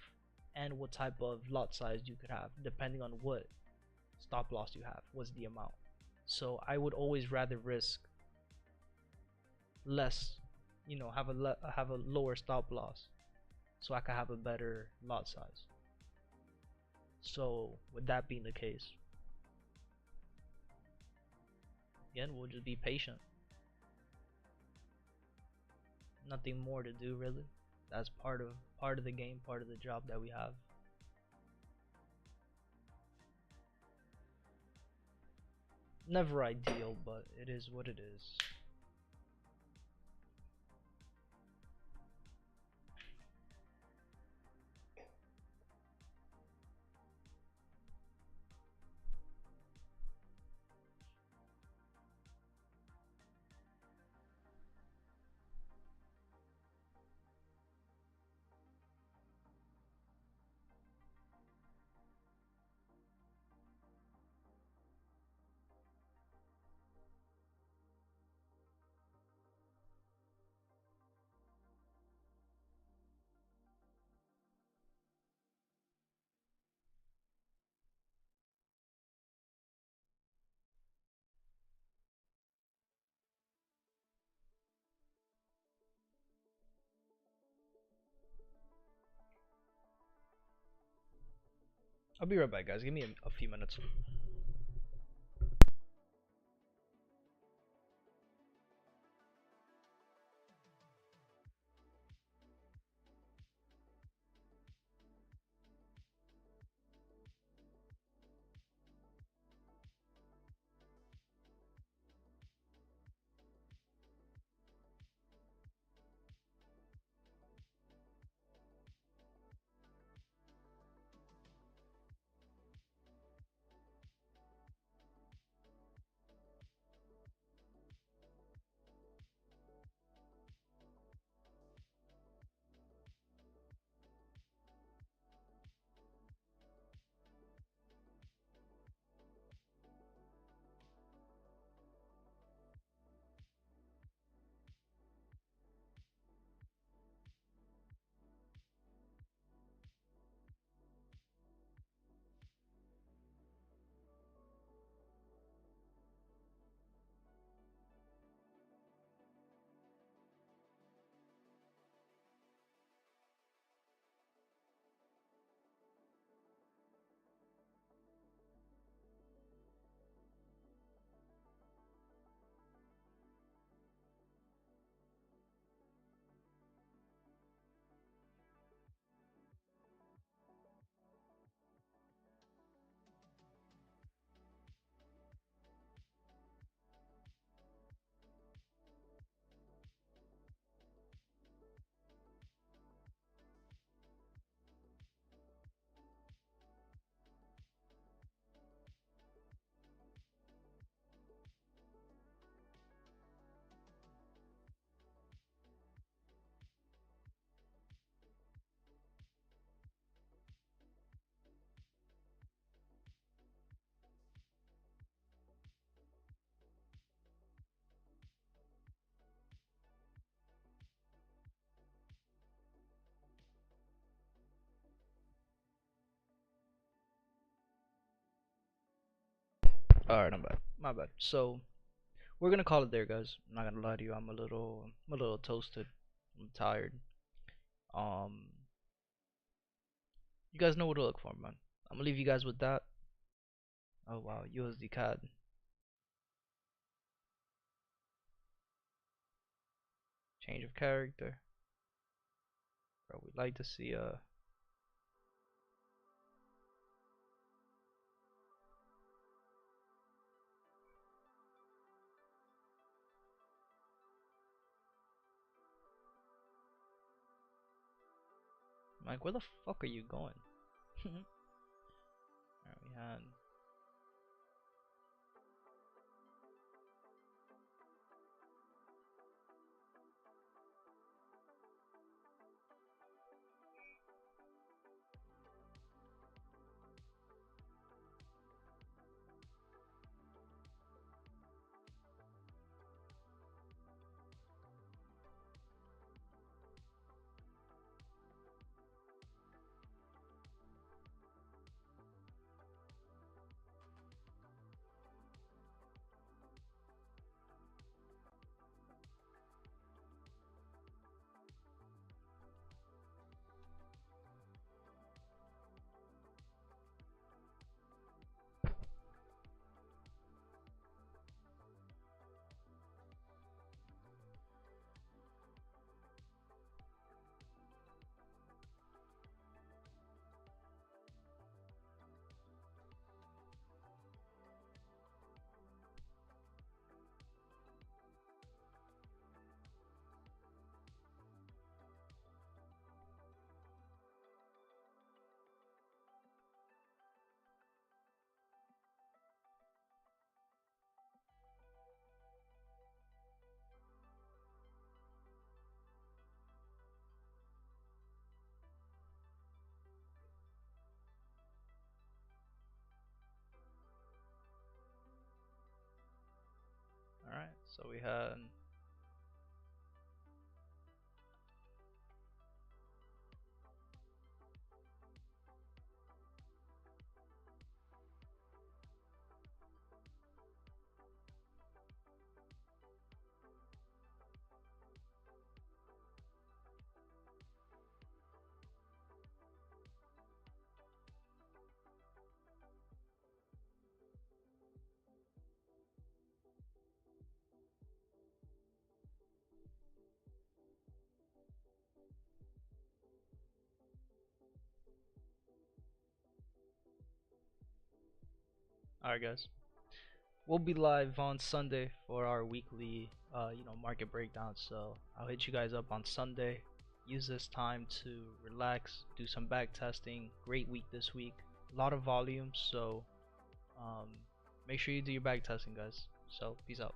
Speaker 2: and what type of lot size you could have depending on what stop loss you have, what's the amount. So I would always rather risk less, have a lower stop loss so I can have a better lot size. So with that being the case, again, we'll just be patient. Nothing more to do really. That's part of the game, part of the job that we have. Never ideal, but it is what it is. I'll be right back, guys. Give me a few minutes. Alright, I'm back. My bad. So we're gonna call it there, guys. I'm not gonna lie to you. I'm a little toasted. I'm tired. Um, you guys know what to look for, man. I'm gonna leave you guys with that. Oh wow, USD CAD. Change of character. Bro, we'd like to see Mike, where the fuck are you going? Alright, we had Alright, so we had Alright, guys. We'll be live on Sunday for our weekly, market breakdown. So I'll hit you guys up on Sunday. Use this time to relax, do some back testing. Great week this week. A lot of volume, so make sure you do your back testing, guys. So peace out.